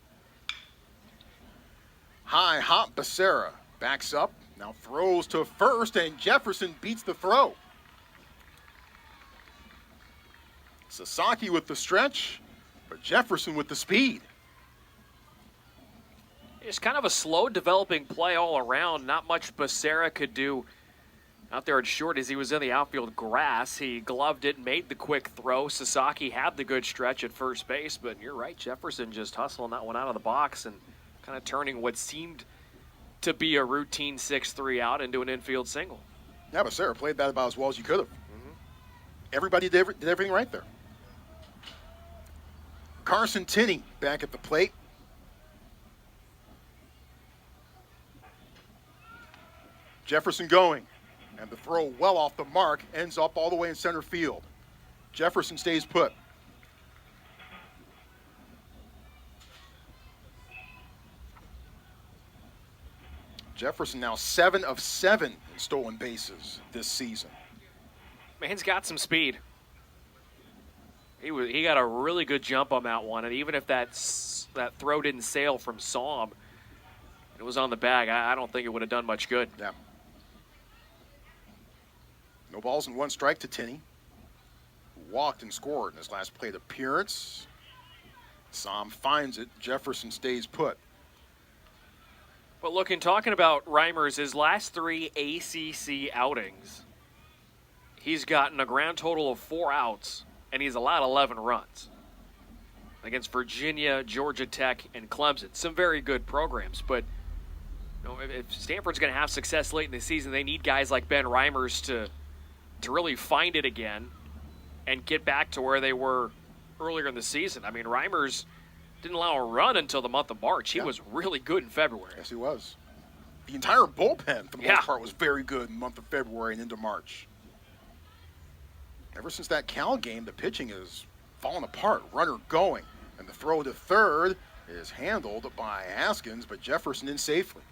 High hop Becerra backs up, now throws to first, and Jefferson beats the throw. Sasaki with the stretch, but Jefferson with the speed. It's kind of a slow developing play all around. Not much Becerra could do out there at short as he was in the outfield grass. He gloved it, made the quick throw. Sasaki had the good stretch at first base, but you're right, Jefferson just hustling that one out of the box and kind of turning what seemed to be a routine 6-3 out into an infield single. Yeah, Becerra played that about as well as you could have. Everybody did everything right there. Carson Tinney back at the plate. Jefferson going, and the throw well off the mark, ends up all the way in center field. Jefferson stays put. Jefferson now 7 of 7 in stolen bases this season. Man's got some speed. He got a really good jump on that one, and even if that throw didn't sail from Psalm, it was on the bag, I don't think it would have done much good. Yeah. No balls and 1 strike to Tinney, who walked and scored in his last plate appearance. Psalm finds it. Jefferson stays put. But look, in talking about Reimers, his last 3 ACC outings, he's gotten a grand total of 4 outs, and he's allowed 11 runs against Virginia, Georgia Tech, and Clemson. Some very good programs, but if Stanford's going to have success late in the season, they need guys like Ben Reimers to really find it again and get back to where they were earlier in the season. I mean, Reimers didn't allow a run until the month of March. He was really good in February. Yes, he was. The entire bullpen, for the most part, was very good in the month of February and into March. Ever since that Cal game, the pitching has fallen apart. Runner going, and the throw to third is handled by Haskins, but Jefferson in safely.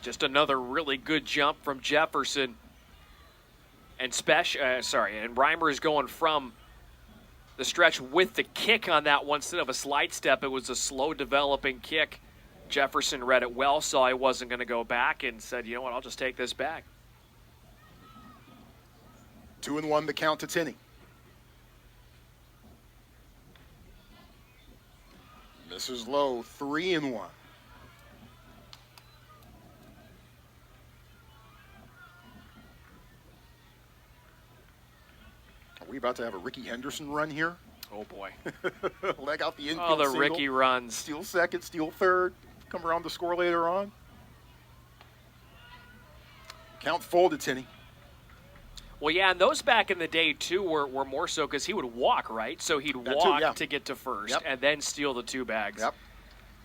Just another really good jump from Jefferson. And Reimers going from the stretch with the kick on that one instead of a slide step. It was a slow developing kick. Jefferson read it well, saw he wasn't going to go back, and said, you know what, I'll just take this back. 2-1 the count to Tinney. Misses low, 3-1. Are we about to have a Ricky Henderson run here? Oh, boy. Leg out the infield Oh, the single, Ricky runs. steal second, steal third, come around to score later on. Count full to Tinney. Well, yeah, and those back in the day, too, were more so because he would walk, right? So he'd walk to get to first and then steal the 2 bags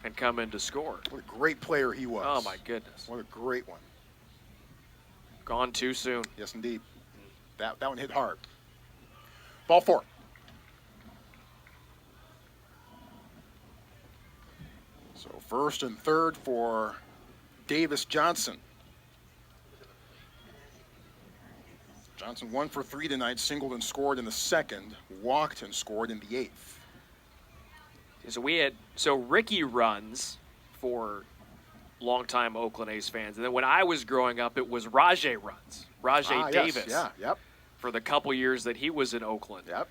and come in to score. What a great player he was. Oh, my goodness. What a great one. Gone too soon. Yes, indeed. That one hit hard. Ball 4. So first and third for Davis Johnson. Johnson 1 for 3 tonight, singled and scored in the second, walked and scored in the 8th. So Ricky runs for longtime Oakland A's fans, and then when I was growing up, it was Rajay runs. Rajay Davis. Yes. Yeah, yep. For the couple years that he was in Oakland. Yep.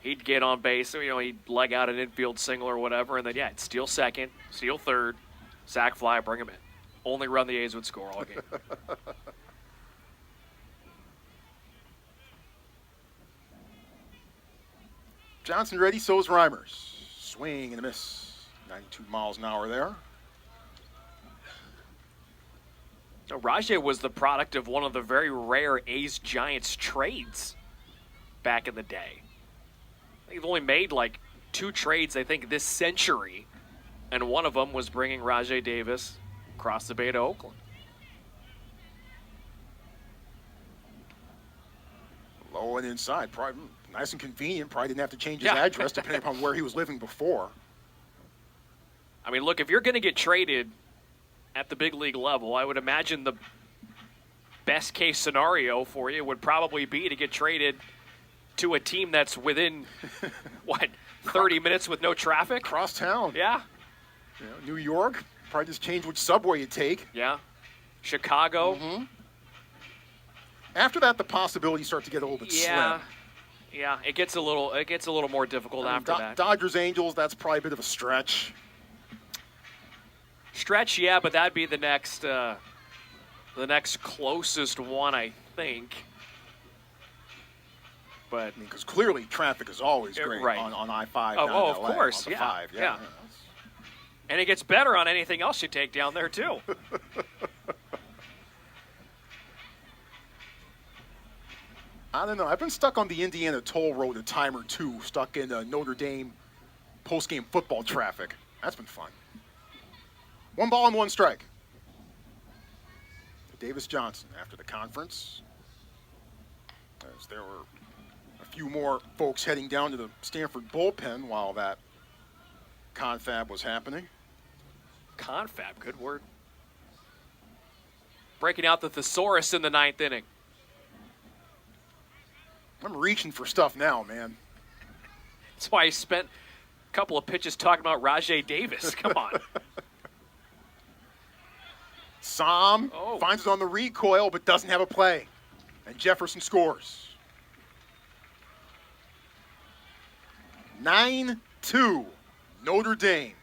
He'd get on base, he'd leg out an infield single or whatever, and then, it'd steal second, steal third, sack fly, bring him in. Only run the A's would score all game. Johnson ready, so is Reimers. Swing and a miss. 92 miles an hour there. Rajay was the product of one of the very rare A's-Giants trades back in the day. They've only made like 2 trades, I think, this century, and one of them was bringing Rajay Davis across the bay to Oakland. Low and inside, probably nice and convenient. Probably didn't have to change his address depending upon where he was living before. I mean, look, if you're going to get traded at the big league level, I would imagine the best case scenario for you would probably be to get traded to a team that's within, 30 minutes with no traffic? Across town. Yeah. New York, probably just change which subway you take. Yeah. Chicago. After that, the possibilities start to get a little bit slim. Yeah, it gets a little more difficult after that. Dodgers Angels, that's probably a bit of a stretch. Stretch, yeah, but that'd be the next closest one, I think. But because clearly traffic is always great on I-5. Oh, of course, on the 5. Yeah. And it gets better on anything else you take down there too. I don't know. I've been stuck on the Indiana toll road a time or two, stuck in Notre Dame post-game football traffic. That's been fun. 1 ball and 1 strike. Davis Johnson after the conference. As there were a few more folks heading down to the Stanford bullpen while that confab was happening. Confab, good word. Breaking out the thesaurus in the 9th inning. I'm reaching for stuff now, man. That's why I spent a couple of pitches talking about Rajay Davis. Come on. Som finds it on the recoil but doesn't have a play. And Jefferson scores. 9-2, Notre Dame.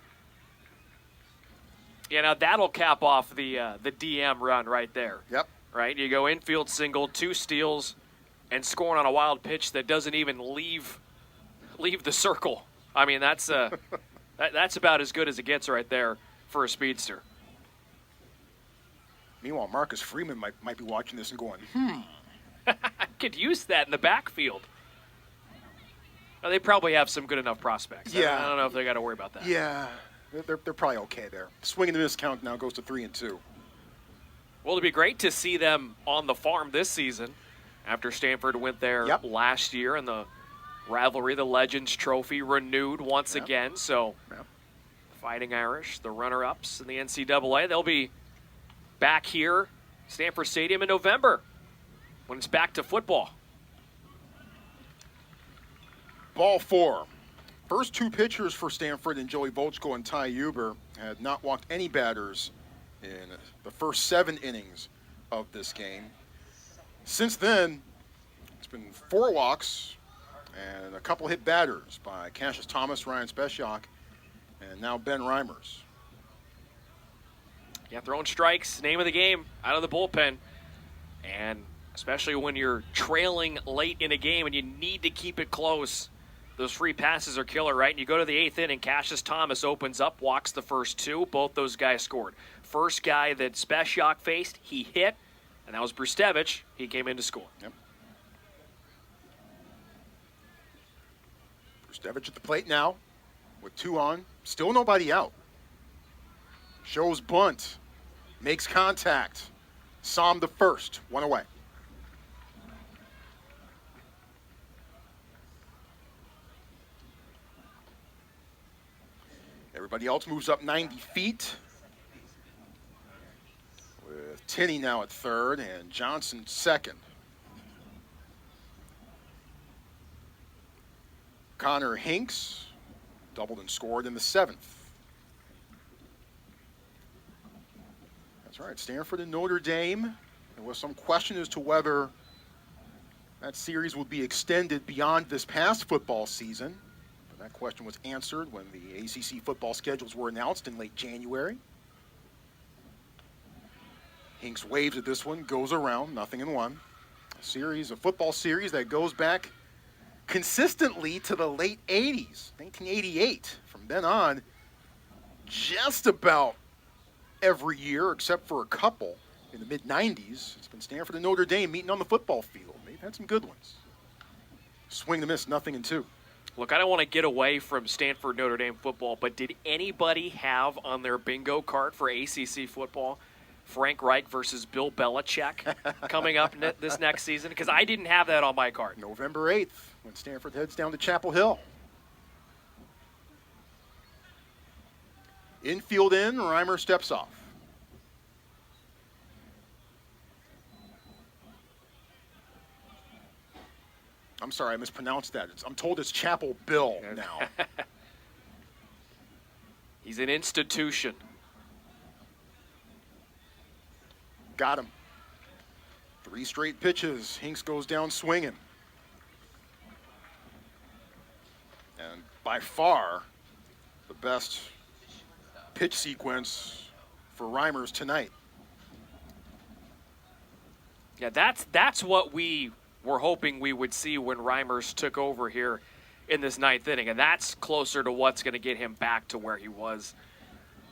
Yeah, now that'll cap off the DM run right there. Yep. Right? You go infield single, 2 steals, and scoring on a wild pitch that doesn't even leave the circle. I mean, that's that's about as good as it gets right there for a speedster. Meanwhile, Marcus Freeman might be watching this and going, I could use that in the backfield. Well, they probably have some good enough prospects. Yeah. I don't know if they got to worry about that. Yeah, they're probably okay there. Swing and miss count now goes to 3-2. Well, it'd be great to see them on the farm this season after Stanford went there last year and the rivalry, the Legends Trophy, renewed once again. So, Fighting Irish, the runner-ups in the NCAA, they'll be back here, Stanford Stadium in November when it's back to football. Ball 4. First 2 pitchers for Stanford and Joey Volchko and Ty Huber had not walked any batters in the first 7 innings of this game. Since then, it's been 4 walks and a couple hit batters by Cassius Thomas, Ryan Speciak, and now Ben Reimers. Yeah, throwing strikes, name of the game, out of the bullpen. And especially when you're trailing late in a game and you need to keep it close, those free passes are killer, right? And you go to the 8th inning, Cassius Thomas opens up, walks the first 2. Both those guys scored. First guy that Speciak faced, he hit, and that was Brustevich. He came in to score. Yep. Brustevich at the plate now with 2 on. Still nobody out. Shows bunt. Makes contact. Som the first. 1 away. Everybody else moves up 90 feet. With Tinney now at third and Johnson second. Connor Hinks doubled and scored in the 7th. That's right, Stanford and Notre Dame. There was some question as to whether that series would be extended beyond this past football season. But that question was answered when the ACC football schedules were announced in late January. Hinks waves at this one, goes around, 0-1. A football series that goes back consistently to the late 80s, 1988. From then on, just about every year, except for a couple in the mid-90s, it's been Stanford and Notre Dame meeting on the football field. They've had some good ones. Swing to miss, 0-2. Look, I don't want to get away from Stanford Notre Dame football, but did anybody have on their bingo card for ACC football Frank Reich versus Bill Belichick coming up this next season? Because I didn't have that on my card. November 8th, when Stanford heads down to Chapel Hill. Infield in, Reimer steps off. I'm sorry, I mispronounced that. I'm told it's Chapel Bill now. He's an institution. Got him. 3 straight pitches. Hinks goes down swinging. And by far, the best pitch sequence for Reimers tonight. Yeah, that's what we were hoping we would see when Reimers took over here in this 9th inning, and that's closer to what's going to get him back to where he was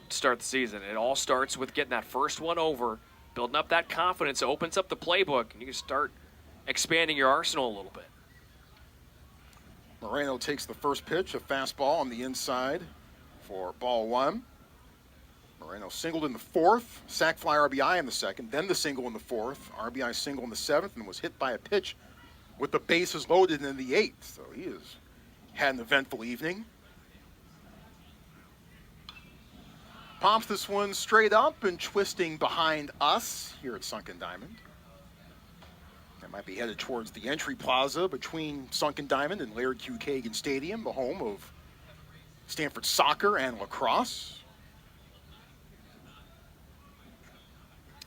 to start the season. It all starts with getting that first one over, building up that confidence, opens up the playbook, and you can start expanding your arsenal a little bit. Moreno takes the first pitch, a fastball on the inside for ball 1. Moreno singled in the 4th, sac fly RBI in the 2nd, then the single in the 4th, RBI single in the 7th, and was hit by a pitch with the bases loaded in the 8th. So he has had an eventful evening. Pops this one straight up and twisting behind us here at Sunken Diamond. That might be headed towards the entry plaza between Sunken Diamond and Laird Q. Kagan Stadium, the home of Stanford soccer and lacrosse.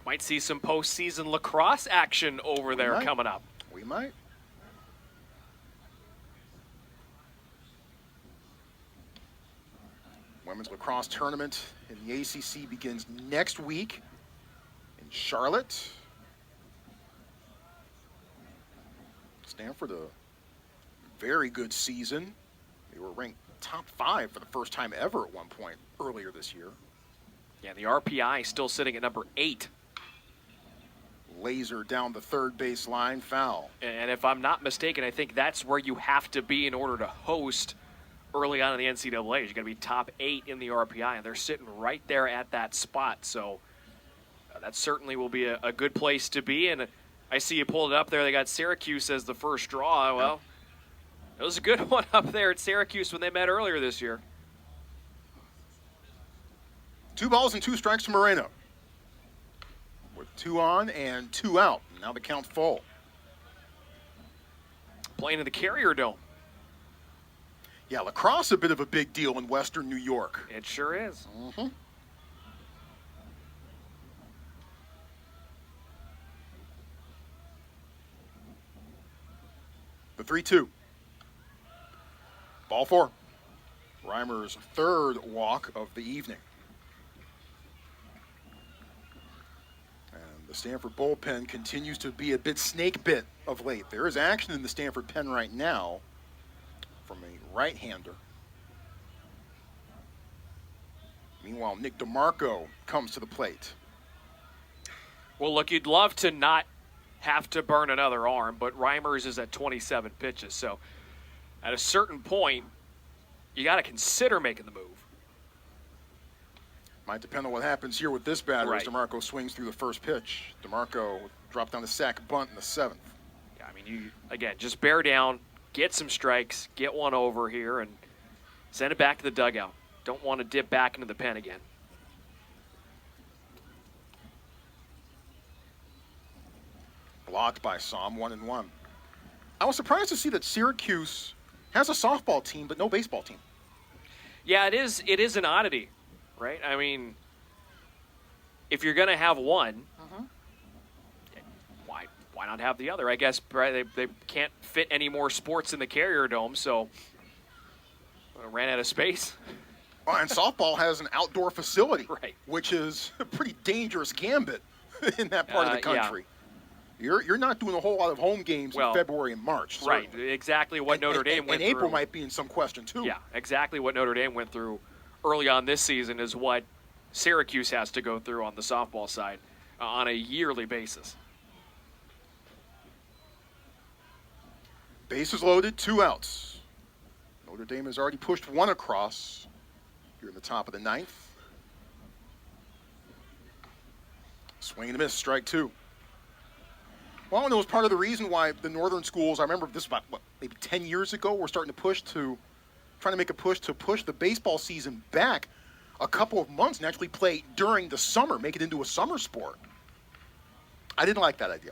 Might see some postseason lacrosse action over there coming up. We might. Women's lacrosse tournament in the ACC begins next week in Charlotte. Stanford, a very good season. They were ranked top 5 for the first time ever at one point earlier this year. Yeah, the RPI still sitting at number 8. Laser down the third base line, foul. And if I'm not mistaken, I think that's where you have to be in order to host early on in the NCAA. You're going to be top 8 in the RPI, and they're sitting right there at that spot. So that certainly will be a good place to be. And I see you pulled it up there. They got Syracuse as the first draw. Well, it was a good one up there at Syracuse when they met earlier this year. 2 balls and 2 strikes to Moreno, with 2 on and 2 out. Now the count full. Playing in the Carrier Dome. Yeah, lacrosse a bit of a big deal in Western New York. It sure is. Mm-hmm. The 3-2. Ball 4. Reimers' 3rd walk of the evening. The Stanford bullpen continues to be a bit snake bit of late. There is action in the Stanford pen right now from a right-hander. Meanwhile, Nick DeMarco comes to the plate. Well, look, you'd love to not have to burn another arm, but Reimers is at 27 pitches. So at a certain point, you got to consider making the move. Might depend on what happens here with this batter as Right. DeMarco swings through the first pitch. DeMarco dropped down the sac bunt in the 7th. Yeah, I mean, you again just bear down, get some strikes, get one over here, and send it back to the dugout. Don't want to dip back into the pen again. Blocked by Psalm, 1-1. I was surprised to see that Syracuse has a softball team but no baseball team. Yeah, it is an oddity, right? I mean, if you're going to have one, why not have the other? I guess right, they can't fit any more sports in the Carrier Dome, so ran out of space. Oh, and softball has an outdoor facility, Right. which is a pretty dangerous gambit in that part of the country. You're not doing a whole lot of home games in February and March. Right, certainly. exactly what Notre Dame went and through. April might be in some question, too. Yeah, exactly what Notre Dame went through early on this season is what Syracuse has to go through on the softball side on a yearly basis. Bases loaded, 2 outs. Notre Dame has already pushed 1 across here in the top of the 9th. Swing and a miss, strike 2. Well, and it was part of the reason why the northern schools, I remember this about, maybe 10 years ago, were starting to trying to make a push to push the baseball season back a couple of months and actually play during the summer, make it into a summer sport. I didn't like that idea.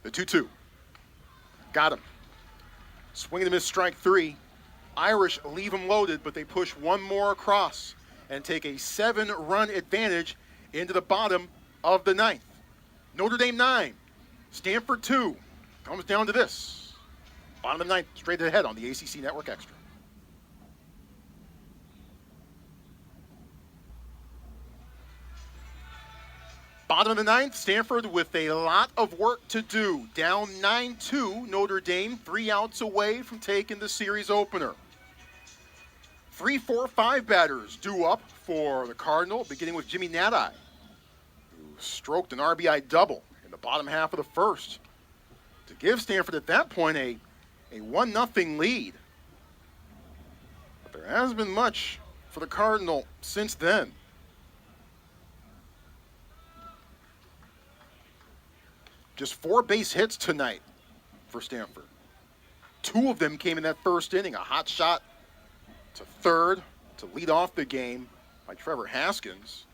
The 2-2. Got him. Swing and a miss, strike 3. Irish leave him loaded, but they push 1 more across and take a 7-run advantage into the bottom of the 9th. Notre Dame 9, Stanford 2. Comes down to this. Bottom of the ninth, straight ahead on the ACC Network Extra. Bottom of the ninth, Stanford with a lot of work to do. Down 9-2, Notre Dame, 3 outs away from taking the series opener. 3, 4, 5 batters due up for the Cardinal, beginning with Jimmy Nadai, who stroked an RBI double in the bottom half of the first to give Stanford at that point a 1-0 lead. But there hasn't been much for the Cardinal since then. Just 4 base hits tonight for Stanford. 2 of them came in that first inning. A hot shot to third to lead off the game by Trevor Haskins.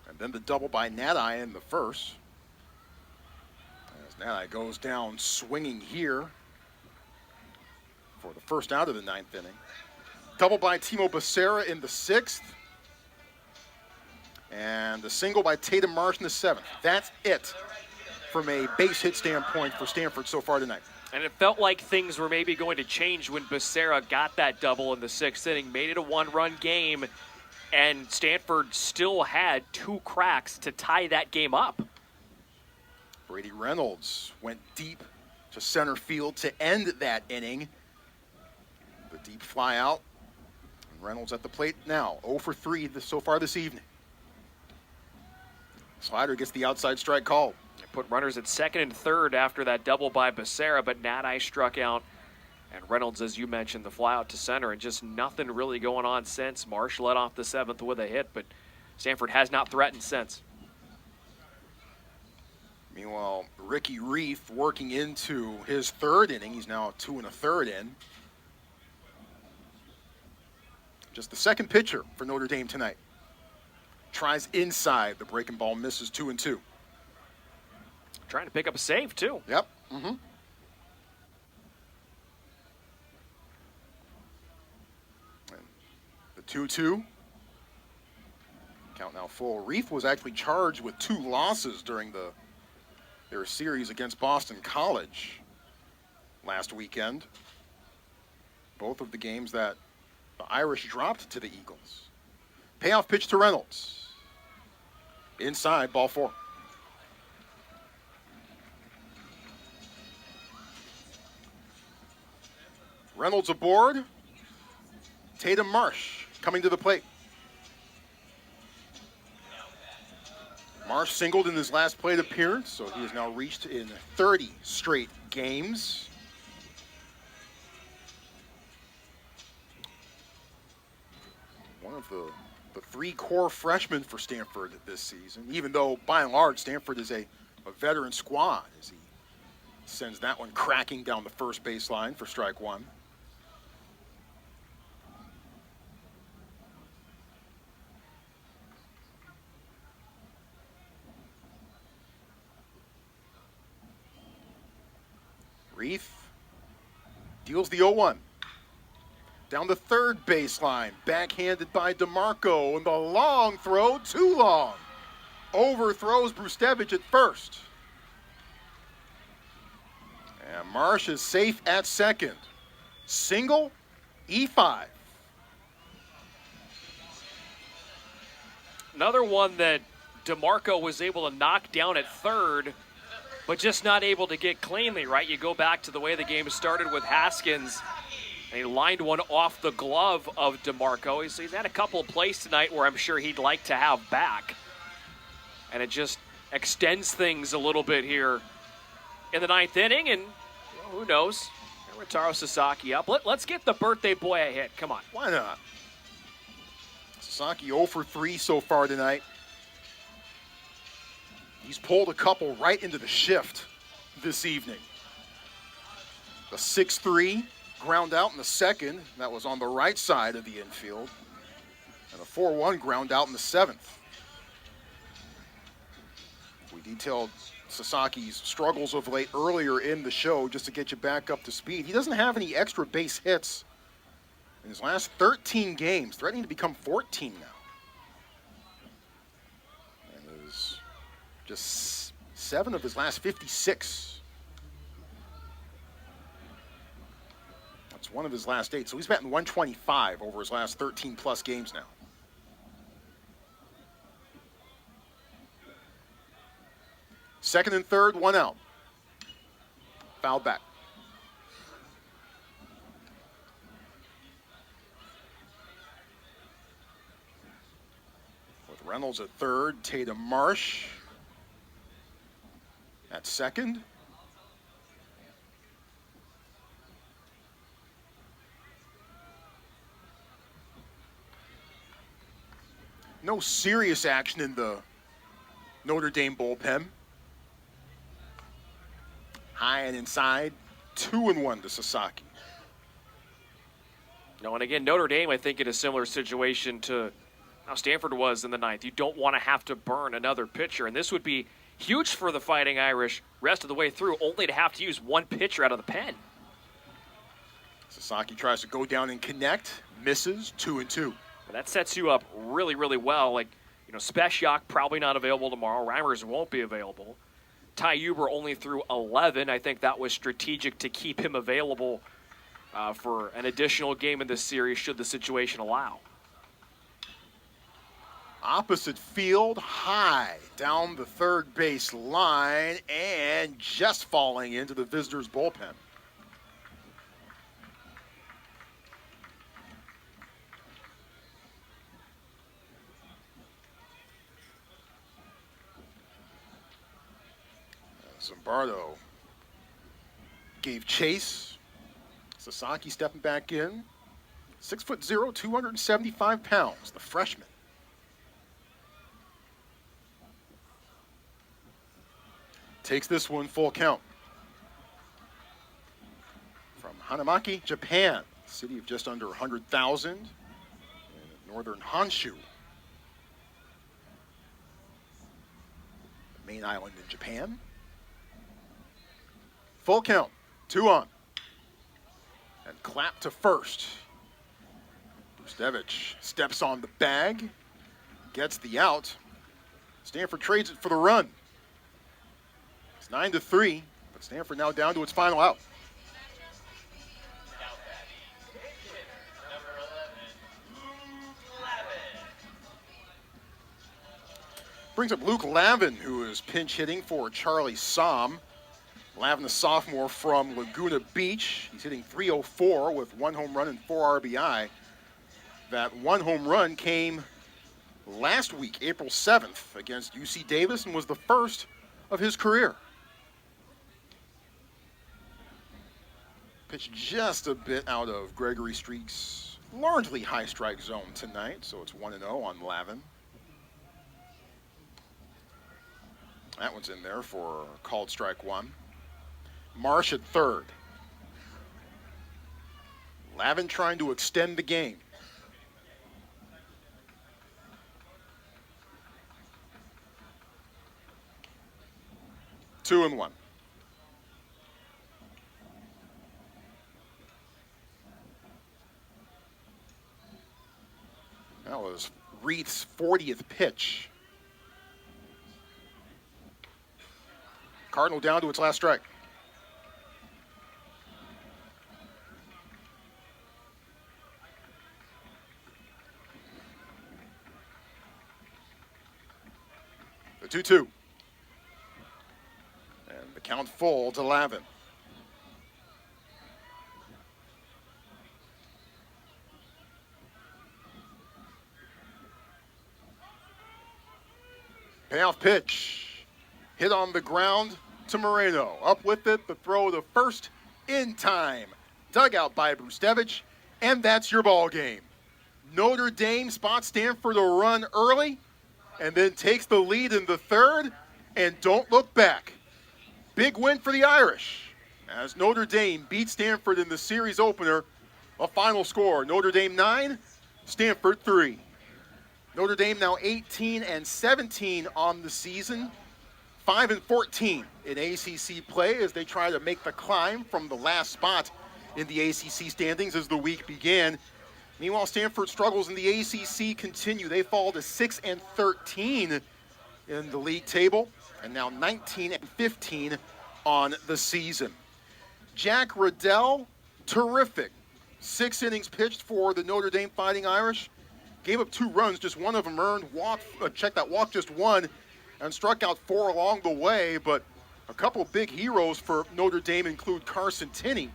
And then the double by Nadai in the first. As Nadai goes down swinging here for the first out of the 9th inning. Double by Timo Becerra in the 6th. And the single by Tatum Marsh in the 7th. That's it from a base hit standpoint for Stanford so far tonight. And it felt like things were maybe going to change when Becerra got that double in the 6th inning, made it a 1-run game, and Stanford still had 2 cracks to tie that game up. Brady Reynolds went deep to center field to end that inning. The deep fly out. And Reynolds at the plate now, 0 for 3 so far this evening. Slider gets the outside strike called. Put runners at second and third after that double by Becerra, but Nadai struck out. And Reynolds, as you mentioned, the fly out to center, and just nothing really going on since. Marsh led off the 7th with a hit, but Stanford has not threatened since. Meanwhile, Ricky Reef working into his 3rd inning. He's now 2 1/3 in. Just the 2nd pitcher for Notre Dame tonight. Tries inside. The breaking ball misses 2-2. Trying to pick up a save, too. Yep. Mm-hmm. And the 2-2. Count now full. Reef was actually charged with 2 losses during their series against Boston College last weekend. Both of the games that the Irish dropped to the Eagles. Payoff pitch to Reynolds. Inside, ball 4. Reynolds aboard. Tatum Marsh coming to the plate. Marsh singled in his last plate appearance, so he has now reached in 30 straight games. One of the 3 core freshmen for Stanford this season, even though by and large Stanford is a veteran squad, as he sends that one cracking down the first baseline for strike 1. Reef deals the 0-1. Down the 3rd baseline, backhanded by DeMarco, and the long throw, too long. Overthrows Brustevich at first. And Marsh is safe at second. Single, E5. Another one that DeMarco was able to knock down at third, but just not able to get cleanly, right? You go back to the way the game started with Haskins, and he lined one off the glove of DeMarco. He's had a couple of plays tonight where I'm sure he'd like to have back. And it just extends things a little bit here in the 9th inning, and who knows? Ritaro Sasaki up. Let's get the birthday boy a hit. Come on. Why not? Sasaki 0 for 3 so far tonight. He's pulled a couple right into the shift this evening. The 6-3 ground out in the 2nd. That was on the right side of the infield. And a 4-1 ground out in the 7th. We detailed Sasaki's struggles of late earlier in the show just to get you back up to speed. He doesn't have any extra base hits in his last 13 games, threatening to become 14 now. And is just 7 of his last 56. That's 1 of his last 8. So he's batting 125 over his last 13-plus games now. Second and third, 1 out. Foul back. With Reynolds at third, Tatum Marsh at second. No serious action in the Notre Dame bullpen. High and inside, 2-1 to Sasaki. No, and again, Notre Dame, I think, in a similar situation to how Stanford was in the ninth. You don't want to have to burn another pitcher, and this would be huge for the Fighting Irish rest of the way through, only to have to use 1 pitcher out of the pen. Sasaki tries to go down and connect, misses, 2-2. And that sets you up really, really well. Like, Speciak probably not available tomorrow. Reimers won't be available. Ty Huber only threw 11. I think that was strategic to keep him available for an additional game in this series should the situation allow. Opposite field, high down the third base line and just falling into the visitors' bullpen. Zimbardo gave chase. Sasaki stepping back in. 6'0", 275 pounds, the freshman. Takes this one full count. From Hanamaki, Japan, city of just under 100,000 in northern Honshu, the main island in Japan. Full count, 2 on. And clap to first. Brustevich steps on the bag, gets the out. Stanford trades it for the run. It's 9-3, but Stanford now down to its final out. Brings up Luke Lavin, who is pinch hitting for Charlie Somm. Lavin, a sophomore from Laguna Beach. He's hitting .304 with 1 home run and 4 RBI. That 1 home run came last week, April 7th, against UC Davis and was the first of his career. Pitched just a bit out of Gregory Street's largely high strike zone tonight, so it's 1-0 on Lavin. That one's in there for called strike 1. Marsh at third. Lavin trying to extend the game. Two and one. That was Reith's 40th pitch. Cardinal down to its last strike. The 2-2. And the count full to Lavin. Payoff pitch. Hit on the ground to Moreno. Up with it, the throw to first in time. Dug out by Brustevich, and that's your ball game. Notre Dame spots Stanford a run early and then takes the lead in the third, and don't look back. Big win for the Irish as Notre Dame beat Stanford in the series opener. A final score, Notre Dame 9, Stanford 3. Notre Dame now 18-17 on the season, 5-14 in ACC play as they try to make the climb from the last spot in the ACC standings as the week began. Meanwhile, Stanford's struggles in the ACC continue. They fall to 6-13 in the league table, and now 19-15 on the season. Jack Riddell, terrific. 6 innings pitched for the Notre Dame Fighting Irish. Gave up 2 runs, just one of them earned. Check that, walk just 1, and struck out 4 along the way. But a couple big heroes for Notre Dame include Carson Tinney,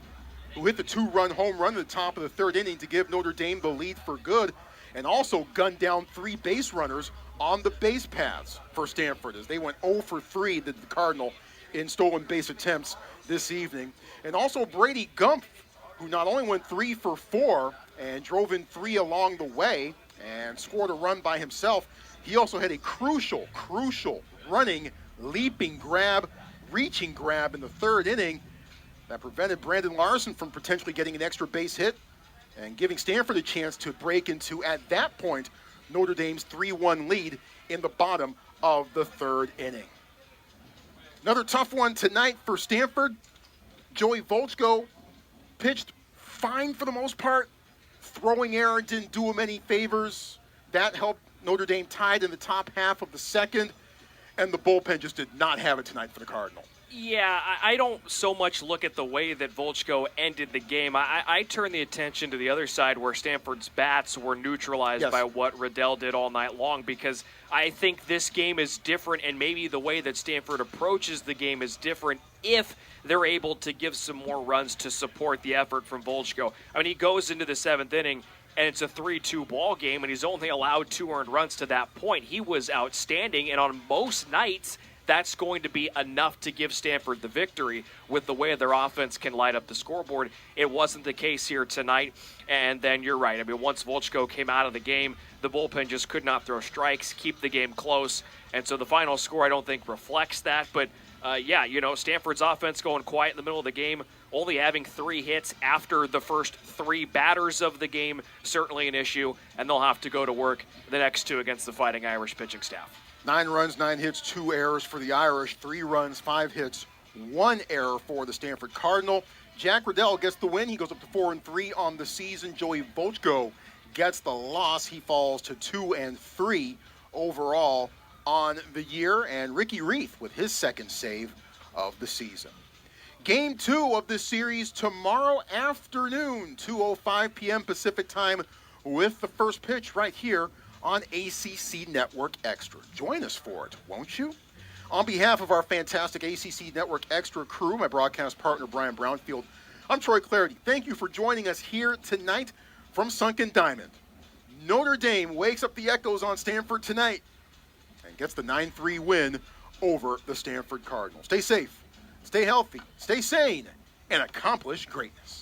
who hit the 2-run home run at the top of the 3rd inning to give Notre Dame the lead for good, and also gunned down 3 base runners on the base paths for Stanford, as they went 0 for 3, the Cardinal, in stolen base attempts this evening. And also Brady Gumpf, who not only went 3 for 4 and drove in 3 along the way and scored a run by himself, he also had a crucial running, leaping grab, reaching grab in the 3rd inning that prevented Brandon Larson from potentially getting an extra base hit and giving Stanford a chance to break into, at that point, Notre Dame's 3-1 lead in the bottom of the 3rd inning. Another tough one tonight for Stanford. Joey Volchko pitched fine for the most part. Throwing error didn't do him any favors. That helped Notre Dame tied in the top half of the 2nd, and the bullpen just did not have it tonight for the Cardinal. Yeah, I don't so much look at the way that Volchko ended the game. I turn the attention to the other side where Stanford's bats were neutralized by what Riddell did all night long, because I think this game is different, and maybe the way that Stanford approaches the game is different if they're able to give some more runs to support the effort from Volchko. I mean, he goes into the 7th inning, and it's a 3-2 ball game, and he's only allowed 2 earned runs to that point. He was outstanding, and on most nights, that's going to be enough to give Stanford the victory with the way their offense can light up the scoreboard. It wasn't the case here tonight, and then you're right. I mean, once Volchko came out of the game, the bullpen just could not throw strikes, keep the game close, and so the final score I don't think reflects that. But, Stanford's offense going quiet in the middle of the game, only having 3 hits after the first 3 batters of the game, certainly an issue, and they'll have to go to work the next 2 against the Fighting Irish pitching staff. 9 runs, 9 hits, 2 errors for the Irish, 3 runs, 5 hits, 1 error for the Stanford Cardinal. Jack Riddell gets the win. He goes up to 4-3 on the season. Joey Volchko gets the loss. He falls to 2-3 overall on the year. And Ricky Reith with his 2nd save of the season. Game 2 of this series tomorrow afternoon, 2:05 p.m. Pacific time, with the first pitch right here on ACC Network Extra. Join us for it, won't you? On behalf of our fantastic ACC Network Extra crew, my broadcast partner Brian Brownfield, I'm Troy Clarity. Thank you for joining us here tonight from Sunken Diamond. Notre Dame wakes up the echoes on Stanford tonight and gets the 9-3 win over the Stanford Cardinals. Stay safe, stay healthy, stay sane, and accomplish greatness.